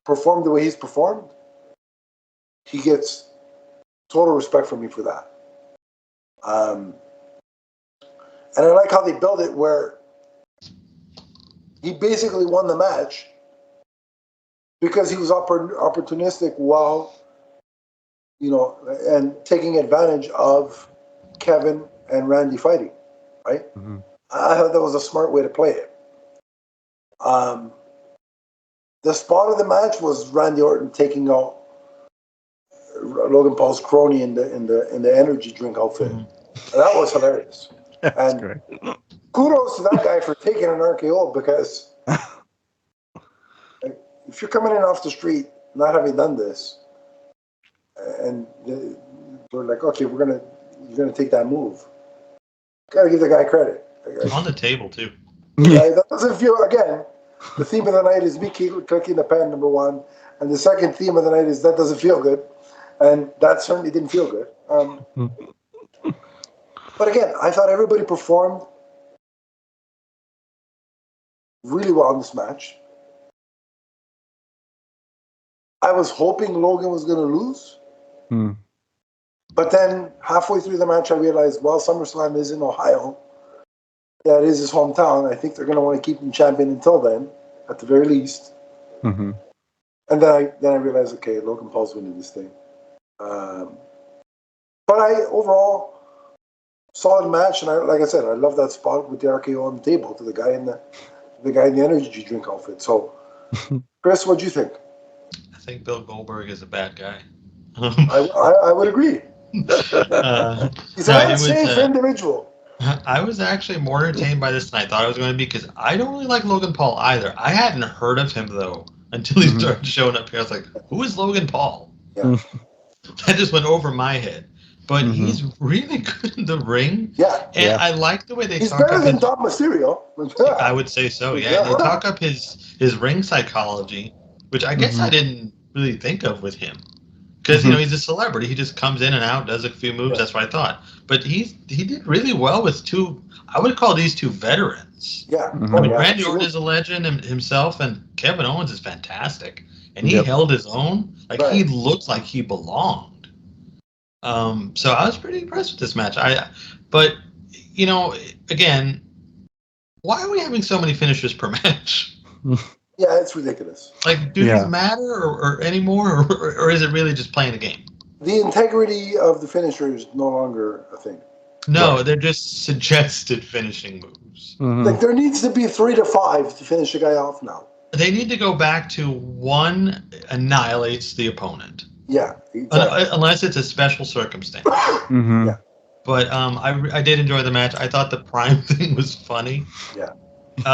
perform the way he's performed. He gets total respect from me for that. And I like how they build it where he basically won the match because he was opportunistic while, and taking advantage of Kevin and Randy fighting, right? Mm-hmm. I thought that was a smart way to play it. The spot of the match was Randy Orton taking out Logan Paul's crony in the energy drink outfit. Mm-hmm. That was hilarious.
That's great.
Kudos to that guy for taking an RKO because if you're coming in off the street not having done this, and we're like, okay, you're gonna take that move. Gotta give the guy credit.
On the table too.
Yeah, that doesn't feel again. The theme of the night is me clicking the pen, number one, and the second theme of the night is that doesn't feel good, and that certainly didn't feel good. But again, I thought everybody performed really well in this match. I was hoping Logan was going to lose. But then halfway through the match, I realized, well, SummerSlam is in Ohio. Yeah, it is his hometown. I think they're going to want to keep him champion until then, at the very least.
Mm-hmm.
And then I realized, okay, Logan Paul's winning this thing. But overall solid match, and like I said, I love that spot with the RKO on the table to the guy in the energy drink outfit. So, Chris, what do you think?
I think Bill Goldberg is a bad guy.
I would agree. He's
No,
an
it was.
unsafe individual.
I was actually more entertained by this than I thought I was going to be because I don't really like Logan Paul either. I hadn't heard of him though until he started showing up here. I was like, "Who is Logan Paul?"
Yeah.
That just went over my head. But he's really good in the ring.
Yeah.
And I like the way they
He's
talk
better
up
than
his,
Dom Mysterio.
I would say so, yeah. And they talk up his ring psychology, which I guess I didn't really think of with him. Because he's a celebrity. He just comes in and out, does a few moves. That's what I thought. But he did really well with two. I would call these two veterans.
Yeah.
Mm-hmm.
I mean, Randy Orton is a legend himself, and Kevin Owens is fantastic. And he held his own. Like he looked like he belonged. So I was pretty impressed with this match. But again, why are we having so many finishes per match?
Yeah, it's ridiculous.
Like, do these matter or anymore, or is it really just playing the game?
The integrity of the finisher is no longer a thing.
No, they're just suggested finishing moves.
Mm-hmm.
Like there needs to be 3 to 5 to finish a guy off now.
They need to go back to one annihilates the opponent.
Yeah, exactly.
Unless it's a special circumstance.
Mm-hmm.
Yeah.
But I did enjoy the match. I thought the Prime thing was funny.
Yeah.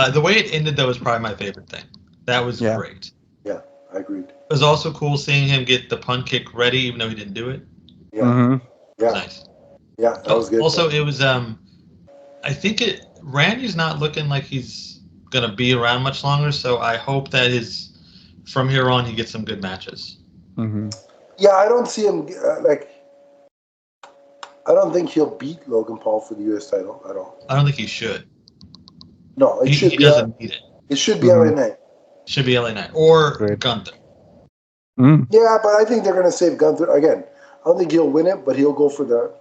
The way it ended, though, was probably my favorite thing. That was great.
Yeah, I agreed.
It was also cool seeing him get the punt kick ready, even though he didn't do it.
Yeah.
Mm-hmm.
Yeah.
Nice.
Yeah, that was good.
Also, it was I think Randy's not looking like he's gonna be around much longer, so I hope that from here on he gets some good matches.
Mm-hmm.
Yeah, I don't see him I don't think he'll beat Logan Paul for the U.S. title at all.
I don't think he should.
No,
He doesn't need it.
It should be LA Knight.
Should be LA Knight or Gunther.
Mm-hmm.
Yeah, but I think they're going to save Gunther again. I don't think he'll win it, but he'll go for the.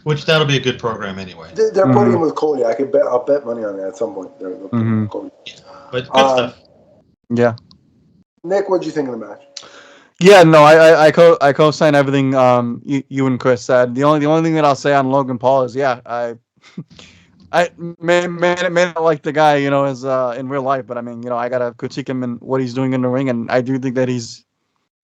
Which that'll be a good program anyway.
They're putting him with Cody. I'll bet money on that at some point. They'll put him with Cody.
Yeah, but good stuff.
Yeah. Nick, what did you think of the match?
Yeah, no, I co-sign everything you and Chris said. The only thing that I'll say on Logan Paul is I may not like the guy, as in real life, but I mean, I gotta critique him and what he's doing in the ring, and I do think that he's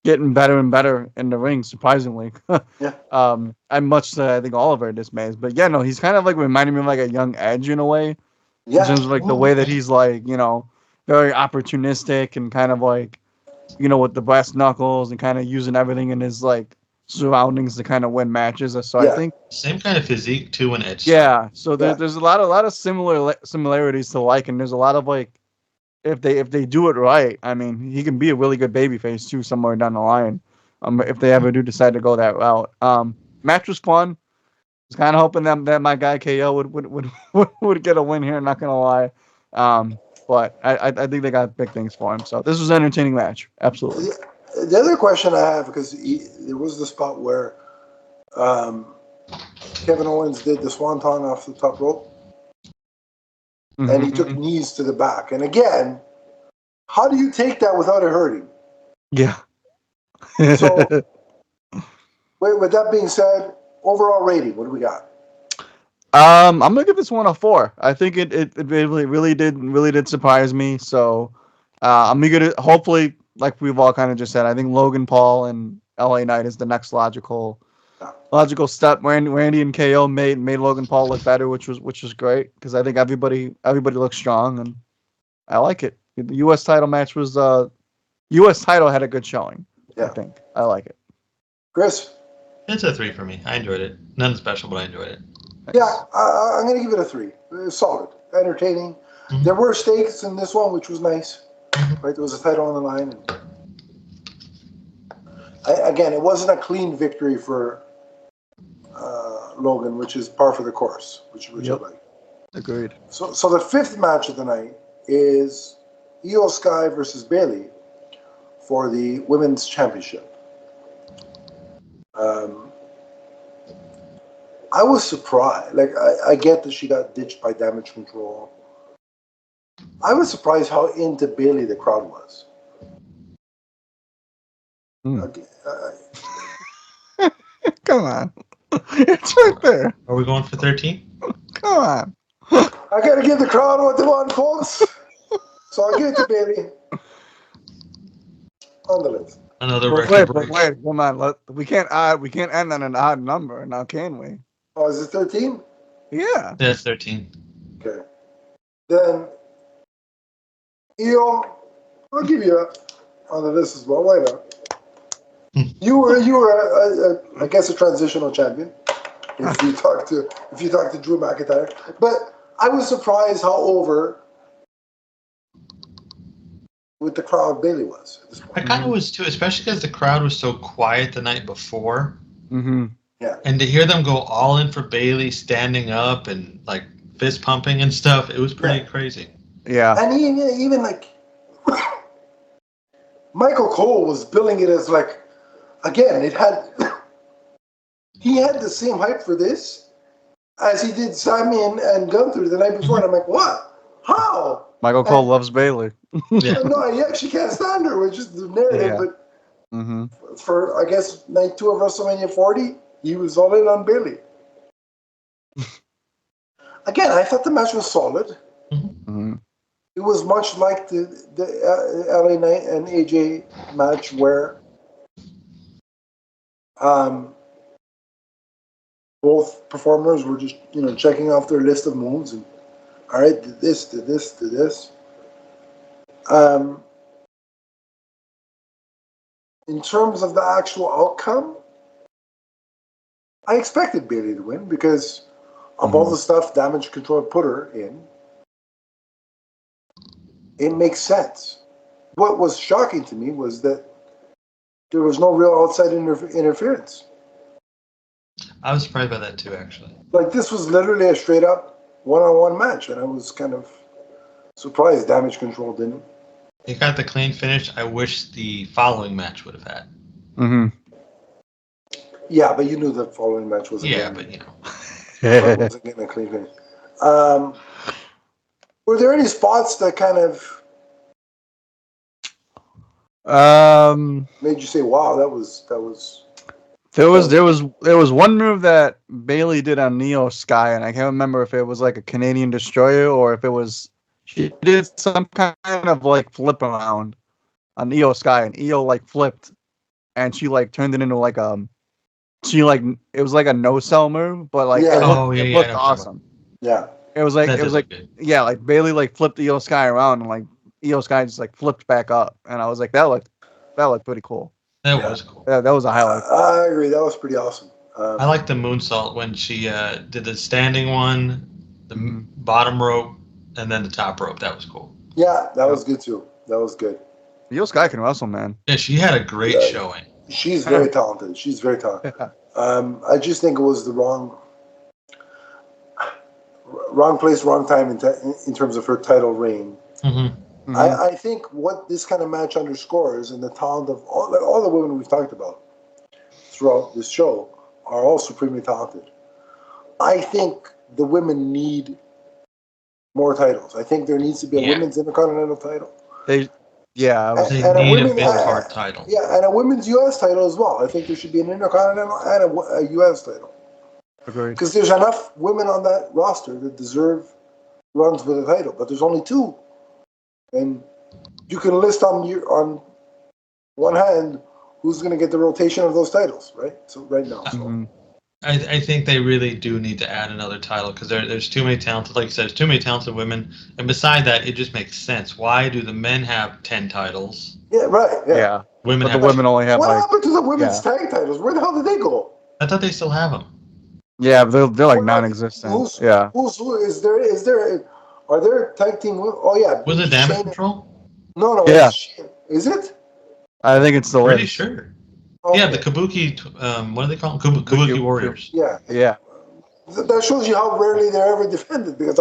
getting better and better in the ring, surprisingly.
Yeah.
I'm much I think all of our dismays, but yeah, no, he's kind of like reminding me of like a young Edge in a way.
Yeah.
In terms of like the way that he's like, very opportunistic and kind of like, with the brass knuckles and kind of using everything in his like surroundings to kind of win matches. So I think
same kind of physique too in Edge.
Yeah, so there's a lot of similarities to like, and there's a lot of like, if they do it right, I mean, he can be a really good babyface too somewhere down the line, if they ever do decide to go that route. Match was fun. I was kind of hoping that my guy KO would get a win here. Not gonna lie, but I think they got big things for him. So this was an entertaining match, absolutely.
The other question I have, because there was the spot where Kevin Owens did the swanton off the top rope, and he took knees to the back. And again, how do you take that without it hurting?
Yeah.
So, with that being said, overall rating, what do we got?
I'm gonna give this one a 4. I think it really did surprise me. So I'm gonna hopefully, like we've all kind of just said, I think Logan Paul and LA Knight is the next logical step. Randy and KO made Logan Paul look better, which was great because I think everybody looks strong and I like it. The U.S. title match was U.S. title had a good showing.
Yeah.
I think I like it.
Chris?
It's a 3 for me. I enjoyed it. Nothing special, but I enjoyed it.
Nice. Yeah, I'm going to give it a 3. Solid, entertaining. Mm-hmm. There were stakes in this one, which was nice. Right, there was a title on the line. Again, it wasn't a clean victory for Logan, which is par for the course, which I like.
Agreed.
So the 5th match of the night is Io Sky versus Bayley for the Women's Championship. I was surprised. Like, I get that she got ditched by Damage Control. I was surprised how into Bailey the crowd was. Okay,
Come on. It's right there.
Are we going for 13?
Come on.
I gotta give the crowd what they want, folks. So I'll give it to Bailey. On the list.
Another
But
record
wait,
break.
come on. We can't end on an odd number now, can we?
Oh, is it 13?
Yeah.
That's 13.
Okay. Then, Io, I'll give you on the list as well. Why not? You were I guess a transitional champion. If you talk to Drew McIntyre, but I was surprised how over with the crowd Bailey was at this point.
I kind of was too, especially because the crowd was so quiet the night before.
Mm-hmm.
Yeah.
And to hear them go all in for Bailey, standing up and like fist pumping and stuff, it was pretty crazy.
Yeah.
And even like Michael Cole was billing it as like, again, he had the same hype for this as he did Sami and Gunther the night before. And I'm like, what? How?
Michael Cole loves Bailey.
Yeah.
No, he actually can't stand her, which is the narrative.
Yeah.
But
Mm-hmm.
for, I guess, night 2 of WrestleMania 40, he was all in on Bailey. Again, I thought the match was solid.
Mm-hmm.
It was much like the LA Knight and AJ match where both performers were just, checking off their list of moves and, all right, did this, did this, did this. In terms of the actual outcome, I expected Bailey to win because of all the stuff Damage Control put her in. It makes sense. What was shocking to me was that there was no real outside interference.
I was surprised by that too, actually.
Like, this was literally a straight up one-on-one match, and I was kind of surprised Damage Control didn't.
It got the clean finish I wish the following match would have had.
Mm-hmm.
Yeah, but you knew the following match wasn't
But
wasn't getting a clean finish. Were there any spots that kind of made you say, "Wow, that was"? There
was one move that Bailey did on Neo Sky, and I can't remember if it was like a Canadian Destroyer or if it was she did some kind of like flip around on Neo Sky, and Io like flipped, and she like turned it into like it was like a no sell move, but like it looked awesome.
Yeah,
it was like Bailey like flipped Io Sky around, and like Io Sky just like flipped back up, and I was like that looked pretty cool.
That was cool.
Yeah, that was a highlight.
I agree. That was pretty awesome.
I like the moonsault when she did the standing one, the bottom rope, and then the top rope. That was cool.
Yeah, that was good too. That was good.
Io Sky can wrestle, man.
Yeah, she had a great showing.
She's very talented. She's very talented. I just think it was the wrong place, wrong time in terms of her title reign.
Mm-hmm.
I think what this kind of match underscores, and the talent of all the women we've talked about throughout this show are all supremely talented. I think the women need more titles. I think there needs to be a women's Intercontinental title.
They need a mid-card title.
Yeah, and a women's U.S. title as well. I think there should be an Intercontinental and a U.S. title.
Agreed.
Because there's enough women on that roster that deserve runs with a title, but there's only 2. And you can list on one hand who's going to get the rotation of those titles, right? So right now. So.
I think they really do need to add another title because there's too many talented, like you said, there's too many talented women. And beside that, it just makes sense. Why do the men have 10 titles?
Yeah, right. Yeah.
Women
but the women only have
what happened to the women's tag titles? Where the hell did they go?
I thought they still have them.
Yeah, they're like non-existent.
Who is there? Are there tag team? Oh yeah.
Was it Damage Control?
No.
Yeah.
Is it?
I think it's the
Pretty sure.
Okay.
Yeah, the Kabuki. What do they call them? Kabuki Warriors.
Yeah.
Yeah.
That shows you how rarely they're ever defended. Because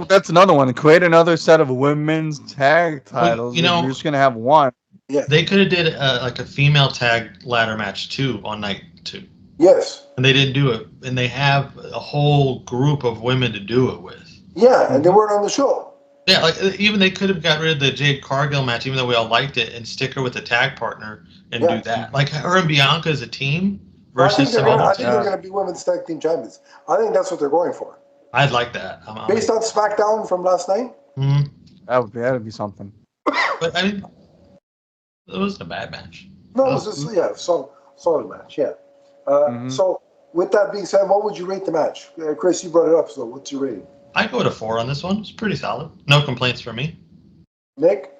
that's another one. Create another set of women's tag titles. You're just gonna have one.
Yeah.
They could have did like a female tag ladder match too on night 2.
Yes.
And they didn't do it. And they have a whole group of women to do it with.
Yeah, and they weren't on the show.
Yeah, like even they could have got rid of the Jade Cargill match, even though we all liked it, and stick her with a tag partner and do that. Like her and Bianca as a team versus some other team.
they're gonna be women's tag team champions. I think that's what they're going for.
I'd like that.
Based on SmackDown from last night.
Mm-hmm.
That'd be something.
But I mean, it wasn't a bad match.
No, it was just solid match. Yeah. So with that being said, what would you rate the match? Chris, you brought it up. So what's your rating?
I go to 4 on this one. It's pretty solid. No complaints from me.
Nick?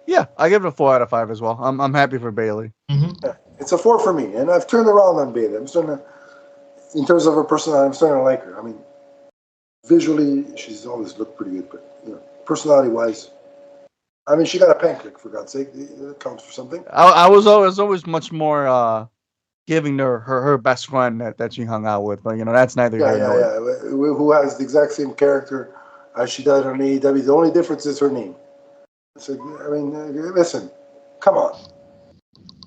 Yeah, I give it a 4 out of 5 as well. I'm happy for Bayley.
Mm-hmm.
Yeah, it's a 4 for me, and I've turned around on Bayley. I'm starting to, in terms of her personality, I'm starting to like her. I mean, visually, she's always looked pretty good, but personality-wise, I mean, she got a pancake for God's sake. It counts for something.
I was always much more giving her best friend that she hung out with, but that's neither here nor there.
Who has the exact same character as she does on AEW. The only difference is her name. So, I mean, listen, come on.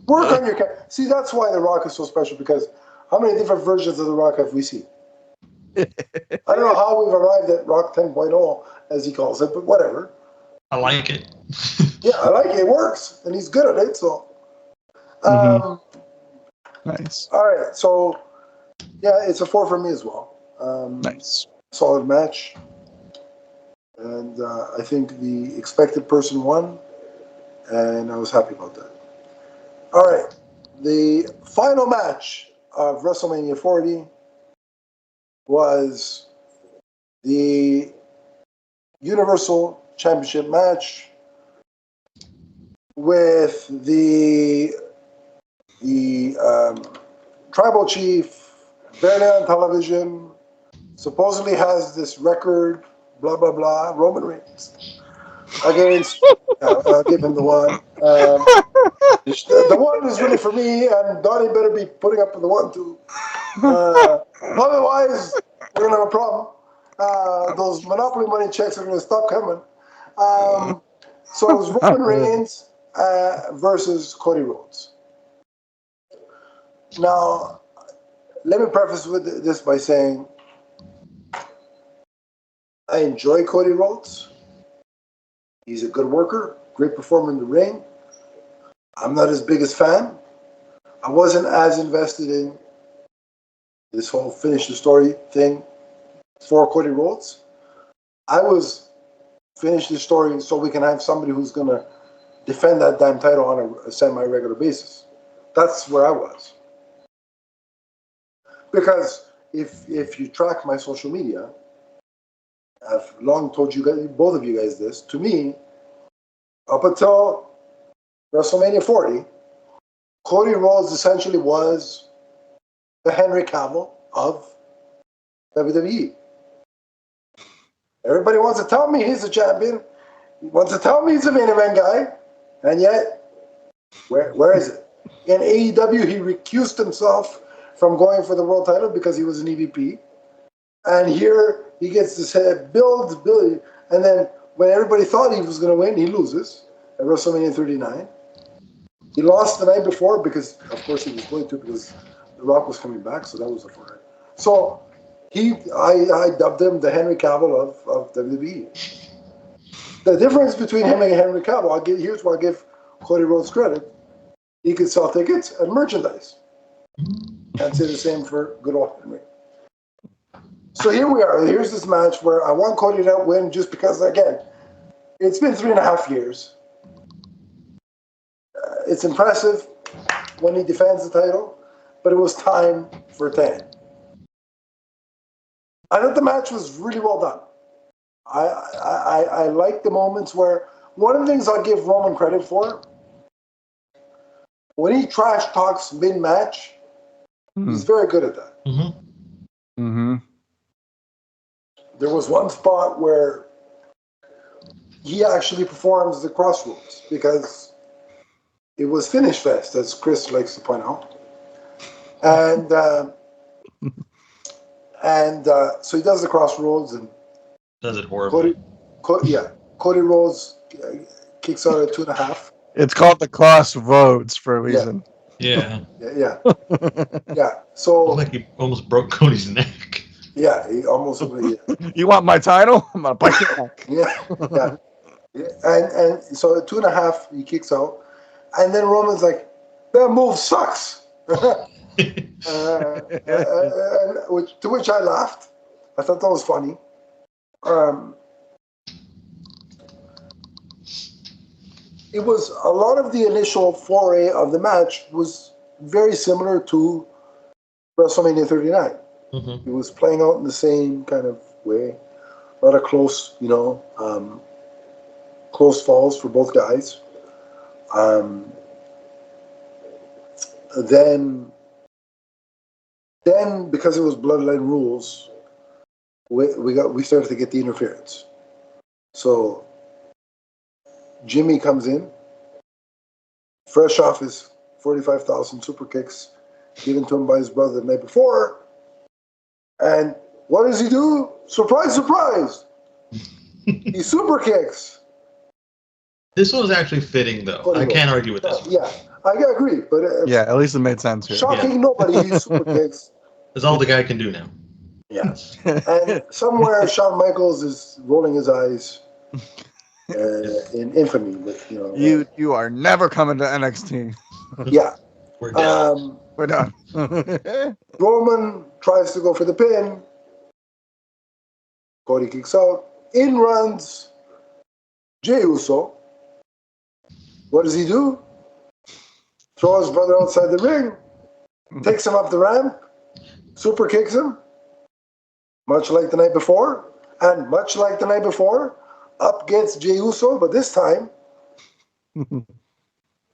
Work on your character. See, that's why The Rock is so special, because how many different versions of The Rock have we seen? I don't know how we've arrived at Rock 10.0, as he calls it, but whatever.
I like it.
Yeah, I like it. It works, and he's good at it, so.
Nice.
All right, so, yeah, it's a 4 for me as well.
Nice.
Solid match. And I think the expected person won, and I was happy about that. All right, the final match of WrestleMania 40 was the Universal Championship match with the tribal chief, barely on television, supposedly has this record, blah, blah, blah, Roman Reigns against, I'll give him the one. The one is really for me, and Donnie better be putting up with the one too. Otherwise, we're going to have a problem. Those Monopoly money checks are going to stop coming. So it was Roman Reigns versus Cody Rhodes. Now, let me preface with this by saying I enjoy Cody Rhodes. He's a good worker, great performer in the ring. I'm not his biggest fan. I wasn't as invested in this whole finish the story thing for Cody Rhodes. I was finish the story so we can have somebody who's going to defend that damn title on a semi-regular basis. That's where I was. Because if you track my social media, I've long told you guys, both of you guys this, to me, up until WrestleMania 40, Cody Rhodes essentially was the Henry Cavill of WWE. Everybody wants to tell me he's a champion. He wants to tell me he's a main event guy. And yet, where is it? In AEW, he recused himself from going for the world title because he was an EVP. And here, he gets this build, and then when everybody thought he was going to win, he loses at WrestleMania 39. He lost the night before because, of course, he was going to because The Rock was coming back, so that was a fire. So I dubbed him the Henry Cavill of WWE. The difference between him and Henry Cavill, here's where I give Cody Rhodes credit. He could sell tickets and merchandise. Can't say the same for good old Henry. So here we are. Here's this match where I want Cody to win just because, again, it's been 3.5 years. It's impressive when he defends the title, but it was time for 10. I thought the match was really well done. I like the moments where one of the things I'll give Roman credit for, when he trash talks mid-match, he's very good at that. There was one spot where he actually performs the crossroads because it was Finish Fest, as Chris likes to point out. And so he does the crossroads and
does it horribly.
Cody Rhodes kicks out at 2.5.
It's called the crossroads for a reason.
Yeah.
Yeah. So
Looked like he almost broke Cody's neck.
yeah, he almost
You want my title? I'm gonna bite your neck.
yeah. And so at 2.5 he kicks out, and then Roman's like, that move sucks. To which I laughed. I thought that was funny. It was a lot of the initial foray of the match was very similar to WrestleMania 39.
Mm-hmm.
It was playing out in the same kind of way. A lot of close, close falls for both guys. Then because it was bloodline rules, we started to get the interference. So Jimmy comes in, fresh off his 45,000 super kicks given to him by his brother the night before, and what does he do? Surprise, surprise! He super kicks.
This one was actually fitting, though. I can't argue with this one.
Yeah, I agree, but
Yeah, at least it made sense here.
shocking nobody. He super kicks.
That's all the guy can do now.
Yeah, and somewhere Shawn Michaels is rolling his eyes in infamy. With,
You are never coming to NXT.
Yeah.
We're done.
We're done.
Roman tries to go for the pin. Cody kicks out. In runs Jey Uso. What does he do? Throws his brother outside the ring. Takes him up the ramp. Super kicks him. Much like the night before. And much like the night before, up gets Jey Uso, but this time,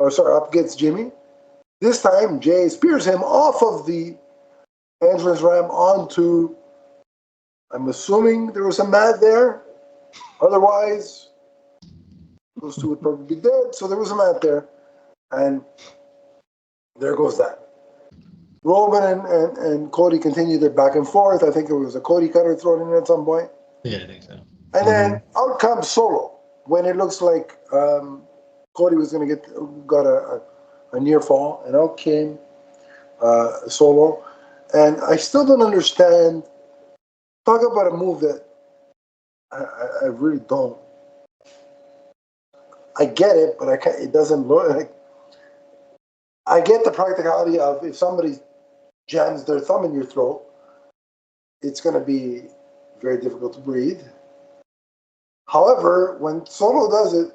up gets Jimmy. This time, Jay spears him off of the entrance ramp onto, I'm assuming there was a mat there. Otherwise, those two would probably be dead. So there was a mat there. And there goes that. Roman and Cody continue their back and forth. I think there was a Cody cutter thrown in at some point.
Yeah, I think so.
And then out comes Solo when it looks like Cody was going to got a near fall, and out came Solo. And I still don't understand. Talk about a move that I really don't. I get it, but I can't. It doesn't look like. I get the practicality of if somebody jams their thumb in your throat, it's going to be very difficult to breathe. However, when Solo does it,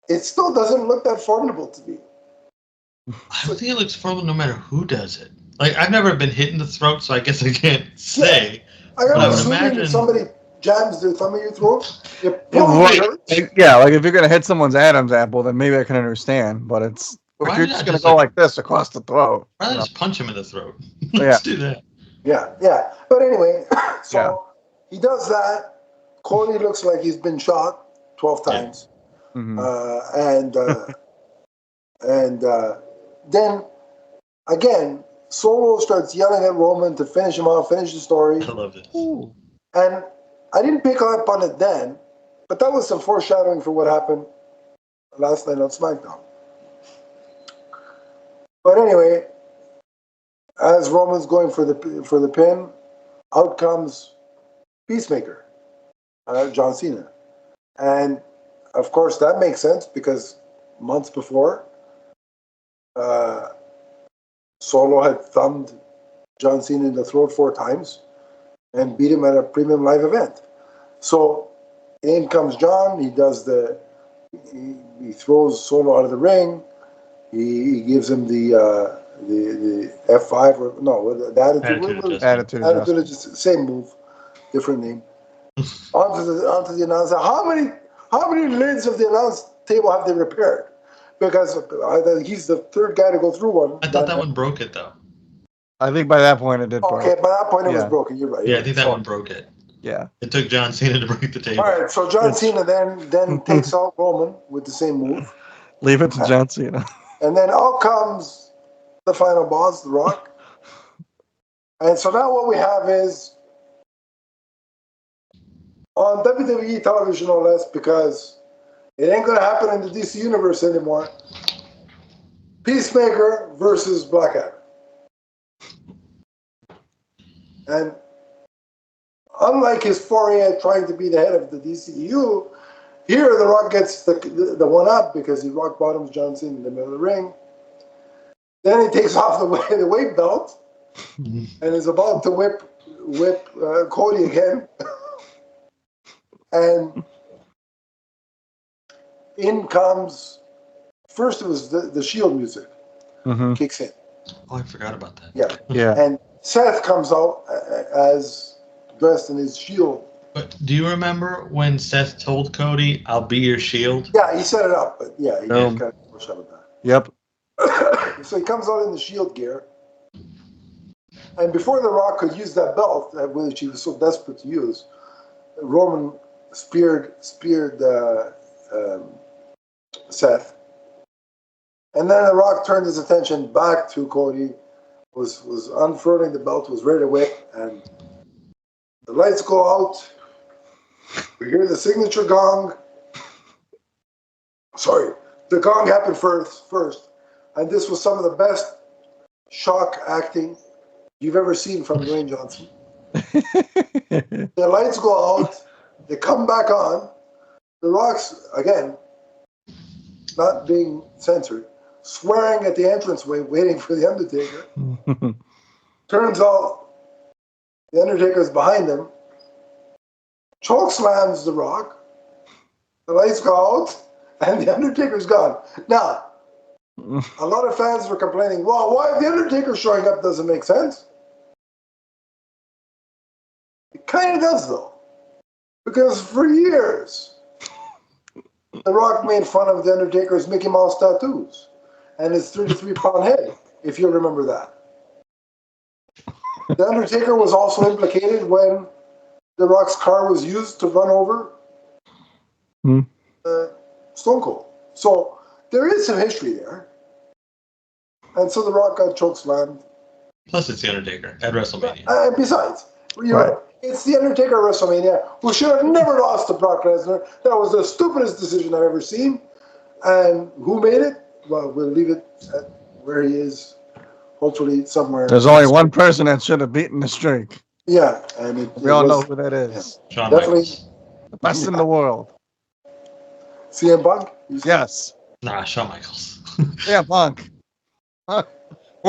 it still doesn't look that formidable to me.
I don't think it looks formidable no matter who does it. Like, I've never been hit in the throat, so I guess I can't say.
Yeah. I would imagine if somebody jams their thumb in your throat, it probably hurts.
Yeah, like if you're gonna hit someone's Adam's apple, then maybe I can understand. But it's if you're just gonna go like this across the throat.
Rather just punch him in the throat.
Let's
do that.
Yeah. But anyway, so he does that. Cody looks like he's been shot 12 times.
Yeah. Mm-hmm.
And then again, Solo starts yelling at Roman to finish him off, finish the story.
I love this.
Ooh. And I didn't pick up on it then, but that was some foreshadowing for what happened last night on SmackDown. But anyway, as Roman's going for the pin, out comes Peacemaker, John Cena. And of course that makes sense because months before, Solo had thumbed John Cena in the throat 4 times and beat him at a premium live event. So in comes John. He does he throws Solo out of the ring. He gives him the F5 or no, the attitude adjustment. Same move, different name. onto the announcer. How many lids of the announce table have they repaired? Because he's the third guy to go through one.
I thought that one broke it though.
I think by that point it did.
Okay, by that point it was broken. You're right.
Yeah, I think that one broke it.
Yeah.
It took John Cena to break the table.
All right, so John Cena then takes out Roman with the same move.
Leave it to John Cena.
And then out comes the final boss, The Rock. And so now what we have is on WWE television, no less, because it ain't going to happen in the DC universe anymore. Peacemaker versus Black Adam. And unlike his foray at trying to be the head of the DCU, here The Rock gets the one up because he rock bottoms Johnson in the middle of the ring. Then he takes off the weight belt and is about to whip Cody again. And in comes, first it was the Shield music kicks in.
Oh, I forgot about that.
Yeah. And Seth comes out as dressed in his Shield.
But do you remember when Seth told Cody, "I'll be your shield"?
Yeah, he set it up, but yeah, he just kind of pushed up with that.
Yep.
So he comes out in the Shield gear. And before The Rock could use that belt, which he was so desperate to use, Roman speared Seth. And then The Rock turned his attention back to Cody, was unfurling the belt, was ready to whip, and the lights go out. We hear the signature gong. Sorry, the gong happened first, and this was some of the best shock acting you've ever seen from Dwayne Johnson. The lights go out, they come back on. The Rock's, again, not being censored, swearing at the entranceway, waiting for the Undertaker. Turns out the Undertaker's behind him. Choke slams The Rock. The lights go out, and the Undertaker's gone. Now, a lot of fans were complaining, well, why the Undertaker showing up doesn't make sense. It kind of does, though. Because for years, The Rock made fun of the Undertaker's Mickey Mouse tattoos and his 33-pound head, if you remember that. The Undertaker was also implicated when The Rock's car was used to run over Stone Cold. So there is some history there. And so The Rock got chokeslammed.
Plus, it's the Undertaker at WrestleMania.
And besides, it's the Undertaker at WrestleMania, who should have never lost to Brock Lesnar. That was the stupidest decision I've ever seen. And who made it? Well, we'll leave it at where he is. Hopefully somewhere.
There's only one person that should have beaten the streak.
Yeah, and
we all know who that is.
Yeah.
Shawn
Definitely
Michaels.
The best in the world.
CM Punk?
Yes.
Nah, Shawn Michaels.
CM Punk.
Or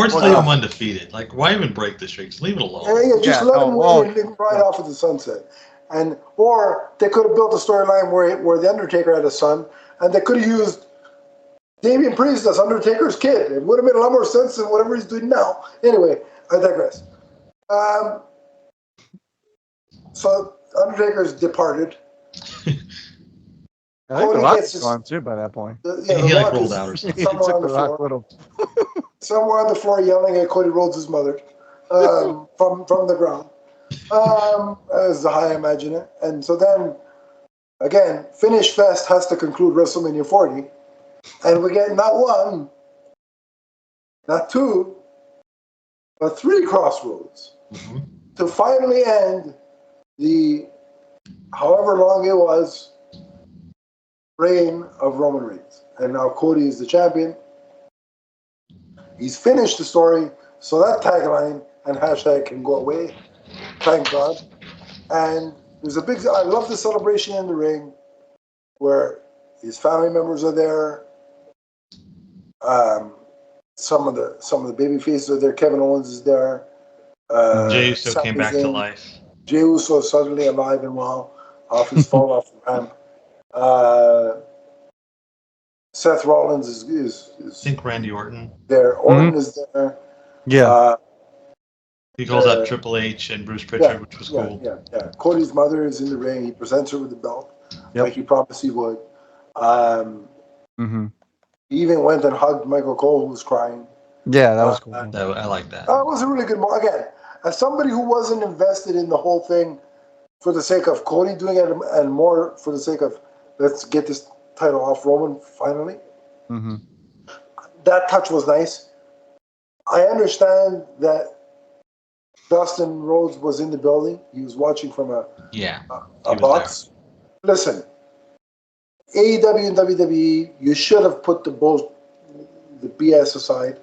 just leave him undefeated. Like, why even break the streak? Just leave it alone.
Just let him win and ride off at the sunset. Or they could have built a storyline where the Undertaker had a son, and they could have used Damian Priest as Undertaker's kid. It would have made a lot more sense than whatever he's doing now. Anyway, I digress. So Undertaker's departed.
I think The Rock's gone too by that point.
He like rolled out or something.
He took The Rock with him.
Somewhere on the floor yelling at Cody Rhodes' mother from the ground. As how I imagine it. And so then, again, Finish Fest has to conclude WrestleMania 40. And we get not one, not two, but three crossroads to finally end the, however long it was, reign of Roman Reigns. And now Cody is the champion. He's finished the story, so that tagline and hashtag can go away. Thank God. And there's a big, I love the celebration in the ring where his family members are there. Some of the baby faces are there. Kevin Owens is there.
Jey Uso came back to life.
Jey Uso is suddenly alive and well off his fall off the ramp. Seth Rollins is
I think Randy Orton.
There. Orton is there.
Yeah.
He calls out Triple H and Bruce Pritchard, which was cool.
Yeah. Cody's mother is in the ring. He presents her with the belt, like he promised he would. He even went and hugged Michael Cole, who was crying.
Yeah, that was cool.
I like that.
It was a really good moment. Again, as somebody who wasn't invested in the whole thing for the sake of Cody doing it and more for the sake of let's get this title off Roman finally. That touch was nice. I understand that Dustin Rhodes was in the building. He was watching from a box. There. Listen, AEW and WWE, you should have put the the BS aside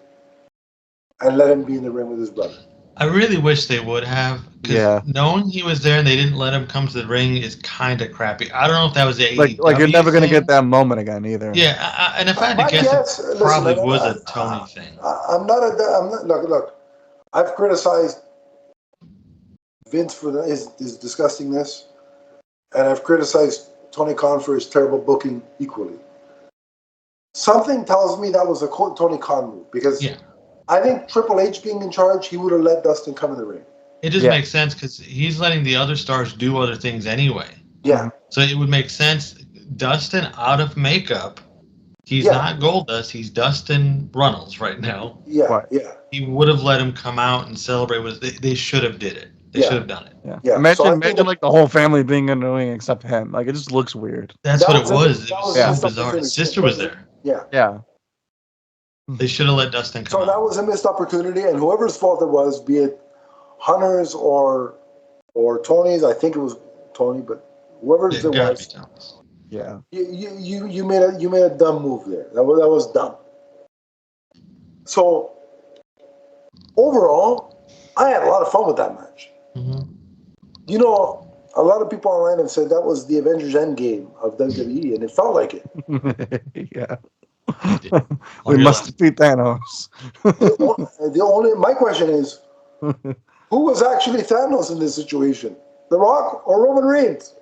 and let him be in the ring with his brother.
I really wish they would have, because knowing he was there and they didn't let him come to the ring is kind of crappy. I don't know if that was a
like you're never gonna get that moment again either.
Yeah, and if I had to guess, it probably was a Tony thing.
I'm not. Look. I've criticized Vince for his disgustingness, and I've criticized Tony Khan for his terrible booking equally. Something tells me that was a Tony Khan move, because I think Triple H being in charge, he would have let Dustin come in the ring.
It just makes sense because he's letting the other stars do other things anyway.
Yeah.
So it would make sense. Dustin out of makeup. He's not Goldust. He's Dustin Runnels right now.
Yeah.
He would have let him come out and celebrate. They should have did it. They should have done it.
Yeah. Imagine like the whole family being in the ring except him. Like it just looks weird.
That's what it was. It was so bizarre. His sister was there.
Yeah.
They should have let Dustin come
out. So that was a missed opportunity, and whoever's fault it was, be it Hunter's or Tony's, I think it was Tony, but whoever's it was.
Yeah.
You made a dumb move there. That was dumb. So overall, I had a lot of fun with that match.
Mm-hmm.
You know, a lot of people online have said that was the Avengers Endgame of WWE, and it felt like it.
Yeah. We must defeat Thanos.
My question is, who was actually Thanos in this situation? The Rock or Roman Reigns?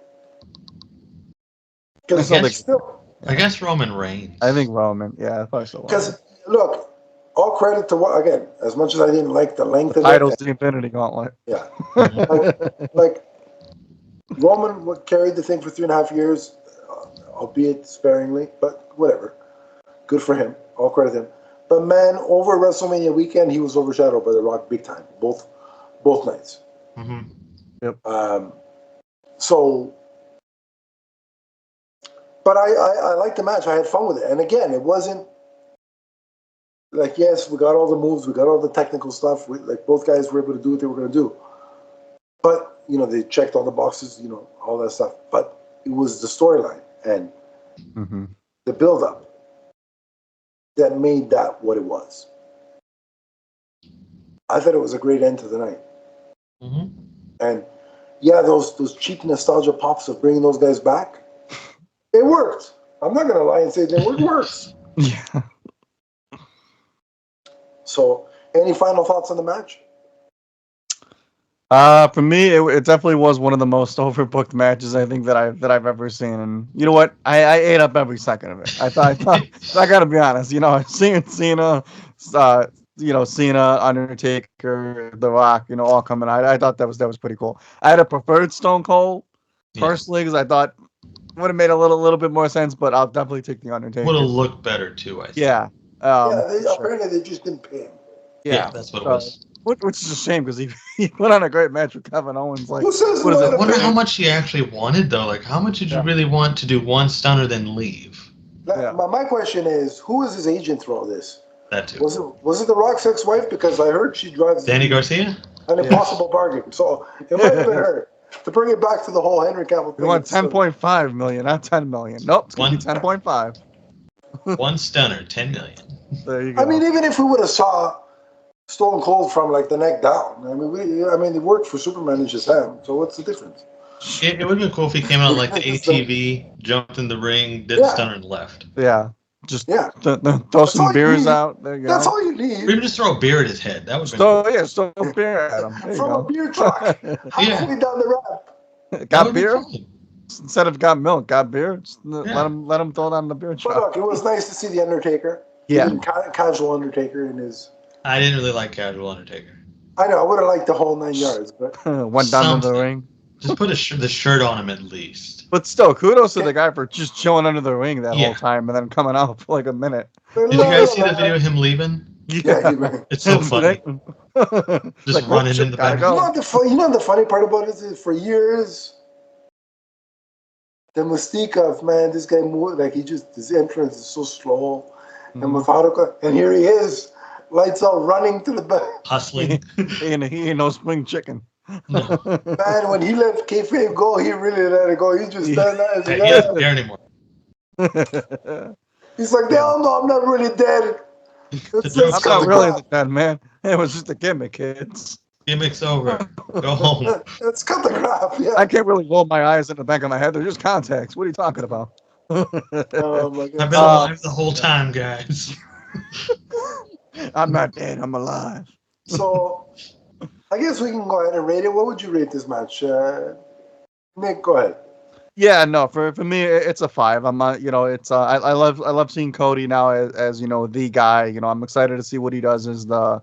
I guess Roman Reigns.
I think Roman. Yeah, I thought so.
Because look, all credit to what, again, as much as I didn't like the length of it.
Titles, the Infinity Gauntlet.
Yeah. like Roman carried the thing for 3.5 years, albeit sparingly, but whatever. Good for him. All credit to him. But man, over WrestleMania weekend, he was overshadowed by The Rock big time. Both nights.
Mm-hmm.
Yep.
So, but I liked the match. I had fun with it. And again, it wasn't like, yes, we got all the moves, we got all the technical stuff. Both guys were able to do what they were going to do. But, you know, they checked all the boxes, you know, all that stuff. But it was the storyline and the build-up that made that what it was. I thought it was a great end to the night.
Mm-hmm.
And yeah, those cheap nostalgia pops of bringing those guys back, it worked. I'm not going to lie and say it works.
Yeah.
So, any final thoughts on the match?
For me, it definitely was one of the most overbooked matches I think that I've ever seen. And you know what? I ate up every second of it. I thought I gotta be honest. You know, seeing Cena, Cena, Undertaker, The Rock, you know, all coming. I thought that was pretty cool. I had a preferred Stone Cold personally because I thought it would have made a little bit more sense, but I'll definitely take the Undertaker.
Would have looked better too, I think.
Yeah.
Apparently they just didn't pay him.
Yeah,
that's what it was.
Which is a shame because he put on a great match with Kevin Owens. Like,
I wonder how much he actually wanted though. Like, how much did you really want to do one stunner then leave?
My question is, who was his agent through all this?
That too.
Was it The Rock's ex-wife? Because I heard she drives
Danny Garcia.
An impossible bargain. So it might have been her. To bring it back to the whole Henry Cavill thing.
You want 10.5 million, not 10 million. Nope, it's gonna be 10.5.
One stunner, 10 million.
There you go.
I mean, even if we would have saw Stone Cold from like the neck down, I mean, it worked for Superman and Shazam. So what's the difference?
It would have been cool if he came out like the ATV, jumped in the ring, did the stunner, and left.
Yeah. Just throw some beers out. There you go.
That's all you need.
Or even just throw a beer at his head. That would be
cool. Yeah, throw a beer at him.
From a beer truck. Halfway down the ramp.
Got beer? Instead of got milk, got beer. Let him throw it on the beer truck.
But look, it was nice to see the Undertaker.
Yeah.
Casual Undertaker in his...
I didn't really like Casual Undertaker.
I know, I would have liked the whole 9 yards, but...
Went down to the ring.
Just put the shirt on him at least.
But still, kudos to the guy for just chilling under the ring that whole time and then coming out for like a minute.
Did you guys see the video of him leaving?
Yeah,
it's so funny. Just like, running in the back.
You know the funny part about it is for years, the mystique of, man, this guy moved, like his entrance is so slow and methodical, and here he is, lights out, running to the back.
Hustling.
He ain't no spring chicken.
No.
Man, when he let kayfabe go, he really let it go. He just done that.
He doesn't care anymore.
He's like, hell no, I'm not really dead. Let's
I'm
cut
not
the
really
crap.
the dead man. It was just a gimmick, kids.
Gimmick's over. Go home.
Let's cut the crap. Yeah.
I can't really roll my eyes in the back of my head. They're just contacts. What are you talking about?
Oh my
I've
god.
been alive the whole time, guys.
I'm not dead. I'm alive.
So, I guess we can go ahead and rate it. What would you rate this match? Nick, go ahead.
Yeah, no, for me it's a 5. I'm not, it's I love seeing Cody now as the guy. I'm excited to see what he does as the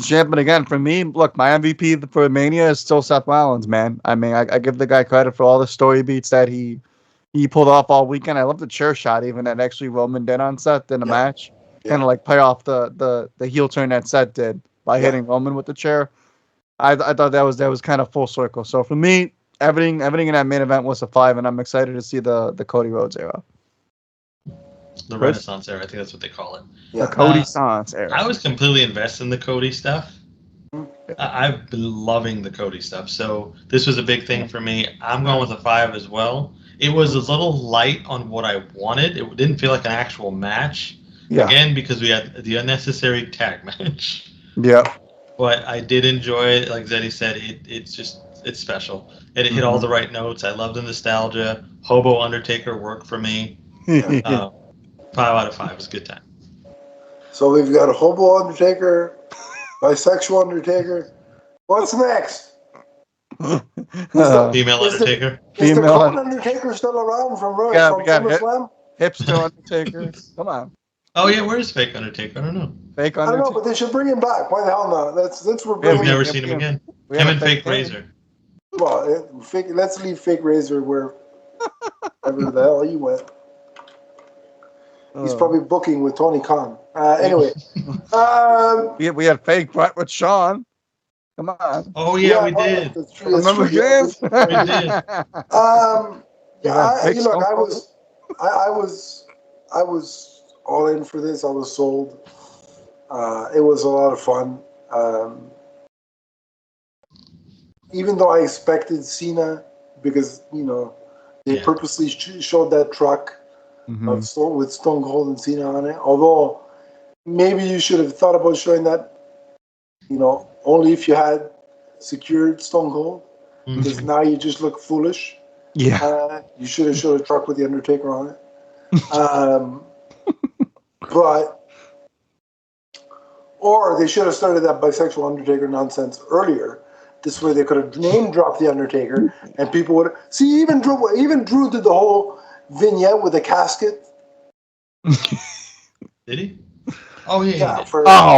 champion again. For me, look, my MVP for Mania is still Seth Rollins, man. I mean, I give the guy credit for all the story beats that he pulled off all weekend. I love the chair shot even that actually Roman did on Seth in the match.
Yeah.
Kind of like play off the heel turn that Seth did by hitting Roman with the chair. I thought that was kind of full circle. So for me, everything in that main event was a 5, and I'm excited to see the Cody Rhodes era.
The Renaissance era, I think that's what they call it.
Yeah.
The Cody Sans era.
I was completely invested in the Cody stuff. I've been loving the Cody stuff. So this was a big thing for me. I'm going with a 5 as well. It was a little light on what I wanted. It didn't feel like an actual match.
Yeah.
Again, because we had the unnecessary tag match.
Yeah.
But I did enjoy it. Like Zeddy said, it's special. And it hit all the right notes. I love the nostalgia. Hobo Undertaker worked for me. 5 out of 5 was a good time.
So we've got a hobo Undertaker, bisexual Undertaker. What's next?
Female Undertaker.
Is the
Female
current Undertaker still around from
we got
SummerSlam?
Hipster Undertaker. Come on.
Oh yeah, where's fake Undertaker? I don't know.
Fake
I don't know,
Undertaker.
but they should bring him back. Why the hell not? Let's
We've
bring him.
never seen him again.
We
Him
have
and
a
fake
Kane.
Razor.
Well, let's leave fake Razor wherever the hell he went. He's probably booking with Tony Khan. Anyway,
we had fake Brett with Sean. Come on.
Oh yeah, we did.
That's true.
Remember James?
We did.
I was all in for this. I was sold. It was a lot of fun. Even though I expected Cena, because they purposely showed that truck with Stone Cold and Cena on it. Although maybe you should have thought about showing that, only if you had secured Stone Cold, because now you just look foolish.
Yeah.
You should have showed a truck with the Undertaker on it. Or they should have started that bisexual Undertaker nonsense earlier. This way they could have name dropped the Undertaker, and people would see. Even Drew did the whole vignette with the casket.
Did he? Oh yeah.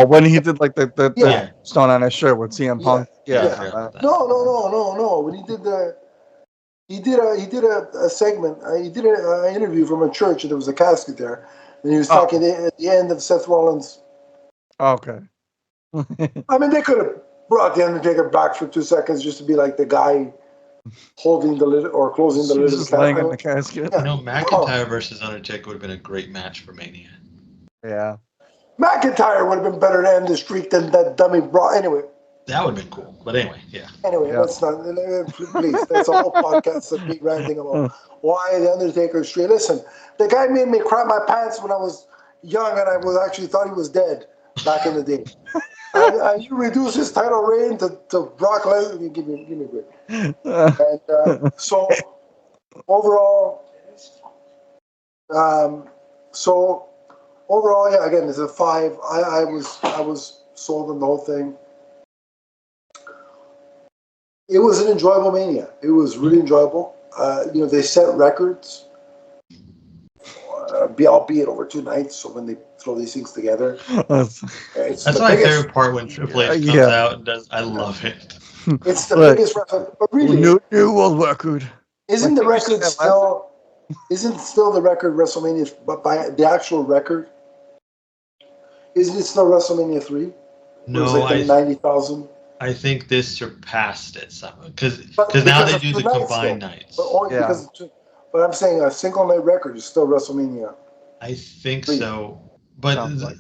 When he did like the stone on his shirt with CM Punk.
No. When he did a segment. He did an interview from a church, and there was a casket there, and he was talking at the end of Seth Rollins.
Okay.
I mean, they could have brought the Undertaker back for 2 seconds just to be like the guy holding the lid or closing the lid of the casket.
Laying in the casket.
Yeah. McIntyre versus Undertaker would have been a great match for Mania.
Yeah.
McIntyre would have been better to end the streak than that dummy brought. Anyway.
That would have been cool. But anyway, yeah.
Let's not. Please, that's a whole podcast of me ranting about why the Undertaker streak. Listen, the guy made me crap my pants when I was young, and I was actually thought he was dead back in the day. And you reduce his title reign to Brock Lesnar. Give me a break. And so overall, yeah. Again, it's a 5. I was sold on the whole thing. It was an enjoyable Mania. It was really enjoyable. They set records, albeit over 2 nights. So when they throw these things together,
that's my favorite part when Triple H comes out and does. I love it.
It's the biggest record, but really,
new world record.
Isn't the record still? Isn't still the record WrestleMania? But by the actual record, isn't it still WrestleMania 3?
No,
it was like 90,000.
I think this surpassed it because now they do the combined nights.
But only because but I'm saying a single night record is still WrestleMania.
I think so, but but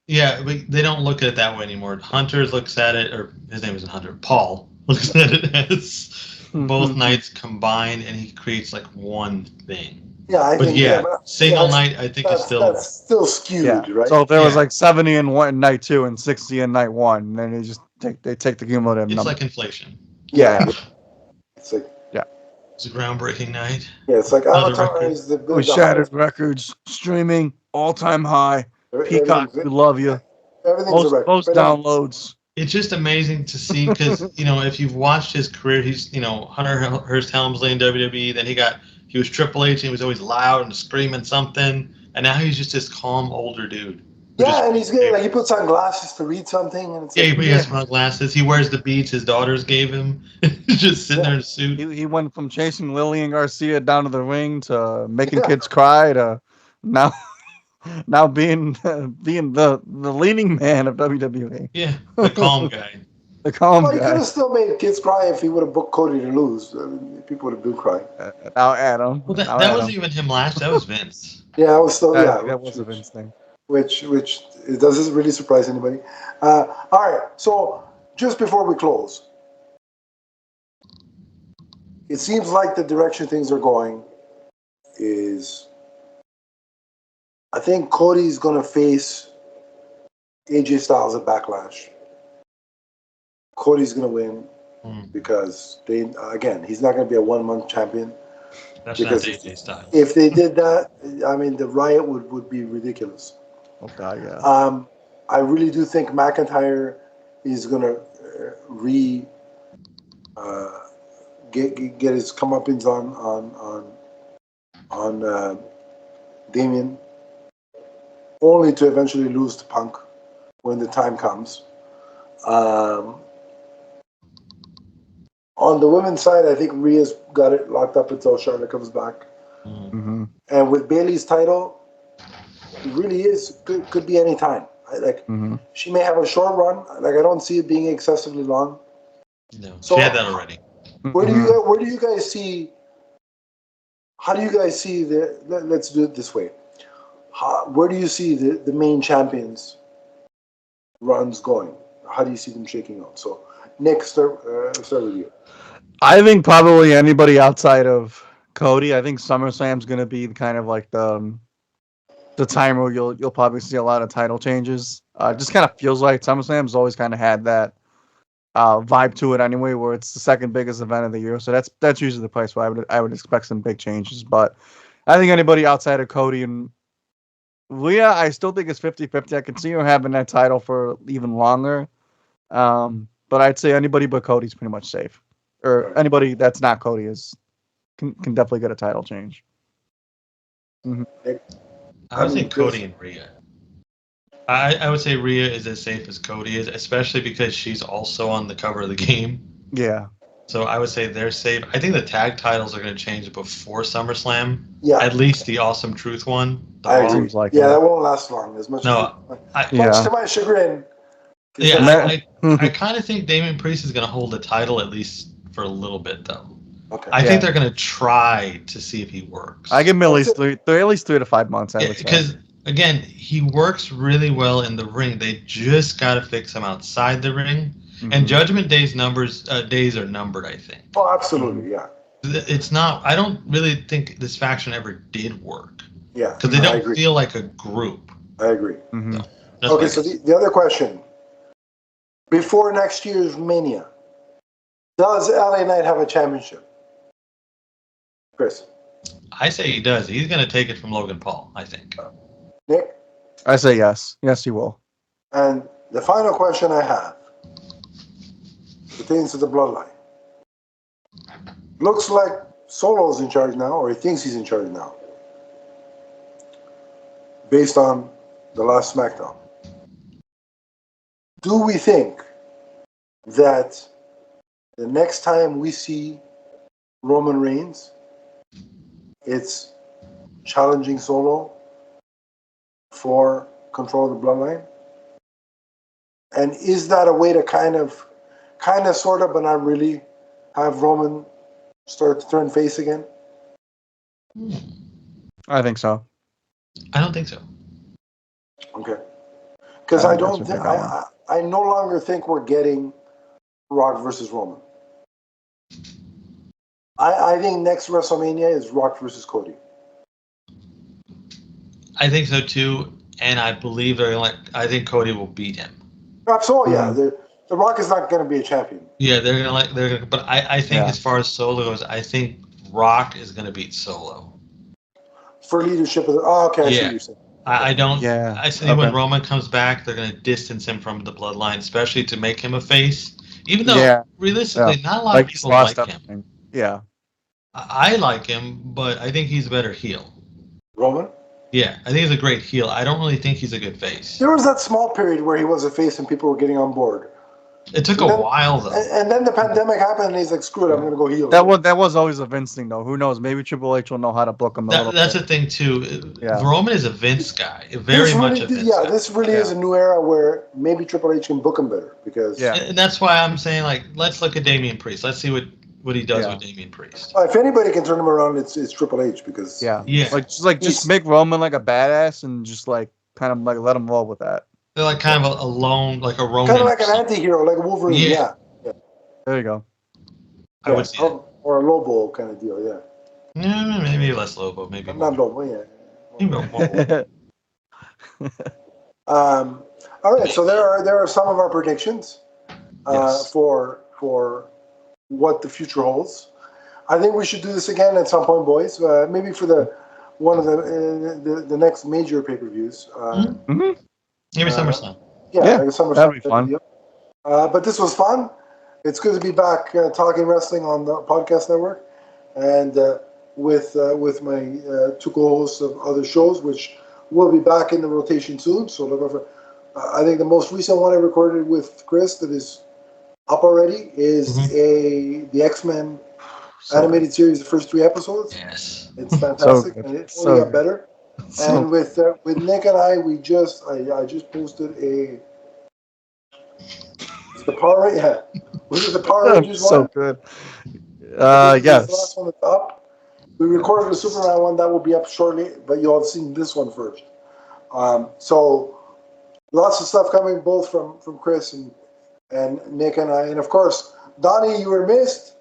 they don't look at it that way anymore. Hunter looks at it, or his name isn't Hunter. Paul looks at it as both nights combined, and he creates like one thing.
Yeah, I
But
think.
yeah,
But,
single night I think is still.
that's still skewed,
Yeah.
right?
So if there was
Yeah.
like 70 in night 2 and 60 in night 1, then they take the cumulative
It's
number.
like inflation.
Yeah.
It's like
It's a groundbreaking night.
it's like
Another
Avatar
record.
is the
We shattered records, streaming, all-time high. Peacock,
everything's
we love you.
everything's a record.
Most
But
downloads.
It's just amazing to see because if you've watched his career, he's Hunter Hearst Helmsley in WWE. Then he was Triple H and he was always loud and screaming something, and now he's just this calm older dude.
yeah, and he's good. Like he puts on glasses to read something, and it's
Yeah,
like,
he has glasses. He wears the beads his daughters gave him. He's just sitting there in a suit.
He went from chasing Lillian Garcia down to the ring to making kids cry to now being the leading man of WWE.
Yeah, the calm guy.
The calm
well, he could
guy.
have still made kids cry if he would have booked Cody to lose. I mean, people would have been crying.
Now Adam.
Well, that wasn't even him last. That was Vince.
Yeah, it was still
That was a Vince thing.
which it doesn't really surprise anybody. All right, so just before we close, it seems like the direction things are going is, I think Cody's going to face AJ Styles at Backlash. Cody's going to win because he's not going to be a 1 month champion.
That's
because
not AJ Styles.
If they did that, I mean, the riot would be ridiculous.
Okay, yeah.
I really do think McIntyre is going to get his comeuppance on Damien, only to eventually lose to Punk when the time comes. On the women's side, I think Rhea's got it locked up until Charlotte comes back.
Mm-hmm.
And with Bayley's title, it really could be any time. She may have a short run. Like, I don't see it being excessively long.
No,
so,
she had that already.
Where do you guys see? How do you guys see let's do it this way. Where do you see the main champions runs going? How do you see them shaking out? So, Nick, start with you.
I think probably anybody outside of Cody. I think SummerSlam's going to be kind of like the time where you'll probably see a lot of title changes. It just kind of feels like SummerSlam's always kind of had that vibe to it anyway, where it's the second biggest event of the year. So that's usually the place where I would expect some big changes. But I think anybody outside of Cody and Rhea, I still think it's 50-50. I can see her having that title for even longer. But I'd say anybody but Cody's pretty much safe. Or anybody that's not Cody can definitely get a title change.
Mm-hmm. I would say Cody and Rhea. I would say Rhea is as safe as Cody is, especially because she's also on the cover of the game.
Yeah.
So I would say they're safe. I think the tag titles are going to change before SummerSlam.
Yeah.
At least the Awesome Truth one.
I agree. That won't last long as much. Much to my chagrin.
Yeah, I kind of think Damian Priest is going to hold the title at least for a little bit, though.
Okay.
I think they're going to try to see if he works.
I give him at least 3 to 5 months. I would say.
Because again, he works really well in the ring. They just got to fix him outside the ring. Mm-hmm. And Judgment Day's days are numbered, I think.
Oh, absolutely, yeah.
It's not. I don't really think this faction ever did work.
Yeah,
because they don't feel like a group.
I agree.
Mm-hmm.
So,
okay, so the other question: before next year's Mania, does LA Knight have a championship? Chris,
I say he does. He's going to take it from Logan Paul, I think.
Nick,
I say yes. Yes, he will.
And the final question I have pertains to the bloodline. Looks like Solo's in charge now, or he thinks he's in charge now, based on the last SmackDown. Do we think that the next time we see Roman Reigns, it's challenging Solo for control of the bloodline? And is that a way to kind of, sort of, but not really, have Roman start to turn face again?
I think so.
I don't think so.
Okay. Because I don't think, I no longer think we're getting Rock versus Roman. I think next WrestleMania is Rock versus Cody.
I think so too, and I believe I think Cody will beat him.
Absolutely, yeah. The Rock is not going to be a champion.
Yeah, they're gonna. But I think as far as Solo goes, I think Rock is gonna beat Solo.
For leadership of okay, I see
Yeah.
what you're saying.
I don't.
Yeah,
I think when Roman comes back, they're going to distance him from the bloodline, especially to make him a face. Even though, realistically, not a lot of people like him.
Yeah.
I like him, but I think he's a better heel.
Roman?
Yeah, I think he's a great heel. I don't really think he's a good face.
There was that small period where he was a face and people were getting on board.
It took a while, though.
And then the pandemic happened, and he's like, screw it, I'm going to go heel.
That was always a Vince thing, though. Who knows? Maybe Triple H will know how to book him a little
That's
bit.
the thing, too. Yeah. Roman is a Vince guy. Very much a Vince guy.
This really is a new era where maybe Triple H can book him better. Because
and that's why I'm saying, like, let's look at Damian Priest. Let's see what he does with Damian Priest.
If anybody can turn him around, it's Triple H. Because
just make Roman like a badass and just like kind of like let him roll with that.
They're like kind of a lone, like a Roman.
Kind of like an anti-hero, like a Wolverine. Yeah.
There you go.
I would see that.
Or a Lobo kind of deal,
maybe less Lobo, maybe
not
more.
Lobo, all right, so there are some of our predictions for what the future holds. I think we should do this again at some point, boys. Maybe for one of the next major pay-per-views.
Maybe SummerSlam.
Yeah, like SummerSlam.
That'd be fun.
But this was fun. It's good to be back talking wrestling on the podcast network, and with my two co-hosts of other shows, which will be back in the rotation soon. So look over. I think the most recent one I recorded with Chris that is up already is the X-Men animated series, the first 3 episodes.
Yes,
it's fantastic, and it only got better. And with Nick and I just posted the Power Was it the Power Rangers one?
So good. Yes.
The last one that's up. We recorded the Superman one that will be up shortly, but you'll have seen this one first. So lots of stuff coming both from Chris and Nick and I, and of course Donnie, you were missed.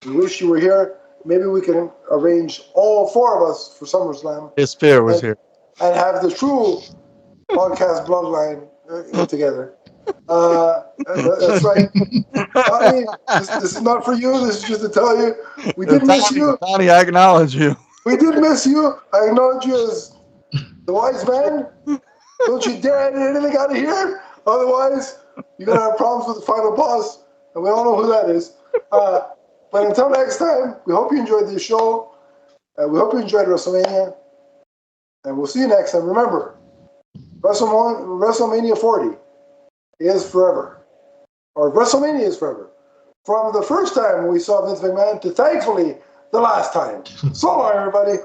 We wish you were here. Maybe we can arrange all 4 of us for SummerSlam.
His spirit was here.
And have the true podcast bloodline together. That's right. Donnie, this is not for you. This is just to tell you. We did miss you.
Donnie, I acknowledge you.
We did miss you. I acknowledge you as the wise man. Don't you dare edit anything out of here. Otherwise, you're going to have problems with the final boss. And we all know who that is. But until next time, we hope you enjoyed this show. We hope you enjoyed WrestleMania. And we'll see you next time. Remember, WrestleMania 40 is forever. Or WrestleMania is forever. From the first time we saw Vince McMahon to thankfully the last time. So long, everybody.